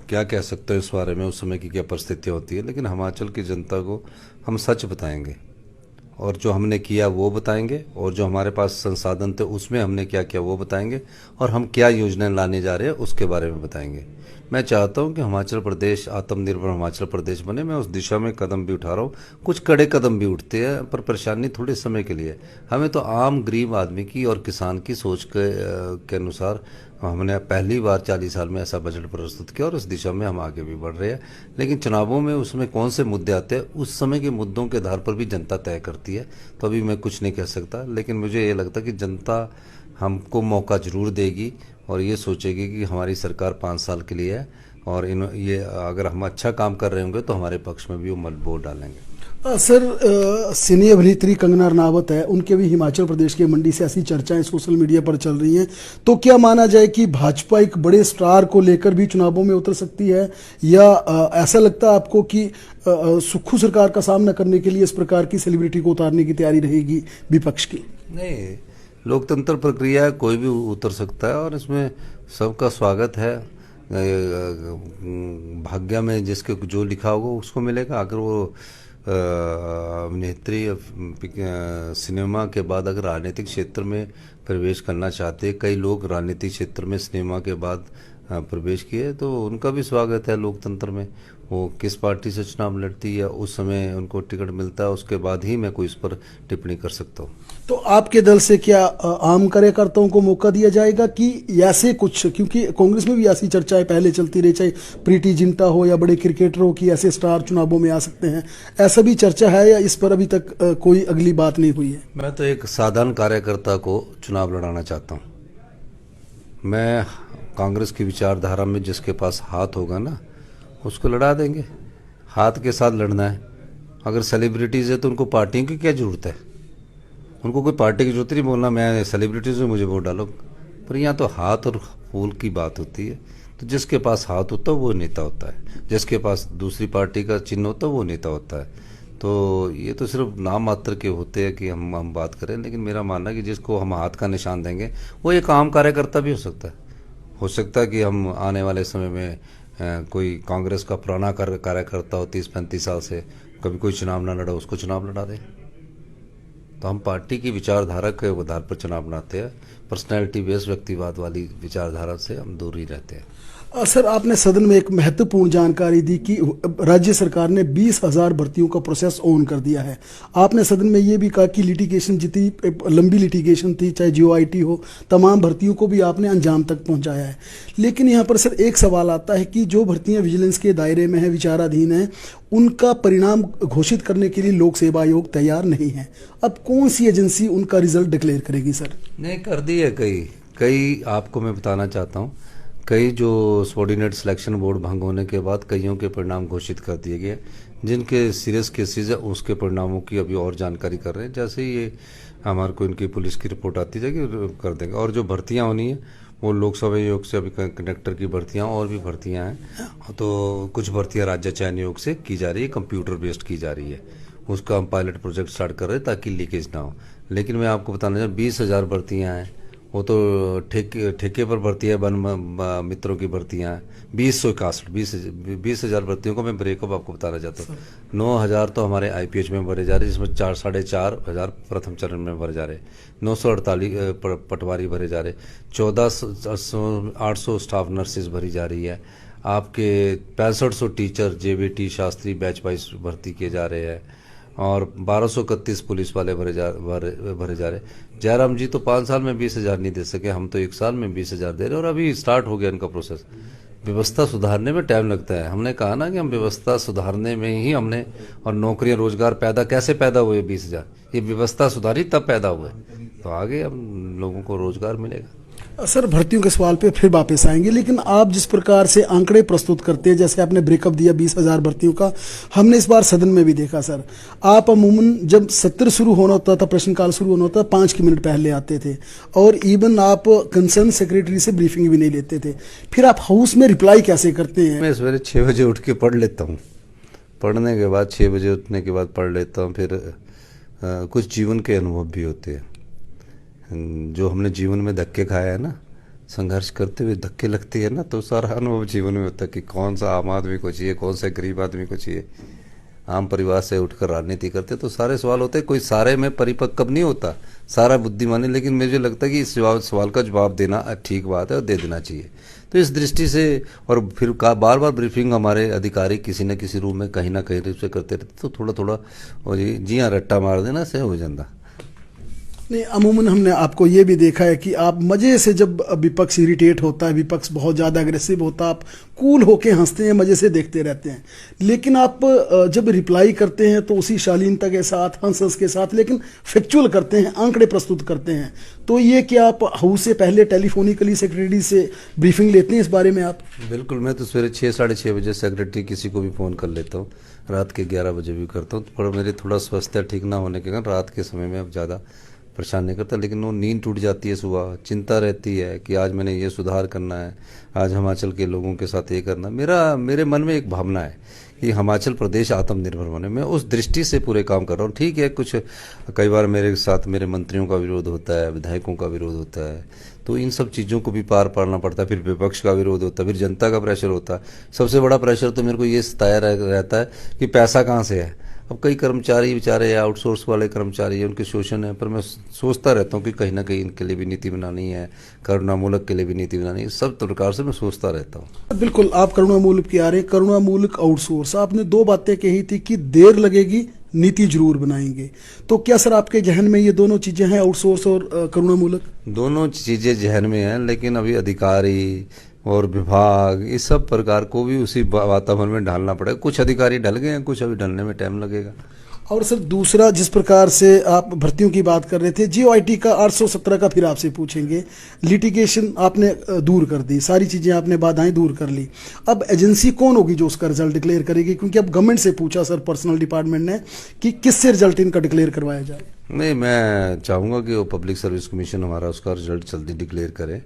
क्या कह सकता हूँ इस बारे में, उस समय की क्या परिस्थितियाँ होती है, लेकिन हिमाचल की जनता को हम सच बताएंगे और जो हमने किया वो बताएंगे और जो हमारे पास संसाधन थे उसमें हमने क्या किया वो बताएंगे और हम क्या योजनाएं लाने जा रहे हैं उसके बारे में बताएंगे। मैं चाहता हूं कि हिमाचल प्रदेश आत्मनिर्भर हिमाचल प्रदेश बने, मैं उस दिशा में कदम भी उठा रहा हूँ। कुछ कड़े कदम भी उठते हैं पर परेशानी थोड़े समय के लिए। हमें तो आम गरीब आदमी की और किसान की सोच के अनुसार हमने पहली बार 40 साल में ऐसा बजट प्रस्तुत किया और इस दिशा में हम आगे भी बढ़ रहे हैं। लेकिन चुनावों में उसमें कौन से मुद्दे आते हैं, उस समय के मुद्दों के आधार पर भी जनता तय करती है, तो अभी मैं कुछ नहीं कह सकता। लेकिन मुझे ये लगता है कि जनता हमको मौका जरूर देगी और ये सोचेगी कि हमारी सरकार 5 साल के लिए है और ये अगर हम अच्छा काम कर रहे होंगे तो हमारे पक्ष में भी वो मत वोट डालेंगे। सर, सिनी अभिनेत्री कंगना रनावत है, उनके भी हिमाचल प्रदेश के मंडी से ऐसी चर्चाएं सोशल मीडिया पर चल रही हैं, तो क्या माना जाए कि भाजपा एक बड़े स्टार को लेकर भी चुनावों में उतर सकती है, या ऐसा लगता है आपको कि सुक्खू सरकार का सामना करने के लिए इस प्रकार की सेलिब्रिटी को उतारने की तैयारी रहेगी विपक्ष की? नहीं, लोकतंत्र प्रक्रिया है, कोई भी उतर सकता है और इसमें सबका स्वागत है। भाग्य में जिसके जो लिखा होगा उसको मिलेगा। अगर वो अभिनेत्री सिनेमा के बाद अगर राजनीतिक क्षेत्र में प्रवेश करना चाहते हैं, कई लोग राजनीतिक क्षेत्र में सिनेमा के बाद प्रवेश किए, तो उनका भी स्वागत है लोकतंत्र में। वो किस पार्टी से चुनाव लड़ती है, उस समय उनको टिकट मिलता है, उसके बाद ही मैं कोई इस पर टिप्पणी कर सकता हूँ। तो आपके दल से क्या आम कार्यकर्ताओं को मौका दिया जाएगा कि ऐसे कुछ, क्योंकि कांग्रेस में भी ऐसी चर्चाएं पहले चलती रही, चाहे प्रीति जिंटा हो या बड़े क्रिकेटरों की, ऐसे स्टार चुनावों में आ सकते हैं, ऐसा भी चर्चा है या इस पर अभी तक कोई अगली बात नहीं हुई है? मैं तो एक साधारण कार्यकर्ता को चुनाव लड़ाना चाहता हूँ। मैं कांग्रेस की विचारधारा में जिसके पास हाथ होगा ना उसको लड़ा देंगे। हाथ के साथ लड़ना है। अगर सेलिब्रिटीज़ है तो उनको पार्टियों की क्या ज़रूरत है? उनको कोई पार्टी की जरूरत नहीं बोलना मैं सेलिब्रिटीज़ हूँ मुझे वोट डालो। पर यहाँ तो हाथ और फूल की बात होती है। तो जिसके पास हाथ होता है वो नेता होता है, जिसके पास दूसरी पार्टी का चिन्ह होता है वो नेता होता है। तो ये तो सिर्फ नाम मात्र के होते हैं कि हम बात करें, लेकिन मेरा मानना है कि जिसको हम हाथ का निशान देंगे वो एक आम कार्यकर्ता भी हो सकता है। हो सकता है कि हम आने वाले समय में कोई कांग्रेस का पुराना कार्यकर्ता हो 30-35 साल से, कभी कोई चुनाव ना लड़ा, उसको चुनाव लड़ा दे। तो हम पार्टी की विचारधारा के आधार पर चुनाव बनाते हैं। पर्सनैलिटी बेस्ड व्यक्तिवाद वाली विचारधारा से हम दूर ही रहते हैं। सर, आपने सदन में एक महत्वपूर्ण जानकारी दी कि राज्य सरकार ने 20,000 भर्तियों का प्रोसेस ऑन कर दिया है। आपने सदन में ये भी कहा कि लिटिगेशन जितनी लंबी लिटिगेशन थी, चाहे जीओआईटी हो, तमाम भर्तियों को भी आपने अंजाम तक पहुंचाया है। लेकिन यहाँ पर सर एक सवाल आता है कि जो भर्तियाँ विजिलेंस के दायरे में है, विचाराधीन है, उनका परिणाम घोषित करने के लिए लोक सेवा आयोग तैयार नहीं है। अब कौन सी एजेंसी उनका रिजल्ट डिक्लेयर करेगी सर? नहीं, कर दी है कई आपको मैं बताना चाहता हूँ। कई जो सबॉर्डिनेट सिलेक्शन बोर्ड भंग होने के बाद कईयों के परिणाम घोषित कर दिए गए। जिनके सीरियस केसेस है उसके परिणामों की अभी और जानकारी कर रहे हैं। जैसे ही ये हमारे को इनकी पुलिस की रिपोर्ट आती जाएगी कर देंगे। और जो भर्तियां होनी है वो लोकसेवा आयोग से अभी कंडक्टर की भर्तियां और भी भर्तियां हैं। तो कुछ भर्तियां राज्य चयन आयोग से की जा रही है, कंप्यूटर बेस्ड की जा रही है। उसका हम पायलट प्रोजेक्ट स्टार्ट कर रहे हैं ताकि लीकेज ना हो। लेकिन मैं आपको बताना चाहूँ 20,000 भर्तियाँ हैं, वो तो ठेके पर भर्तियाँ, वन मित्रों की भर्तियाँ 20,000 भर्तियों को मैं ब्रेकअप आपको बताना चाहता हूँ। 9,000 तो हमारे IPH में भरे जा रहे हैं, जिसमें 4,500 प्रथम चरण में भरे जा रहे, 948 पटवारी भरे जा रहे, 14,800 स्टाफ नर्सेज भरी जा रही है। आपके 6500 teacher JBT Shastri batch wise भर्ती किए जा रहे हैं और 1231 पुलिस वाले भरे जा रहे। जयराम जी तो 5 साल में 20,000 नहीं दे सके, हम तो 1 साल में 20,000 दे रहे और अभी स्टार्ट हो गया इनका प्रोसेस। व्यवस्था सुधारने में टाइम लगता है। हमने कहा ना कि हम व्यवस्था सुधारने में ही हमने, और नौकरियां रोजगार कैसे पैदा हुए 20,000, ये व्यवस्था सुधारी तब पैदा हुए, तो आगे हम लोगों को रोजगार मिलेगा। सर, भर्तियों के सवाल पे फिर वापस आएंगे, लेकिन आप जिस प्रकार से आंकड़े प्रस्तुत करते हैं, जैसे आपने ब्रेकअप दिया 20,000 भर्तियों का, हमने इस बार सदन में भी देखा सर। आप अमूमन जब सत्र शुरू होना होता था, प्रश्नकाल शुरू होना होता था, 5 मिनट पहले आते थे और इवन आप कंसर्न सेक्रेटरी से ब्रीफिंग भी नहीं लेते थे। फिर आप हाउस में रिप्लाई कैसे करते हैं? मैं सवेरे 6 बजे उठ के पढ़ लेता हूँ। पढ़ने के बाद 6 बजे उठने के बाद पढ़ लेता हूँ। फिर कुछ जीवन के अनुभव भी होते हैं, जो हमने जीवन में धक्के खाए हैं ना, संघर्ष करते हुए धक्के लगते हैं ना, तो सारा अनुभव जीवन में होता है कि कौन सा आम आदमी को चाहिए, कौन सा गरीब आदमी को चाहिए। आम परिवार से उठकर राजनीति करते तो सारे सवाल होते हैं। कोई सारे में परिपक्व नहीं होता, सारा बुद्धिमानी, लेकिन मुझे लगता है कि इस सवाल का जवाब देना ठीक बात है और दे देना चाहिए। तो इस दृष्टि से, और फिर बार बार ब्रीफिंग हमारे अधिकारी किसी न किसी रूप में कहीं ना कहीं रूप से करते रहते, तो थोड़ा थोड़ा जी हाँ रट्टा मार देना से हो जाता। नहीं, अमूमन हमने आपको ये भी देखा है कि आप मज़े से, जब विपक्ष इरिटेट होता है, विपक्ष बहुत ज़्यादा अग्रेसिव होता है, आप कूल होके हंसते हैं, मज़े से देखते रहते हैं। लेकिन आप जब रिप्लाई करते हैं तो उसी शालीनता के साथ, हंस के साथ, लेकिन फैक्चुअल करते हैं, आंकड़े प्रस्तुत करते हैं। तो ये कि आप हाउस से पहले टेलीफोनिकली सेक्रेटरी से ब्रीफिंग लेते हैं इस बारे में आप? बिल्कुल, मैं तो सवेरे 6-6:30 बजे सेक्रेटरी किसी को भी फ़ोन कर लेता हूँ, रात के 11 बजे भी करता हूँ। पर मेरे थोड़ा स्वास्थ्य ठीक ना होने के कारण रात के समय में अब ज़्यादा परेशान नहीं करता, लेकिन वो नींद टूट जाती है सुबह, चिंता रहती है कि आज मैंने ये सुधार करना है, आज हिमाचल के लोगों के साथ ये करना। मेरे मन में एक भावना है कि हिमाचल प्रदेश आत्मनिर्भर बने, मैं उस दृष्टि से पूरे काम कर रहा हूँ। ठीक है, कुछ कई बार मेरे साथ मेरे मंत्रियों का विरोध होता है, विधायकों का विरोध होता है, तो इन सब चीज़ों को भी पार पाना पड़ता है। फिर विपक्ष का विरोध होता है, फिर जनता का प्रेशर होता है। सबसे बड़ा प्रेशर तो मेरे को ये सताया रहता है कि पैसा कहाँ से है। अब कई कर्मचारी बेचारे या आउटसोर्स वाले कर्मचारी हैं, उनके शोषण है, पर मैं सोचता रहता हूँ कि कहीं ना कहीं इनके लिए भी नीति बनानी है, करुणामूलक के लिए भी नीति बनानी है। सब प्रकार से मैं सोचता रहता हूँ। बिल्कुल, आप करुणामूलक की आ रहे हैं, करुणामूलक आउटसोर्स। आपने 2 बातें कही थी कि देर लगेगी, नीति जरूर बनाएंगे। तो क्या सर आपके जहन में ये दोनों चीजें हैं, आउटसोर्स और करुणामूलक? दोनों चीज़ें जहन में हैं, लेकिन अभी अधिकारी और विभाग इस सब प्रकार को भी उसी वातावरण में ढालना पड़ेगा। कुछ अधिकारी ढल गए हैं, कुछ अभी ढलने में टाइम लगेगा। और सर दूसरा, जिस प्रकार से आप भर्तियों की बात कर रहे थे, जीओआईटी का 817 का फिर आपसे पूछेंगे। लिटिगेशन आपने दूर कर दी, सारी चीज़ें आपने बाधाएं दूर कर ली। अब एजेंसी कौन होगी जो उसका रिजल्ट डिक्लेयर करेगी? क्योंकि अब गवर्नमेंट से पूछा सर, पर्सनल डिपार्टमेंट ने, कि किससे रिजल्ट इनका डिक्लेयर करवाया जाए। नहीं, मैं चाहूँगा कि वो पब्लिक सर्विस कमीशन हमारा उसका रिजल्ट जल्दी डिक्लेयर करे,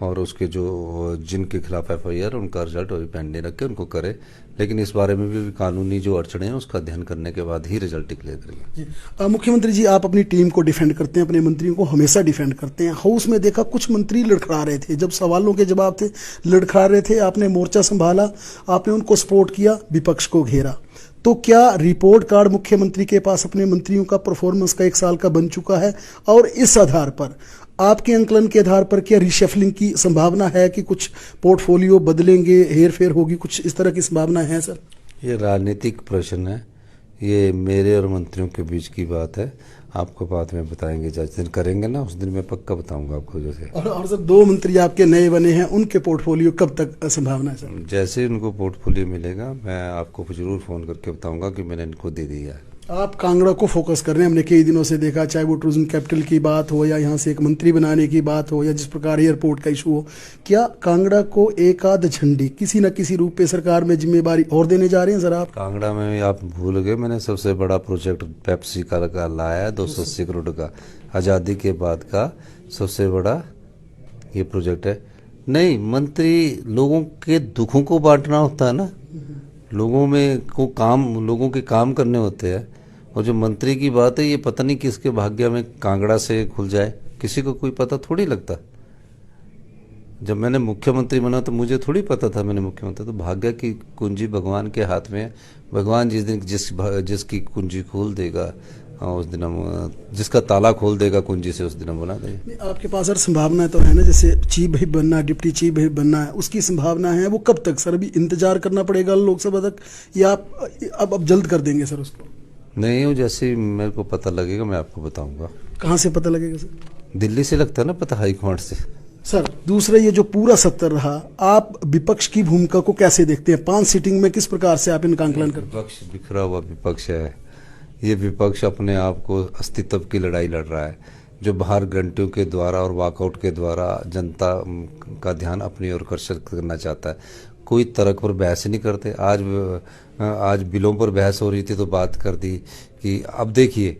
और उसके जो जिनके खिलाफ एफआईआर उनका रिजल्ट अभी पेंडिंग रख के उनको करे। लेकिन इस बारे में भी कानूनी जो अड़चने हैं उसका अध्ययन करने के बाद ही रिजल्ट डिक्लेयर करेंगे। मुख्यमंत्री जी, आप अपनी टीम को डिफेंड करते हैं, अपने मंत्रियों को हमेशा डिफेंड करते हैं। हाउस में देखा कुछ मंत्री लड़खड़ा रहे थे, जब सवालों के जवाब थे लड़खड़ा रहे थे, आपने मोर्चा संभाला, आपने उनको सपोर्ट किया, विपक्ष को घेरा। तो क्या रिपोर्ट कार्ड मुख्यमंत्री के पास अपने मंत्रियों का परफॉर्मेंस का 1 साल का बन चुका है? और इस आधार पर, आपके अंकलन के आधार पर, क्या रिशफलिंग की संभावना है कि कुछ पोर्टफोलियो बदलेंगे, हेर फेर होगी, कुछ इस तरह की संभावना है सर? ये राजनीतिक प्रश्न है, ये मेरे और मंत्रियों के बीच की बात है। आपको बाद में बताएंगे, जिस दिन करेंगे ना उस दिन मैं पक्का बताऊंगा आपको। जैसे और सर 2 मंत्री आपके नए बने हैं, उनके पोर्टफोलियो कब तक संभावना है सर? जैसे उनको पोर्टफोलियो मिलेगा मैं आपको जरूर फ़ोन करके बताऊंगा कि मैंने इनको दे दिया है। आप कांगड़ा को फोकस कर रहे हैं, हमने कई दिनों से देखा, चाहे वो टूरिज्म कैपिटल की बात हो, या यहाँ से एक मंत्री बनाने की बात हो, या जिस प्रकार एयरपोर्ट का इशू हो। क्या कांगड़ा को एक आध झंडी किसी न किसी रूप में सरकार में जिम्मेदारी और देने जा रहे हैं सर आप? कांगड़ा में भी आप भूल गए, मैंने सबसे बड़ा प्रोजेक्ट पेप्सी का लाया है, 280 करोड़ का, आज़ादी के बाद का सबसे बड़ा ये प्रोजेक्ट है। नहीं, मंत्री लोगों के दुखों को बांटना होता है ना, लोगों के काम करने होते हैं। और जो मंत्री की बात है, ये पता नहीं किसके भाग्य में कांगड़ा से खुल जाए, किसी को कोई पता थोड़ी लगता। जब मैंने मुख्यमंत्री बना तो मुझे थोड़ी पता था मैंने मुख्यमंत्री, तो भाग्य की कुंजी भगवान के हाथ में है। भगवान जिस दिन जिसकी कुंजी खोल देगा उस दिन हम, जिसका ताला खोल देगा कुंजी से, उस दिन हम बना देंगे। आपके पास सर संभावना तो है ना, जैसे चीफ व्हिप बनना, डिप्टी चीफ व्हिप बनना है, उसकी संभावना है। वो कब तक सर? अभी इंतजार करना पड़ेगा लोकसभा तक, या आप अब जल्द कर देंगे सर उसको? नहीं, वो जैसे ही मेरे को पता लगेगा मैं आपको बताऊंगा। कहाँ से पता लगेगा सर? दिल्ली से लगता है ना पता, हाईकमांड से। सर दूसरा, ये जो पूरा सत्र रहा, आप विपक्ष की भूमिका को कैसे देखते हैं? 5 सीटिंग में किस प्रकार से आप इनका आंकलन करते हैं? विपक्ष बिखरा हुआ विपक्ष है। ये विपक्ष अपने आप को अस्तित्व की लड़ाई लड़ रहा है, जो बाहर घंटियों के द्वारा और वॉकआउट के द्वारा जनता का ध्यान अपनी ओर आकर्षित करना चाहता है। कोई तर्क पर बहस नहीं करते। आज बिलों पर बहस हो रही थी तो बात कर दी कि अब देखिए,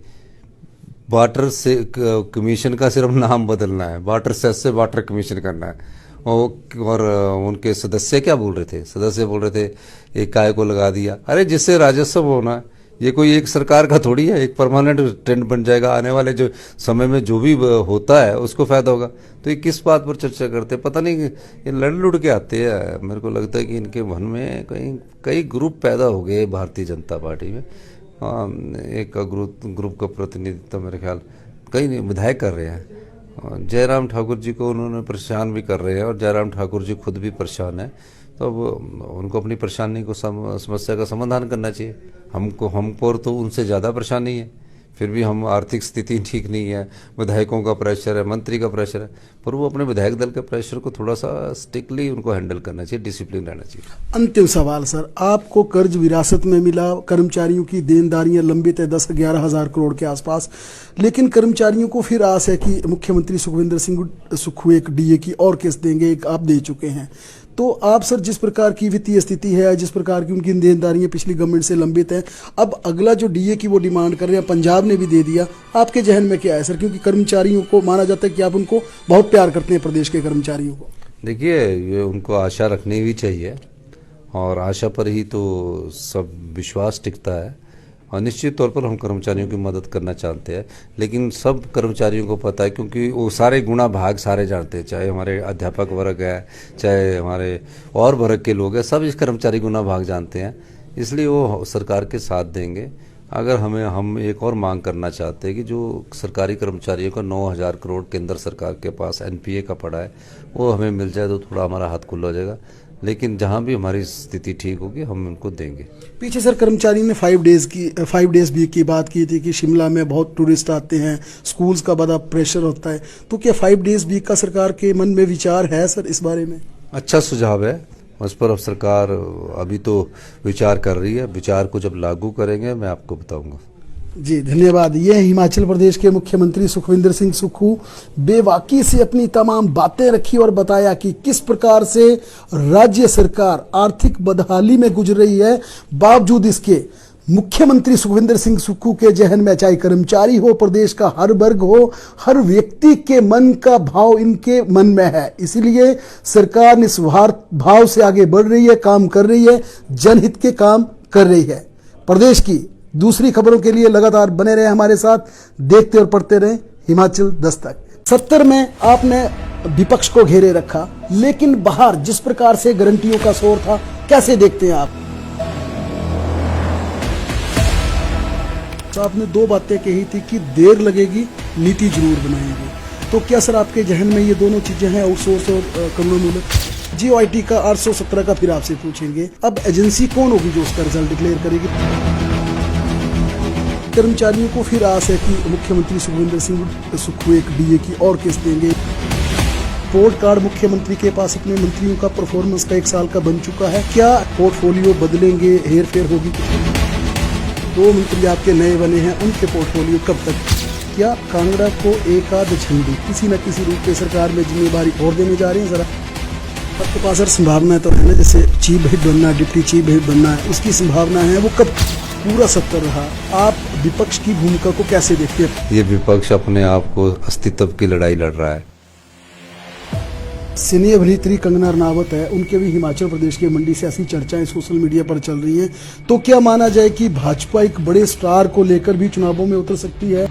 वाटर से कमीशन का सिर्फ नाम बदलना है, वाटर सेस से वाटर कमीशन करना है। और उनके सदस्य क्या बोल रहे थे? सदस्य बोल रहे थे एक काय को लगा दिया। अरे जिससे राजस्व होना है, ये कोई एक सरकार का थोड़ी है, एक परमानेंट ट्रेंड बन जाएगा। आने वाले जो समय में जो भी होता है उसको फायदा होगा। तो ये किस बात पर चर्चा करते हैं पता नहीं, ये लड़ लुड़ के आते हैं। मेरे को लगता है कि इनके मन में कई ग्रुप पैदा हो गए भारतीय जनता पार्टी में। एक ग्रुप का प्रतिनिधित्व मेरे ख्याल कई विधायक कर रहे हैं। जयराम ठाकुर जी को उन्होंने परेशान भी कर रहे हैं, और जयराम ठाकुर जी खुद भी परेशान है। तो अब उनको अपनी परेशानी को समस्या का समाधान करना चाहिए। हमको तो उनसे ज़्यादा परेशानी है, फिर भी हम आर्थिक स्थिति ठीक नहीं है, विधायकों का प्रेशर है, मंत्री का प्रेशर है, पर वो अपने विधायक दल के प्रेशर को थोड़ा सा स्ट्रिक्टली उनको हैंडल करना चाहिए, डिसिप्लिन रहना चाहिए। अंतिम सवाल सर, आपको कर्ज विरासत में मिला, कर्मचारियों की देनदारियां लंबित है 10-11 हज़ार करोड़ के आसपास, लेकिन कर्मचारियों को फिर आस है कि मुख्यमंत्री सुखविंदर सिंह सुक्खू एक डीए की और किस्त देंगे, एक आप दे चुके हैं। तो आप सर जिस प्रकार की वित्तीय स्थिति है, जिस प्रकार की उनकी देनदारियां पिछली गवर्नमेंट से लंबित हैं, अब अगला जो डीए की वो डिमांड कर रहे हैं, पंजाब ने भी दे दिया, आपके जहन में क्या है सर? क्योंकि कर्मचारियों को माना जाता है कि आप उनको बहुत प्यार करते हैं, प्रदेश के कर्मचारियों को। देखिए, ये उनको आशा रखनी भी चाहिए, और आशा पर ही तो सब विश्वास टिकता है। और निश्चित तौर पर हम कर्मचारियों की मदद करना चाहते हैं, लेकिन सब कर्मचारियों को पता है, क्योंकि वो सारे गुणा भाग सारे जानते हैं, चाहे हमारे अध्यापक वर्ग है, चाहे हमारे और वर्ग के लोग हैं, सब इस कर्मचारी गुणा भाग जानते हैं, इसलिए वो सरकार के साथ देंगे। अगर हम एक और मांग करना चाहते हैं कि जो सरकारी कर्मचारियों का 9,000 करोड़ केंद्र सरकार के पास एनपीए का पड़ा है, वो हमें मिल जाए तो थोड़ा हमारा हाथ खुला हो जाएगा। लेकिन जहां भी हमारी स्थिति ठीक होगी हम उनको देंगे। पीछे सर कर्मचारी ने 5 डेज वीक की बात की थी कि शिमला में बहुत टूरिस्ट आते हैं, स्कूल्स का बड़ा प्रेशर होता है, तो क्या 5 डेज वीक का सरकार के मन में विचार है सर इस बारे में? अच्छा सुझाव है, उस पर अब सरकार अभी तो विचार कर रही है। विचार को जब लागू करेंगे मैं आपको बताऊंगा। जी धन्यवाद। ये हैं हिमाचल प्रदेश के मुख्यमंत्री सुखविंदर सिंह सुक्खू। बेबाकी से अपनी तमाम बातें रखी और बताया कि किस प्रकार से राज्य सरकार आर्थिक बदहाली में गुजर रही है। बावजूद इसके मुख्यमंत्री सुखविंदर सिंह सुक्खू के जहन में, चाहे कर्मचारी हो, प्रदेश का हर वर्ग हो, हर व्यक्ति के मन का भाव इनके मन में है। इसीलिए सरकार निस्वार्थ भाव से आगे बढ़ रही है, काम कर रही है, जनहित के काम कर रही है। प्रदेश की दूसरी खबरों के लिए लगातार बने रहे हमारे साथ, देखते और पढ़ते रहे हिमाचल दस्तक। 70 में आपने विपक्ष को घेरे रखा, लेकिन बाहर जिस प्रकार से गारंटियों का शोर था, कैसे देखते हैं आप? तो आपने दो बातें कही थी कि देर लगेगी, नीति जरूर बनाएंगे। तो क्या सर आपके जहन में ये दोनों चीजें हैं, आउटसोर्स और करुणामूलक? GOIT का 817 का फिर आपसे पूछेंगे। अब एजेंसी कौन होगी जो उसका रिजल्ट डिक्लेयर करेगी? कर्मचारियों को फिर आस है कि मुख्यमंत्री सुखविंदर सिंह सुक्खू एक DA की और किस्त देंगे। रिपोर्ट कार्ड मुख्यमंत्री के पास अपने मंत्रियों का परफॉर्मेंस का 1 साल का बन चुका है। क्या पोर्टफोलियो बदलेंगे, हेर फेर होगी? 2 मंत्री आपके नए बने हैं, उनके पोर्टफोलियो कब तक? क्या कांगड़ा को एक आध झंडी किसी न किसी रूप में सरकार में जिम्मेदारी और देने जा रहे हैं? जरा आपके पास सर संभावना तो है ना, जैसे चीफ व्हिप बनना, डिप्टी चीफ व्हिप बनना है, उसकी संभावना है। वो कब पूरा सत्र रहा? आप विपक्ष की भूमिका को कैसे देखते हैं? ये विपक्ष अपने आप को अस्तित्व की लड़ाई लड़ रहा है। सिने अभिनेत्री कंगना रनावत है, उनके भी हिमाचल प्रदेश के मंडी से ऐसी चर्चाएं सोशल मीडिया पर चल रही हैं। तो क्या माना जाए कि भाजपा एक बड़े स्टार को लेकर भी चुनावों में उतर सकती है?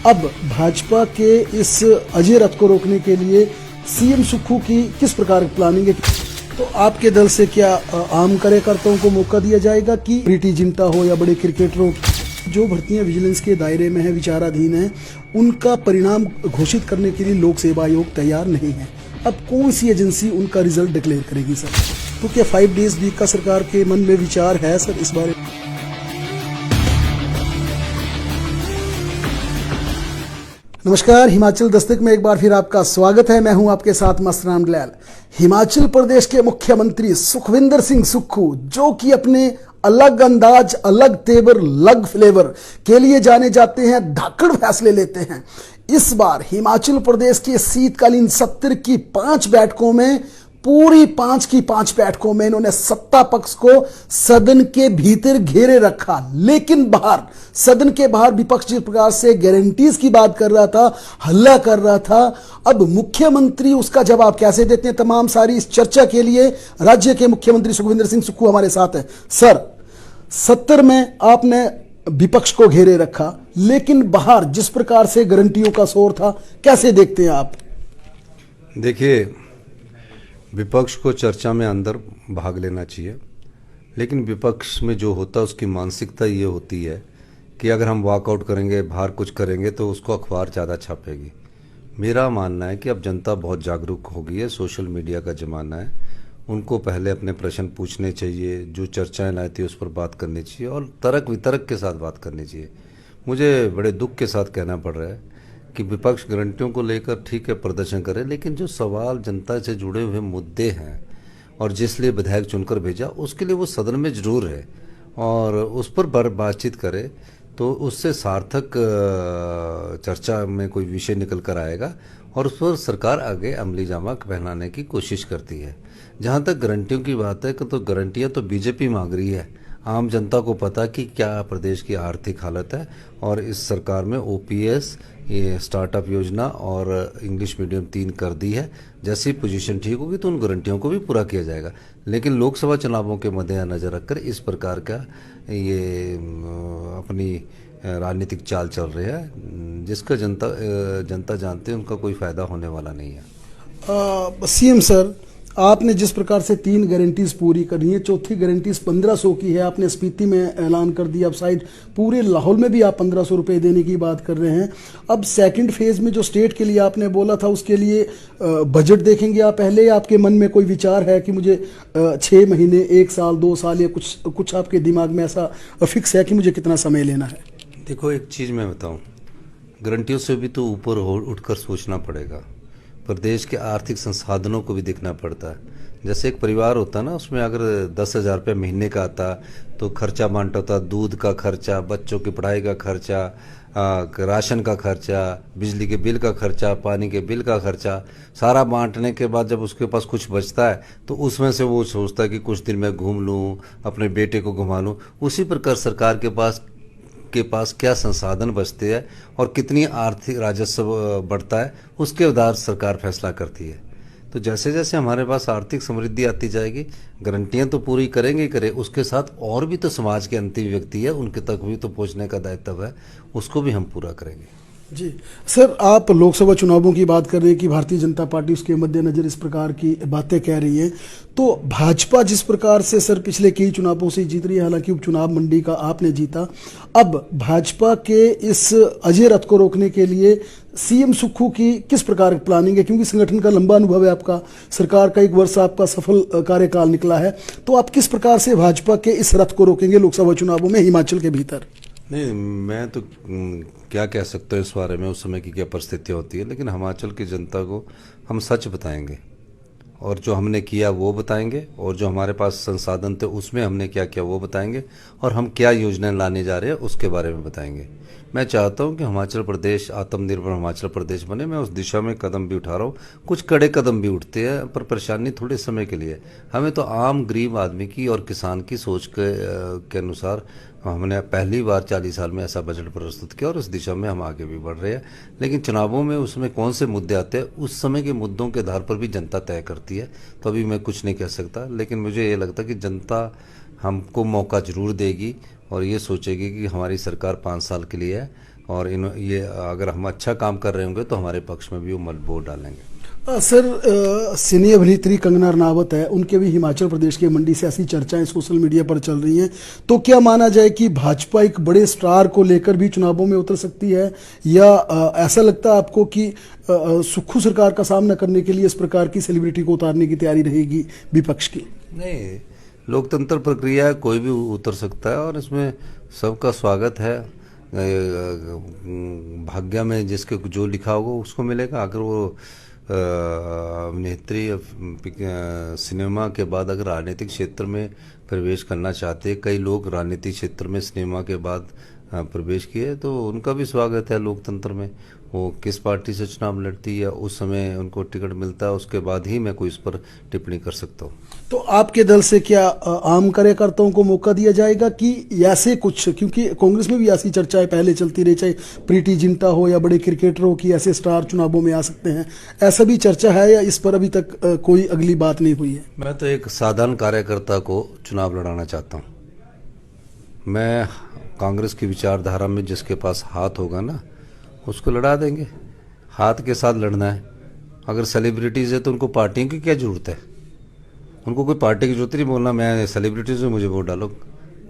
अब भाजपा के इस अजय रथ को रोकने के लिए CM सुक्खू की किस प्रकार की प्लानिंग है? तो आपके दल से क्या आम कार्यकर्ताओं को मौका दिया जाएगा कि प्रीति जिंटा हो या बड़े क्रिकेटरों, जो भर्तियां विजिलेंस के दायरे में है, विचाराधीन है, उनका परिणाम घोषित करने के लिए लोक सेवा आयोग तैयार नहीं है? अब कौन सी एजेंसी उनका रिजल्ट डिक्लेयर करेगी सर? तो क्या 5 डेज वीक का सरकार के मन में विचार है सर इस बारे में? नमस्कार, हिमाचल दस्तक में एक बार फिर आपका स्वागत है। मैं हूं आपके साथ मस्तराम दलाल। हिमाचल प्रदेश के मुख्यमंत्री सुखविंदर सिंह सुक्खू, जो कि अपने अलग अंदाज, अलग तेवर, अलग फ्लेवर के लिए जाने जाते हैं, धाकड़ फैसले लेते हैं। इस बार हिमाचल प्रदेश के शीतकालीन सत्र की 5 बैठकों में, पूरी 5 की 5 बैठकों में इन्होंने सत्ता पक्ष को सदन के भीतर घेरे रखा, लेकिन बाहर, सदन के बाहर विपक्ष जिस प्रकार से गारंटीज की बात कर रहा था, हल्ला कर रहा था, अब मुख्यमंत्री उसका जवाब कैसे देते हैं? तमाम सारी इस चर्चा के लिए राज्य के मुख्यमंत्री सुखविंदर सिंह सुक्खू हमारे साथ है। सर, 70 में आपने विपक्ष को घेरे रखा, लेकिन बाहर जिस प्रकार से गारंटियों का शोर था, कैसे देखते हैं आप? देखिए, विपक्ष को चर्चा में अंदर भाग लेना चाहिए, लेकिन विपक्ष में जो होता है उसकी मानसिकता ये होती है कि अगर हम वॉकआउट करेंगे, बाहर कुछ करेंगे तो उसको अखबार ज़्यादा छापेगी। मेरा मानना है कि अब जनता बहुत जागरूक हो गई है, सोशल मीडिया का ज़माना है, उनको पहले अपने प्रश्न पूछने चाहिए, जो चर्चाएं लाई थी उस पर बात करनी चाहिए और तर्क वितर्क के साथ बात करनी चाहिए। मुझे बड़े दुख के साथ कहना पड़ रहा है कि विपक्ष गारंटियों को लेकर ठीक है प्रदर्शन करे, लेकिन जो सवाल जनता से जुड़े हुए मुद्दे हैं और जिस लिए विधायक चुनकर भेजा, उसके लिए वो सदन में जरूर है और उस पर बातचीत करे तो उससे सार्थक चर्चा में कोई विषय निकल कर आएगा और उस पर सरकार आगे अमली जामा पहनाने की कोशिश करती है। जहाँ तक गारंटियों की बात है, तो गारंटियाँ तो बीजेपी मांग रही है। आम जनता को पता कि क्या प्रदेश की आर्थिक हालत है और इस सरकार में OPS, ये स्टार्टअप योजना और इंग्लिश मीडियम 3 कर दी है। जैसी पोजीशन ठीक होगी तो उन गारंटियों को भी पूरा किया जाएगा, लेकिन लोकसभा चुनावों के मद्देनजर रखकर इस प्रकार का ये अपनी राजनीतिक चाल चल रही है, जिसका जनता जानते हैं उनका कोई फायदा होने वाला नहीं है। CM सर, आपने जिस प्रकार से 3 गारंटीज पूरी करनी है, चौथी गारंटीज 1500 की है, आपने स्पीति में ऐलान कर दिया। अब साइड पूरे लाहौल में भी आप 1500 रुपए देने की बात कर रहे हैं। अब सेकंड फेज में जो स्टेट के लिए आपने बोला था, उसके लिए बजट देखेंगे आप पहले, या आपके मन में कोई विचार है कि मुझे 6 महीने, 1 साल, 2 साल या कुछ आपके दिमाग में ऐसा फिक्स है कि मुझे कितना समय लेना है? देखो, एक चीज़ मैं बताऊँ, गारंटियों से भी तो ऊपर उठकर सोचना पड़ेगा। प्रदेश के आर्थिक संसाधनों को भी देखना पड़ता है। जैसे एक परिवार होता ना, उसमें अगर 10,000 रुपये महीने का आता तो खर्चा बांटा होता, दूध का खर्चा, बच्चों की पढ़ाई का खर्चा, राशन का खर्चा, बिजली के बिल का खर्चा, पानी के बिल का खर्चा, सारा बांटने के बाद जब उसके पास कुछ बचता है तो उसमें से वो सोचता है कि कुछ दिन मैं घूम लूँ, अपने बेटे को घुमा लूँ। उसी प्रकार सरकार के पास क्या संसाधन बचते हैं और कितनी आर्थिक राजस्व बढ़ता है, उसके आधार सरकार फैसला करती है। तो जैसे जैसे हमारे पास आर्थिक समृद्धि आती जाएगी, गारंटियां तो पूरी करेंगे ही करें, उसके साथ और भी तो समाज के अंतिम व्यक्ति है, उनके तक भी तो पहुंचने का दायित्व है, उसको भी हम पूरा करेंगे। जी सर, आप लोकसभा चुनावों की बात कर रहे हैं कि भारतीय जनता पार्टी उसके मद्देनजर इस प्रकार की बातें कह रही है, तो भाजपा जिस प्रकार से सर पिछले कई चुनावों से जीत रही है, हालांकि उपचुनाव मंडी का आपने जीता, अब भाजपा के इस अजय रथ को रोकने के लिए सीएम सुक्खू की किस प्रकार की प्लानिंग है? क्योंकि संगठन का लंबा अनुभव है आपका, सरकार का 1 वर्ष आपका सफल कार्यकाल निकला है, तो आप किस प्रकार से भाजपा के इस रथ को रोकेंगे लोकसभा चुनावों में हिमाचल के भीतर? नहीं, मैं तो क्या कह सकता हूँ इस बारे में, उस समय की क्या परिस्थितियाँ होती है, लेकिन हिमाचल की जनता को हम सच बताएंगे और जो हमने किया वो बताएंगे, और जो हमारे पास संसाधन थे उसमें हमने क्या किया वो बताएंगे, और हम क्या योजनाएं लाने जा रहे हैं उसके बारे में बताएंगे। मैं चाहता हूं कि हिमाचल प्रदेश आत्मनिर्भर हिमाचल प्रदेश बने, मैं उस दिशा में कदम भी उठा रहा हूं। कुछ कड़े कदम भी उठते हैं, पर परेशानी थोड़े समय के लिए। हमें तो आम गरीब आदमी की और किसान की सोच के अनुसार हमने पहली बार 40 साल में ऐसा बजट प्रस्तुत किया, और उस दिशा में हम आगे भी बढ़ रहे हैं। लेकिन चुनावों में उसमें कौन से मुद्दे आते हैं, उस समय के मुद्दों के आधार पर भी जनता तय करती है, तो अभी मैं कुछ नहीं कह सकता। लेकिन मुझे ये लगता है कि जनता हमको मौका जरूर देगी और ये सोचेगी कि हमारी सरकार 5 साल के लिए है, और ये अगर हम अच्छा काम कर रहे होंगे तो हमारे पक्ष में भी वो मत वोट डालेंगे। सर, सिनी अभिनेत्री कंगना रनावत है, उनके भी हिमाचल प्रदेश के मंडी से ऐसी चर्चाएं सोशल मीडिया पर चल रही हैं, तो क्या माना जाए कि भाजपा एक बड़े स्टार को लेकर भी चुनावों में उतर सकती है, या ऐसा लगता है आपको कि सुक्खू सरकार का सामना करने के लिए इस प्रकार की सेलिब्रिटी को उतारने की तैयारी रहेगी विपक्ष की? नहीं, लोकतंत्र प्रक्रिया है, कोई भी उतर सकता है और इसमें सबका स्वागत है। भाग्य में जिसके जो लिखा होगा उसको मिलेगा। अगर वो अभिनेत्री सिनेमा के बाद अगर राजनीतिक क्षेत्र में प्रवेश करना चाहते हैं, कई लोग राजनीतिक क्षेत्र में सिनेमा के बाद प्रवेश किए, तो उनका भी स्वागत है लोकतंत्र में। वो किस पार्टी से चुनाव लड़ती है, उस समय उनको टिकट मिलता है, उसके बाद ही मैं कोई इस पर टिप्पणी कर सकता हूँ। तो आपके दल से क्या आम कार्यकर्ताओं को मौका दिया जाएगा कि ऐसे कुछ, क्योंकि कांग्रेस में भी ऐसी चर्चाएं पहले चलती रही, चाहे प्रीति जिंटा हो या बड़े क्रिकेटरों की, ऐसे स्टार चुनावों में आ सकते हैं, ऐसा भी चर्चा है या इस पर अभी तक कोई अगली बात नहीं हुई है? मैं तो एक साधारण कार्यकर्ता को चुनाव लड़ाना चाहता हूँ। मैं कांग्रेस की विचारधारा में जिसके पास हाथ होगा ना, उसको लड़ा देंगे। हाथ के साथ लड़ना है। अगर सेलिब्रिटीज़ है तो उनको पार्टियों की क्या ज़रूरत है? उनको कोई पार्टी की जरूरत नहीं बोलना मैं सेलिब्रिटीज़ हूँ मुझे वोट डालो।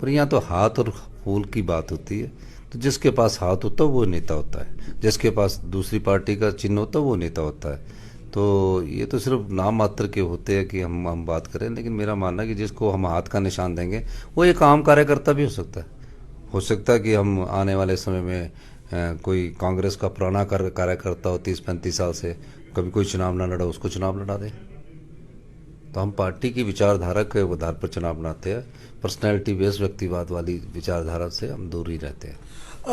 पर यहाँ तो हाथ और फूल की बात होती है। तो जिसके पास हाथ होता है वो नेता होता है, जिसके पास दूसरी पार्टी का चिन्ह होता है वो नेता होता है। तो ये तो सिर्फ नाम मात्र के होते हैं कि हम बात करें, लेकिन मेरा मानना है कि जिसको हम हाथ का निशान देंगे वो एक आम कार्यकर्ता भी हो सकता है। हो सकता है कि हम आने वाले समय में कोई कांग्रेस का पुराना कार्यकर्ता हो 30-35 साल से, कभी कोई चुनाव ना लड़ा, उसको चुनाव लड़ा दें। तो हम पार्टी की विचारधारा के आधार पर चुनाव बनाते हैं। पर्सनैलिटी बेस्ड व्यक्तिवाद वाली विचारधारा से हम दूर ही रहते हैं।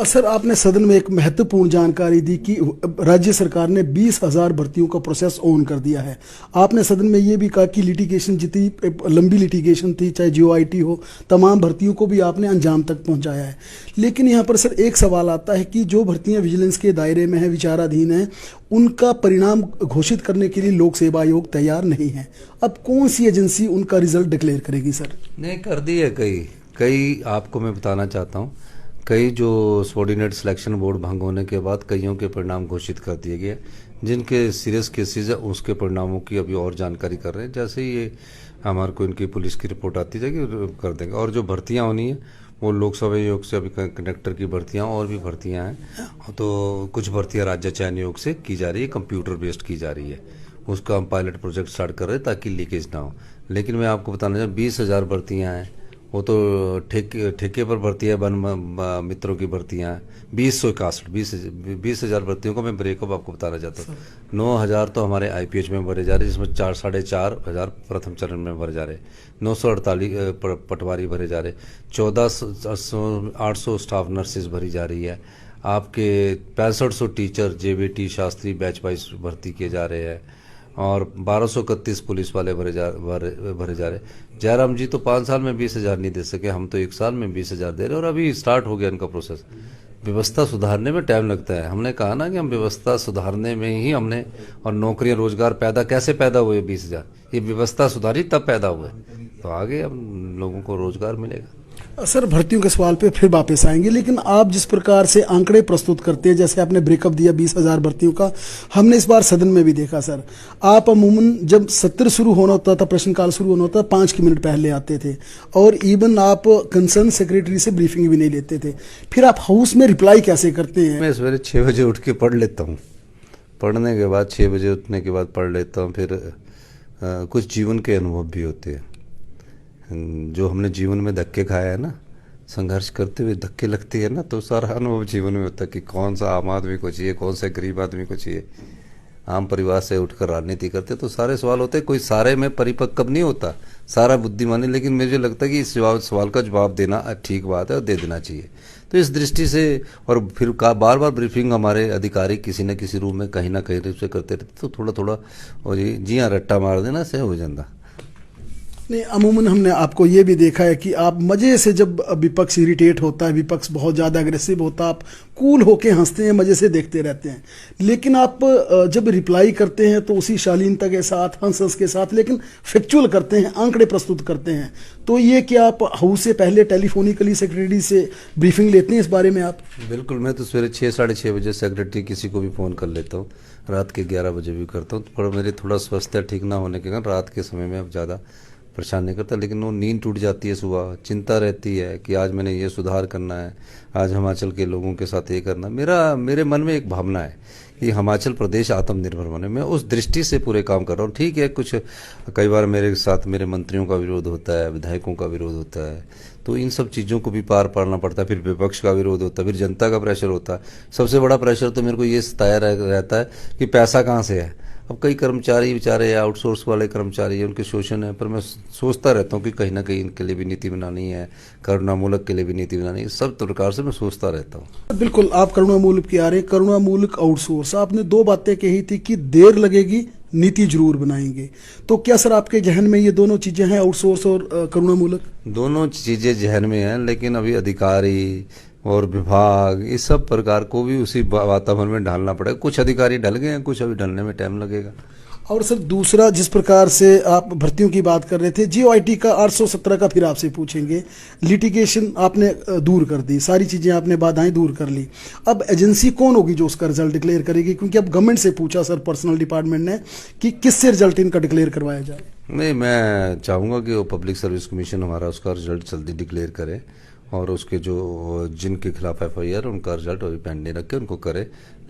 सर, आपने सदन में एक महत्वपूर्ण जानकारी दी कि राज्य सरकार ने 20,000 भर्तियों का प्रोसेस ऑन कर दिया है। आपने सदन में ये भी कहा कि लिटिगेशन, जितनी लंबी लिटिगेशन थी, चाहे जीओआईटी हो, तमाम भर्तियों को भी आपने अंजाम तक पहुंचाया है। लेकिन यहाँ पर सर एक सवाल आता है कि जो भर्तियाँ विजिलेंस के दायरे में है, विचाराधीन है, उनका परिणाम घोषित करने के लिए लोक सेवा आयोग तैयार नहीं है। अब कौन सी एजेंसी उनका रिजल्ट डिक्लेयर करेगी सर? नहीं, कर दी है कई आपको मैं बताना चाहता हूँ। कई जो सबऑर्डिनेट सिलेक्शन बोर्ड भंग होने के बाद कईयों के परिणाम घोषित कर दिए गए। जिनके सीरियस केसेस है उसके परिणामों की अभी और जानकारी कर रहे हैं। जैसे ही ये हमारे को इनकी पुलिस की रिपोर्ट आती जाएगी कर देंगे। और जो भर्तियां होनी है वो लोकसभा आयोग से, अभी कंडक्टर की भर्तियां और भी भर्तियां हैं, तो कुछ भर्तियां राज्य चयन आयोग से की जा रही है, कंप्यूटर बेस्ड की जा रही है। उसका हम पायलट प्रोजेक्ट स्टार्ट कर रहे हैं ताकि लीकेज ना हो। लेकिन मैं आपको बताना चाहूँ 20,000 भर्तियाँ हैं वो तो ठेके पर भर्ती है, वन मित्रों की भर्तियां हैं 20,000 भर्तियों का मैं ब्रेकअप आपको बताना चाहता हूँ। 9,000 तो हमारे IPH में भरे जा रहे, जिसमें 4,500 प्रथम चरण में भरे जा रहे, 948 पटवारी भरे जा रहे, 14,800 स्टाफ नर्सेज भरी जा रही है, आपके 6500 teacher JBT Shastri batch wise भर्ती किए जा रहे हैं, और 1231 पुलिस वाले भरे जा रहे। जयराम जी तो 5 साल में 20,000 नहीं दे सके, हम तो 1 साल में 20,000 दे रहे हैं, और अभी स्टार्ट हो गया इनका प्रोसेस। व्यवस्था सुधारने में टाइम लगता है। हमने कहा ना कि हम व्यवस्था सुधारने में ही हमने, और नौकरियां रोजगार कैसे पैदा हुए 20,000, ये व्यवस्था सुधारी तब पैदा हुए, तो आगे हम लोगों को रोजगार मिलेगा। सर, भर्तियों के सवाल पे फिर वापस आएंगे, लेकिन आप जिस प्रकार से आंकड़े प्रस्तुत करते हैं, जैसे आपने ब्रेकअप दिया 20,000 भर्तियों का, हमने इस बार सदन में भी देखा सर, आप अमूमन जब सत्र शुरू होना होता था, प्रश्नकाल शुरू होना होता था, 5 मिनट पहले आते थे, और इवन आप कंसर्न सेक्रेटरी से ब्रीफिंग भी नहीं लेते थे। फिर आप हाउस में रिप्लाई कैसे करते हैं? मैं सवेरे 6 बजे उठ के पढ़ लेता हूँ, पढ़ने के बाद 6 बजे उठने के बाद पढ़ लेता हूँ। फिर कुछ जीवन के अनुभव भी होते हैं, जो हमने जीवन में धक्के खाए हैं ना, संघर्ष करते हुए धक्के लगते हैं ना, तो सारा अनुभव जीवन में होता है कि कौन सा आम आदमी को चाहिए, कौन सा गरीब आदमी को चाहिए। आम परिवार से उठकर राजनीति करते तो सारे सवाल होते हैं, कोई सारे में परिपक्व नहीं होता, सारा बुद्धिमानी, लेकिन मुझे लगता है कि इस सवाल का जवाब देना ठीक बात है और दे देना चाहिए। तो इस दृष्टि से, और फिर बार बार ब्रीफिंग हमारे अधिकारी किसी न किसी रूप में कहीं ना कहीं रूप से करते रहते, तो थोड़ा थोड़ा और जी हाँ रट्टा मार देना से हो जाता। नहीं, अमूमन हमने आपको ये भी देखा है कि आप मज़े से, जब विपक्ष इरिटेट होता है, विपक्ष बहुत ज़्यादा अग्रेसिव होता है, आप कूल होके हंसते हैं, मज़े से देखते रहते हैं, लेकिन आप जब रिप्लाई करते हैं तो उसी शालीनता के साथ, हंस के साथ, लेकिन फैक्चुअल करते हैं, आंकड़े प्रस्तुत करते हैं। तो ये क्या आप हाउस से पहले टेलीफोनिकली सेक्रेटरी से ब्रीफिंग लेते हैं इस बारे में आप? बिल्कुल, मैं तो सवेरे 6-6:30 बजे सेक्रेटरी किसी को भी फ़ोन कर लेता हूँ, रात के 11 बजे भी करता हूँ। पर मेरे थोड़ा स्वास्थ्य ठीक ना होने के कारण रात के समय में अब ज़्यादा परेशान नहीं करता, लेकिन वो नींद टूट जाती है, सुबह चिंता रहती है कि आज मैंने ये सुधार करना है, आज हिमाचल के लोगों के साथ ये करना। मेरे मन में एक भावना है कि हिमाचल प्रदेश आत्मनिर्भर बने, मैं उस दृष्टि से पूरे काम कर रहा हूँ। ठीक है, कुछ कई बार मेरे साथ मेरे मंत्रियों का विरोध होता है, विधायकों का विरोध होता है, तो इन सब चीज़ों को भी पार पाड़ना पड़ता है। फिर विपक्ष का विरोध होता है, फिर जनता का प्रेशर होता है। सबसे बड़ा प्रेशर तो मेरे को ये सताया रहता है कि पैसा कहाँ से है। अब कई कर्मचारी बेचारे आउटसोर्स वाले कर्मचारी हैं, उनके शोषण है, पर मैं सोचता रहता हूँ कि कहीं ना कहीं इनके लिए भी नीति बनानी है, करुणामूलक के लिए भी नीति बनानी है, सब प्रकार से मैं सोचता रहता हूँ। बिल्कुल, आप करुणामूलक की आ रहे हैं, करुणामूलक आउटसोर्स, आपने 2 बातें कही थी कि देर लगेगी, नीति जरूर बनाएंगे, तो क्या सर आपके जहन में ये दोनों चीजें हैं, आउटसोर्स और करुणामूलक? दोनों चीज़ें जहन में हैं, लेकिन अभी अधिकारी और विभाग इस सब प्रकार को भी उसी वातावरण में ढालना पड़ेगा। कुछ अधिकारी ढल गए हैं, कुछ अभी ढलने में टाइम लगेगा। और सर दूसरा, जिस प्रकार से आप भर्तियों की बात कर रहे थे, GOIT का 817 का फिर आपसे पूछेंगे, लिटिगेशन आपने दूर कर दी, सारी चीज़ें आपने बाधाएं दूर कर ली, अब एजेंसी कौन होगी जो उसका रिजल्ट डिक्लेयर करेगी? क्योंकि अब गवर्नमेंट से पूछा सर, पर्सनल डिपार्टमेंट ने, कि किससे रिजल्ट इनका डिक्लेयर करवाया जाए। नहीं, मैं चाहूँगा कि वो पब्लिक सर्विस कमीशन हमारा उसका रिजल्ट जल्दी डिक्लेयर करे, और उसके जो जिनके खिलाफ FIR उनका रिजल्ट अभी पेंडिंग रख के उनको करे,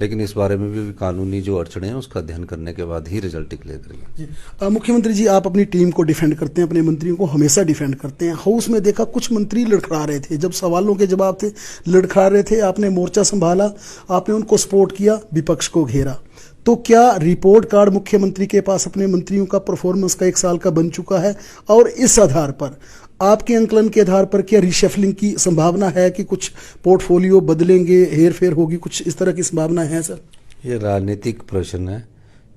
लेकिन इस बारे में भी कानूनी जो अड़चने हैं उसका अध्ययन करने के बाद ही रिजल्ट डिक्लेयर करेंगे। मुख्यमंत्री जी, आप अपनी टीम को डिफेंड करते हैं, अपने मंत्रियों को हमेशा डिफेंड करते हैं। हाउस में देखा कुछ मंत्री लड़खड़ा रहे थे, जब सवालों के जवाब थे लड़खड़ा रहे थे, आपने मोर्चा संभाला, आपने उनको सपोर्ट किया, विपक्ष को घेरा। तो क्या रिपोर्ट कार्ड मुख्यमंत्री के पास अपने मंत्रियों का परफॉर्मेंस का 1 साल का बन चुका है, और इस आधार पर, आपके अंकलन के आधार पर, क्या रिशफलिंग की संभावना है कि कुछ पोर्टफोलियो बदलेंगे, हेर फेर होगी, कुछ इस तरह की संभावना है सर? ये राजनीतिक प्रश्न है,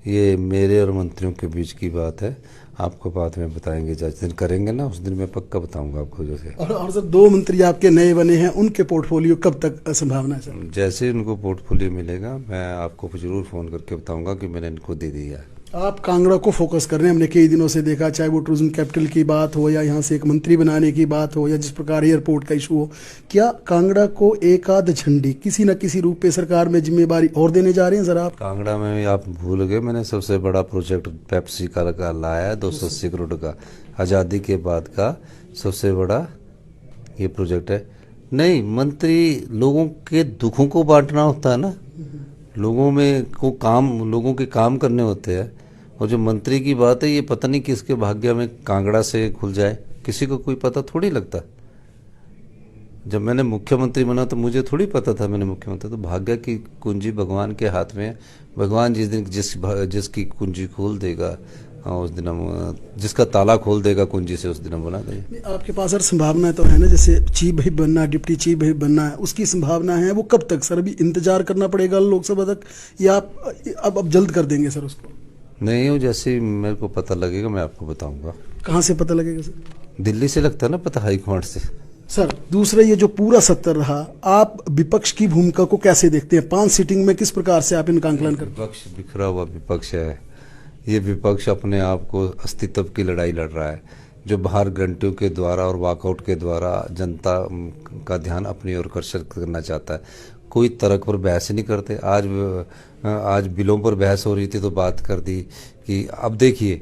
ये मेरे और मंत्रियों के बीच की बात है। आपको बात में बताएंगे, जिस दिन करेंगे ना उस दिन मैं पक्का बताऊंगा आपको। जैसे और सर 2 मंत्री आपके नए बने हैं, उनके पोर्टफोलियो कब तक संभावना है सर? जैसे उनको पोर्टफोलियो मिलेगा मैं आपको जरूर फ़ोन करके बताऊंगा कि मैंने इनको दे दिया है। आप कांगड़ा को फोकस कर रहे हैं, हमने कई दिनों से देखा, चाहे वो टूरिज्म कैपिटल की बात हो, या यहाँ से एक मंत्री बनाने की बात हो, या जिस प्रकार एयरपोर्ट का इशू हो, क्या कांगड़ा को एक आध झंडी किसी न किसी रूप पे सरकार में जिम्मेवारी और देने जा रहे हैं सर आप? कांगड़ा में आप भूल गए, मैंने सबसे बड़ा प्रोजेक्ट पेप्सी का लाया है, 280 करोड़ का, आज़ादी के बाद का सबसे बड़ा ये प्रोजेक्ट है। नहीं, मंत्री लोगों के दुखों को बांटना होता है ना, लोगों के काम करने होते हैं, और जो मंत्री की बात है, ये पता नहीं किसके भाग्य में कांगड़ा से खुल जाए। किसी को कोई पता थोड़ी लगता। जब मैंने मुख्यमंत्री बना तो मुझे थोड़ी पता था मैंने मुख्यमंत्री, तो भाग्य की कुंजी भगवान के हाथ में है। भगवान जिस दिन जिसकी कुंजी खोल देगा, उस दिन हम, जिसका ताला खोल देगा कुंजी से, उस दिन हम बना देंगे। आपके पास सर संभावना तो है ना, जैसे चीफ व्हिप बनना, डिप्टी चीफ व्हिप बनना है, उसकी संभावना है, वो कब तक सर? अभी इंतजार करना पड़ेगा लोकसभा तक, या आप अब जल्द कर देंगे सर उसको? नहीं, वो जैसे ही मेरे को पता लगेगा मैं आपको बताऊंगा। कहाँ से पता लगेगा सर? दिल्ली से लगता है ना पता, हाईकमांड से। सर दूसरा, ये जो पूरा सत्र रहा, आप विपक्ष की भूमिका को कैसे देखते हैं? 5 सीटिंग में किस प्रकार से आप इनका आंकलन करते हैं? विपक्ष बिखरा हुआ विपक्ष है। ये विपक्ष अपने आप को अस्तित्व की लड़ाई लड़ रहा है, जो बाहर घंटियों के द्वारा और वॉकआउट के द्वारा जनता का ध्यान अपनी ओर आकर्षित करना चाहता है। कोई तर्क पर बहस नहीं करते। आज बिलों पर बहस हो रही थी तो बात कर दी कि अब देखिए,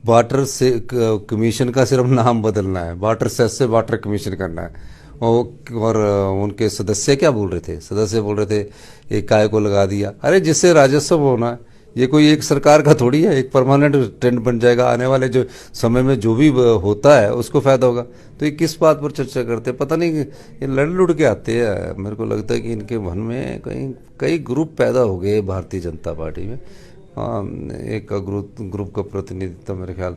वाटर से कमीशन का सिर्फ नाम बदलना है, वाटर सेस से वाटर कमीशन करना है। और उनके सदस्य क्या बोल रहे थे? सदस्य बोल रहे थे एक काय को लगा दिया। अरे जिससे राजस्व होना है, ये कोई एक सरकार का थोड़ी है, एक परमानेंट ट्रेंड बन जाएगा। आने वाले जो समय में जो भी होता है उसको फायदा होगा। तो ये किस बात पर चर्चा करते हैं? पता नहीं, ये लड़ लुड़ के आते हैं। मेरे को लगता है कि इनके मन में कई ग्रुप पैदा हो गए भारतीय जनता पार्टी में। एक ग्रुप का प्रतिनिधित्व मेरे ख्याल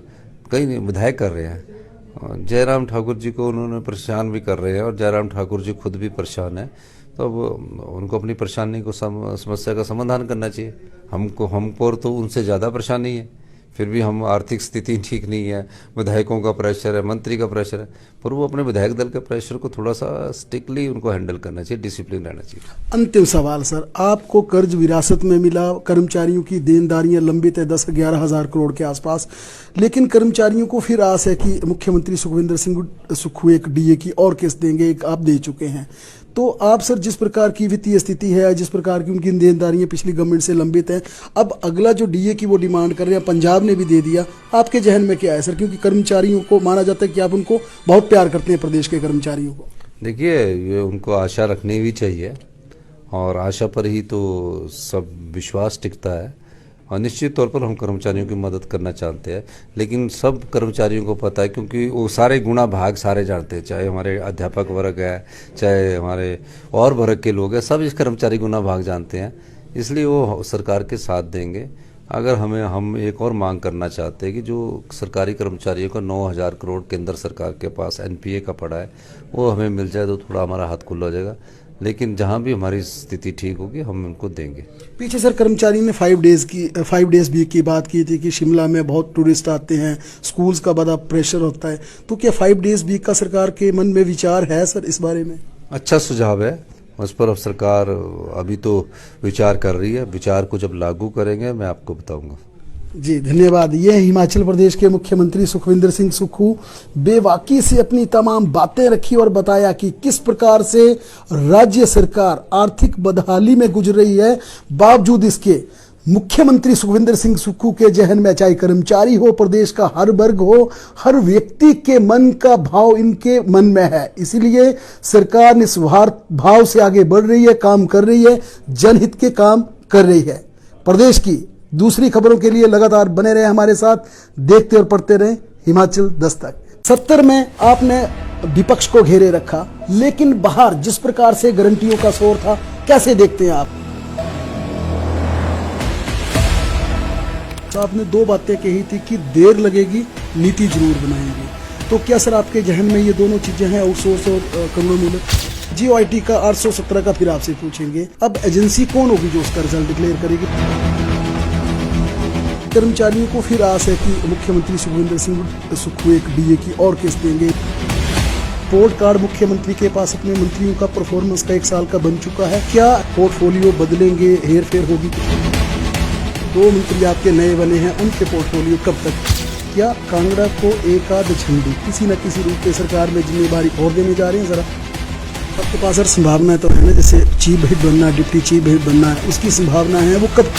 कई विधायक कर रहे हैं। जयराम ठाकुर जी को उन्होंने परेशान भी कर रहे हैं, और जयराम ठाकुर जी खुद भी परेशान है। तो अब उनको अपनी परेशानी को समस्या का समाधान करना चाहिए। हमको तो उनसे ज़्यादा परेशानी है, फिर भी हम आर्थिक स्थिति ठीक नहीं है, विधायकों का प्रेशर है, मंत्री का प्रेशर है, पर वो अपने विधायक दल के प्रेशर को थोड़ा सा स्ट्रिक्टली उनको हैंडल करना चाहिए, डिसिप्लिन रहना चाहिए। अंतिम सवाल सर, आपको कर्ज विरासत में मिला, कर्मचारियों की देनदारियां लंबित है 10-11 हज़ार करोड़ के आसपास, लेकिन कर्मचारियों को फिर आस है कि मुख्यमंत्री सुखविंदर सिंह सुक्खू एक डीए की और किस्त देंगे, एक आप दे चुके हैं। तो आप सर, जिस प्रकार की वित्तीय स्थिति है, जिस प्रकार की उनकी देनदारियां पिछली गवर्नमेंट से लंबित हैं, अब अगला जो डीए की वो डिमांड कर रहे हैं, पंजाब ने भी दे दिया, आपके जहन में क्या है सर? क्योंकि कर्मचारियों को माना जाता है कि आप उनको बहुत प्यार करते हैं, प्रदेश के कर्मचारियों को। देखिए, ये उनको आशा रखनी भी चाहिए, और आशा पर ही तो सब विश्वास टिकता है। और निश्चित तौर पर हम कर्मचारियों की मदद करना चाहते हैं, लेकिन सब कर्मचारियों को पता है, क्योंकि वो सारे गुणा भाग सारे जानते हैं, चाहे हमारे अध्यापक वर्ग है, चाहे हमारे और वर्ग के लोग हैं, सब इस कर्मचारी गुणा भाग जानते हैं। इसलिए वो सरकार के साथ देंगे। अगर हम एक और मांग करना चाहते हैं कि जो सरकारी कर्मचारियों का 9,000 करोड़ केंद्र सरकार के पास एनपीए का पड़ा है, वो हमें मिल जाए तो थोड़ा हमारा हाथ खुला हो जाएगा। लेकिन जहां भी हमारी स्थिति ठीक होगी हम उनको देंगे। पीछे सर कर्मचारी ने 5 डेज वीक की बात की थी कि शिमला में बहुत टूरिस्ट आते हैं, स्कूल्स का बड़ा प्रेशर होता है, तो क्या 5 डेज वीक का सरकार के मन में विचार है सर इस बारे में? अच्छा सुझाव है, उस पर अब सरकार अभी तो विचार कर रही है। विचार को जब लागू करेंगे मैं आपको बताऊंगा। जी धन्यवाद। ये हिमाचल प्रदेश के मुख्यमंत्री सुखविंदर सिंह सुक्खू बेवाकी से अपनी तमाम बातें रखी और बताया कि किस प्रकार से राज्य सरकार आर्थिक बदहाली में गुजर रही है। बावजूद इसके मुख्यमंत्री सुखविंदर सिंह सुक्खू के जहन में, चाहे कर्मचारी हो, प्रदेश का हर वर्ग हो, हर व्यक्ति के मन का भाव इनके मन में है। इसीलिए सरकार निस्वार्थ भाव से आगे बढ़ रही है, काम कर रही है, जनहित के काम कर रही है। प्रदेश की दूसरी खबरों के लिए लगातार बने रहे हमारे साथ, देखते और पढ़ते रहे हिमाचल दस्तक। 70 में आपने विपक्ष को घेरे रखा, लेकिन बाहर जिस प्रकार से गारंटियों का शोर था, कैसे देखते हैं आप? तो आपने 2 बातें कही थी कि देर लगेगी, नीति जरूर बनाएंगे। तो क्या सर आपके जहन में ये दोनों चीजें हैं, आउटसोर्स और करुणामूलक? जीओआईटी का 817 का फिर आपसे पूछेंगे। अब एजेंसी कौन होगी जो उसका रिजल्ट डिक्लेयर करेगी? कर्मचारियों को फिर आस है कि मुख्यमंत्री सुखविंदर सिंह सुक्खू एक डीए की और किस्त देंगे। रिपोर्ट कार्ड मुख्यमंत्री के पास अपने मंत्रियों का परफॉर्मेंस का 1 साल का बन चुका है। क्या पोर्टफोलियो बदलेंगे, हेर फेर होगी? 2 मंत्री आपके नए बने हैं, उनके पोर्टफोलियो कब तक? क्या कांगड़ा को एक आध झंडी किसी न किसी रूप में सरकार में जिम्मेदारी और देने जा रहे हैं? जरा आपके पास सर संभावना तो है ना, जैसे चीफ व्हिप बनना, डिप्टी चीफ व्हिप बनना है, उसकी संभावना है, वो कब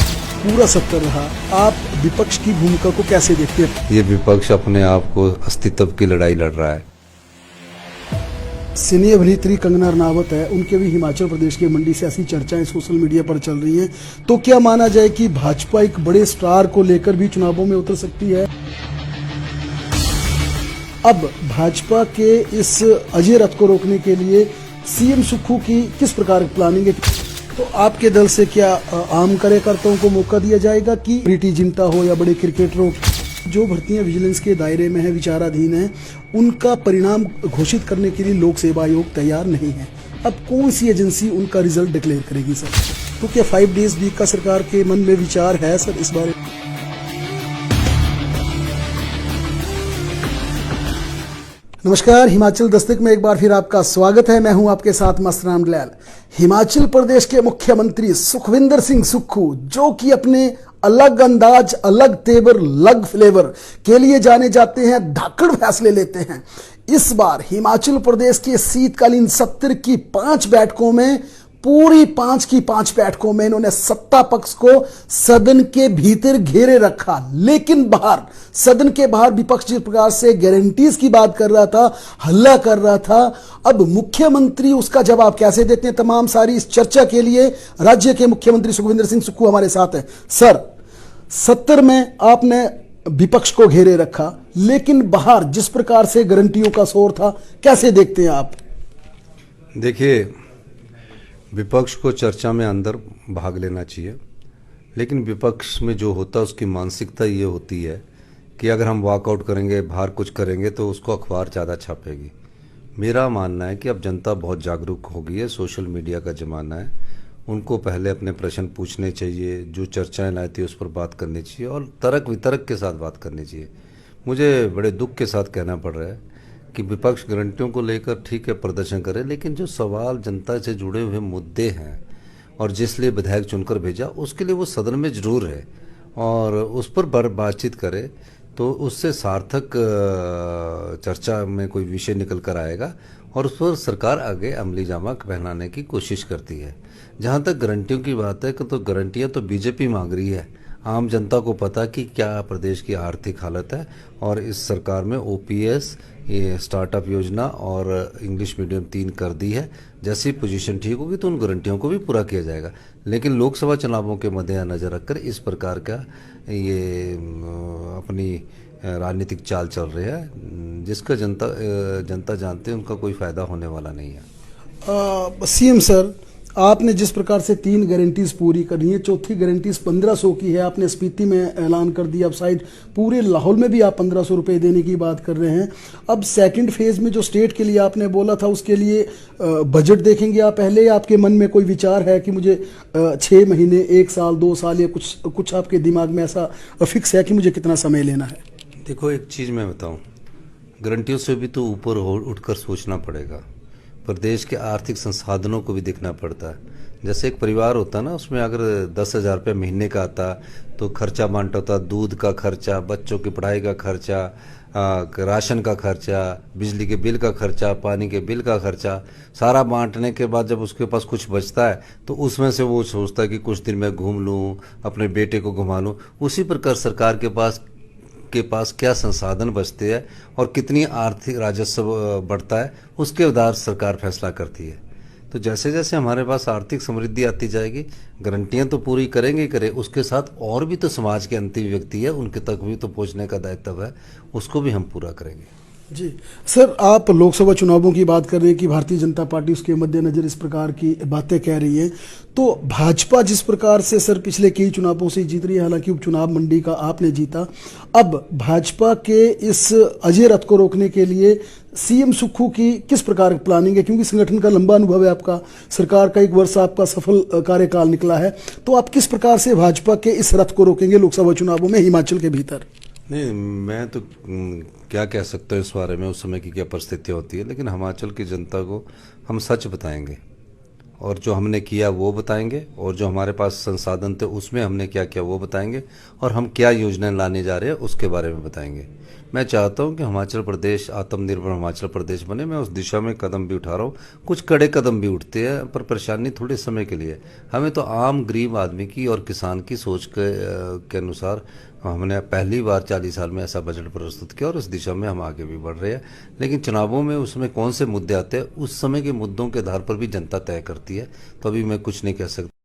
पूरा सत्र रहा? आप विपक्ष की भूमिका को कैसे देखते हैं? ये विपक्ष अपने आप को अस्तित्व की लड़ाई लड़ रहा है। सिने अभिनेत्री कंगना रनावत है, उनके भी हिमाचल प्रदेश के मंडी से ऐसी चर्चाएं सोशल मीडिया पर चल रही हैं। तो क्या माना जाए कि भाजपा एक बड़े स्टार को लेकर भी चुनावों में उतर सकती है? अब भाजपा के इस अजय रथ को रोकने के लिए सीएम सुक्खू की किस प्रकार की प्लानिंग है? तो आपके दल से क्या आम कार्यकर्ताओं को मौका दिया जाएगा कि प्रीति जिंटा हो या बड़े क्रिकेटरों जो भर्तियां विजिलेंस के दायरे में है, विचाराधीन है, उनका परिणाम घोषित करने के लिए लोक सेवा आयोग तैयार नहीं है? अब कौन सी एजेंसी उनका रिजल्ट डिक्लेयर करेगी सर? तो क्या 5 डेज वीक का सरकार के मन में विचार है सर इस बारे में? नमस्कार, हिमाचल दस्तक में एक बार फिर आपका स्वागत है। मैं हूं आपके साथ मस्तराम दलाल। हिमाचल प्रदेश के मुख्यमंत्री सुखविंदर सिंह सुक्खू, जो कि अपने अलग अंदाज, अलग तेवर, अलग फ्लेवर के लिए जाने जाते हैं, धाकड़ फैसले लेते हैं। इस बार हिमाचल प्रदेश के शीतकालीन सत्र की 5 बैठकों में, पूरी 5 की 5 बैठकों में इन्होंने सत्ता पक्ष को सदन के भीतर घेरे रखा, लेकिन बाहर, सदन के बाहर विपक्ष जिस प्रकार से गारंटीज की बात कर रहा था, हल्ला कर रहा था, अब मुख्यमंत्री उसका जवाब कैसे देते हैं? तमाम सारी इस चर्चा के लिए राज्य के मुख्यमंत्री सुखविंदर सिंह सुक्खू हमारे साथ हैं। सर, सत्र में आपने विपक्ष को घेरे रखा, लेकिन बाहर जिस प्रकार से गारंटियों का शोर था, कैसे देखते हैं आप? देखिए, विपक्ष को चर्चा में अंदर भाग लेना चाहिए, लेकिन विपक्ष में जो होता है उसकी मानसिकता ये होती है कि अगर हम वॉकआउट करेंगे, बाहर कुछ करेंगे तो उसको अखबार ज़्यादा छापेगी। मेरा मानना है कि अब जनता बहुत जागरूक हो गई है, सोशल मीडिया का ज़माना है, उनको पहले अपने प्रश्न पूछने चाहिए, जो चर्चाएं लाती है उस पर बात करनी चाहिए और तर्क वितर्क के साथ बात करनी चाहिए। मुझे बड़े दुख के साथ कहना पड़ रहा है कि विपक्ष गारंटियों को लेकर ठीक है प्रदर्शन करे, लेकिन जो सवाल जनता से जुड़े हुए मुद्दे हैं और जिस लिए विधायक चुनकर भेजा, उसके लिए वो सदन में जरूर है और उस पर बातचीत करे तो उससे सार्थक चर्चा में कोई विषय निकल कर आएगा और उस पर सरकार आगे अमली जामा पहनाने की कोशिश करती है। जहाँ तक गारंटियों की बात है कि तो गारंटियाँ तो बीजेपी मांग रही है। आम जनता को पता कि क्या प्रदेश की आर्थिक हालत है और इस सरकार में ओपीएस, ये स्टार्टअप योजना और इंग्लिश मीडियम 3 कर दी है। जैसी पोजीशन ठीक होगी तो उन गारंटियों को भी पूरा किया जाएगा, लेकिन लोकसभा चुनावों के मद्देनजर रखकर इस प्रकार का ये अपनी राजनीतिक चाल चल रही है, जिसका जनता जानते हैं उनका कोई फायदा होने वाला नहीं है। सीएम सर, आपने जिस प्रकार से 3 गारंटीज पूरी करनी है, चौथी गारंटीज 1500 की है, आपने स्पीति में ऐलान कर दिया, अब शायद पूरे लाहौल में भी आप 1500 रुपये देने की बात कर रहे हैं। अब सेकंड फेज में जो स्टेट के लिए आपने बोला था, उसके लिए बजट देखेंगे आप पहले, या आपके मन में कोई विचार है कि मुझे 6 महीने, 1 साल, 2 साल या कुछ आपके दिमाग में ऐसा फिक्स है कि मुझे कितना समय लेना है? देखो, एक चीज़ मैं बताऊँ, गारंटियों से भी तो ऊपर उठकर सोचना पड़ेगा। प्रदेश के आर्थिक संसाधनों को भी देखना पड़ता है। जैसे एक परिवार होता है ना, उसमें अगर 10,000 रुपये महीने का आता तो खर्चा बांटा होता, दूध का खर्चा, बच्चों की पढ़ाई का खर्चा, राशन का खर्चा, बिजली के बिल का खर्चा, पानी के बिल का खर्चा, सारा बांटने के बाद जब उसके पास कुछ बचता है तो उसमें से वो सोचता है कि कुछ दिन मैं घूम लूँ, अपने बेटे को घुमा लूँ। उसी प्रकार सरकार के पास क्या संसाधन बचते हैं और कितनी आर्थिक राजस्व बढ़ता है, उसके आधार सरकार फैसला करती है। तो जैसे जैसे हमारे पास आर्थिक समृद्धि आती जाएगी, गारंटियां तो पूरी करेंगे ही करें, उसके साथ और भी तो समाज के अंतिम व्यक्ति है, उनके तक भी तो पहुंचने का दायित्व है, उसको भी हम पूरा करेंगे। जी सर, आप लोकसभा चुनावों की बात कर रहे हैं कि भारतीय जनता पार्टी उसके मद्देनजर इस प्रकार की बातें कह रही है, तो भाजपा जिस प्रकार से सर पिछले कई चुनावों से जीत रही है, हालांकि उपचुनाव मंडी का आपने जीता, अब भाजपा के इस अजय रथ को रोकने के लिए सीएम सुक्खू की किस प्रकार की प्लानिंग है? क्योंकि संगठन का लंबा अनुभव है आपका, सरकार का 1 वर्ष आपका सफल कार्यकाल निकला है, तो आप किस प्रकार से भाजपा के इस रथ को रोकेंगे लोकसभा चुनावों में हिमाचल के भीतर? नहीं, मैं तो क्या कह सकता हूँ इस बारे में, उस समय की क्या परिस्थितियाँ होती है, लेकिन हिमाचल की जनता को हम सच बताएंगे और जो हमने किया वो बताएंगे और जो हमारे पास संसाधन थे उसमें हमने क्या किया वो बताएंगे और हम क्या योजनाएं लाने जा रहे हैं उसके बारे में बताएंगे। मैं चाहता हूं कि हिमाचल प्रदेश आत्मनिर्भर हिमाचल प्रदेश बने, मैं उस दिशा में कदम भी उठा रहा हूं। कुछ कड़े कदम भी उठते हैं, पर परेशानी थोड़े समय के लिए। हमें तो आम गरीब आदमी की और किसान की सोच के अनुसार हमने पहली बार 40 साल में ऐसा बजट प्रस्तुत किया और इस दिशा में हम आगे भी बढ़ रहे हैं। लेकिन चुनावों में उसमें कौन से मुद्दे आते हैं, उस समय के मुद्दों के आधार पर भी जनता तय करती है, तो अभी मैं कुछ नहीं कह सकता।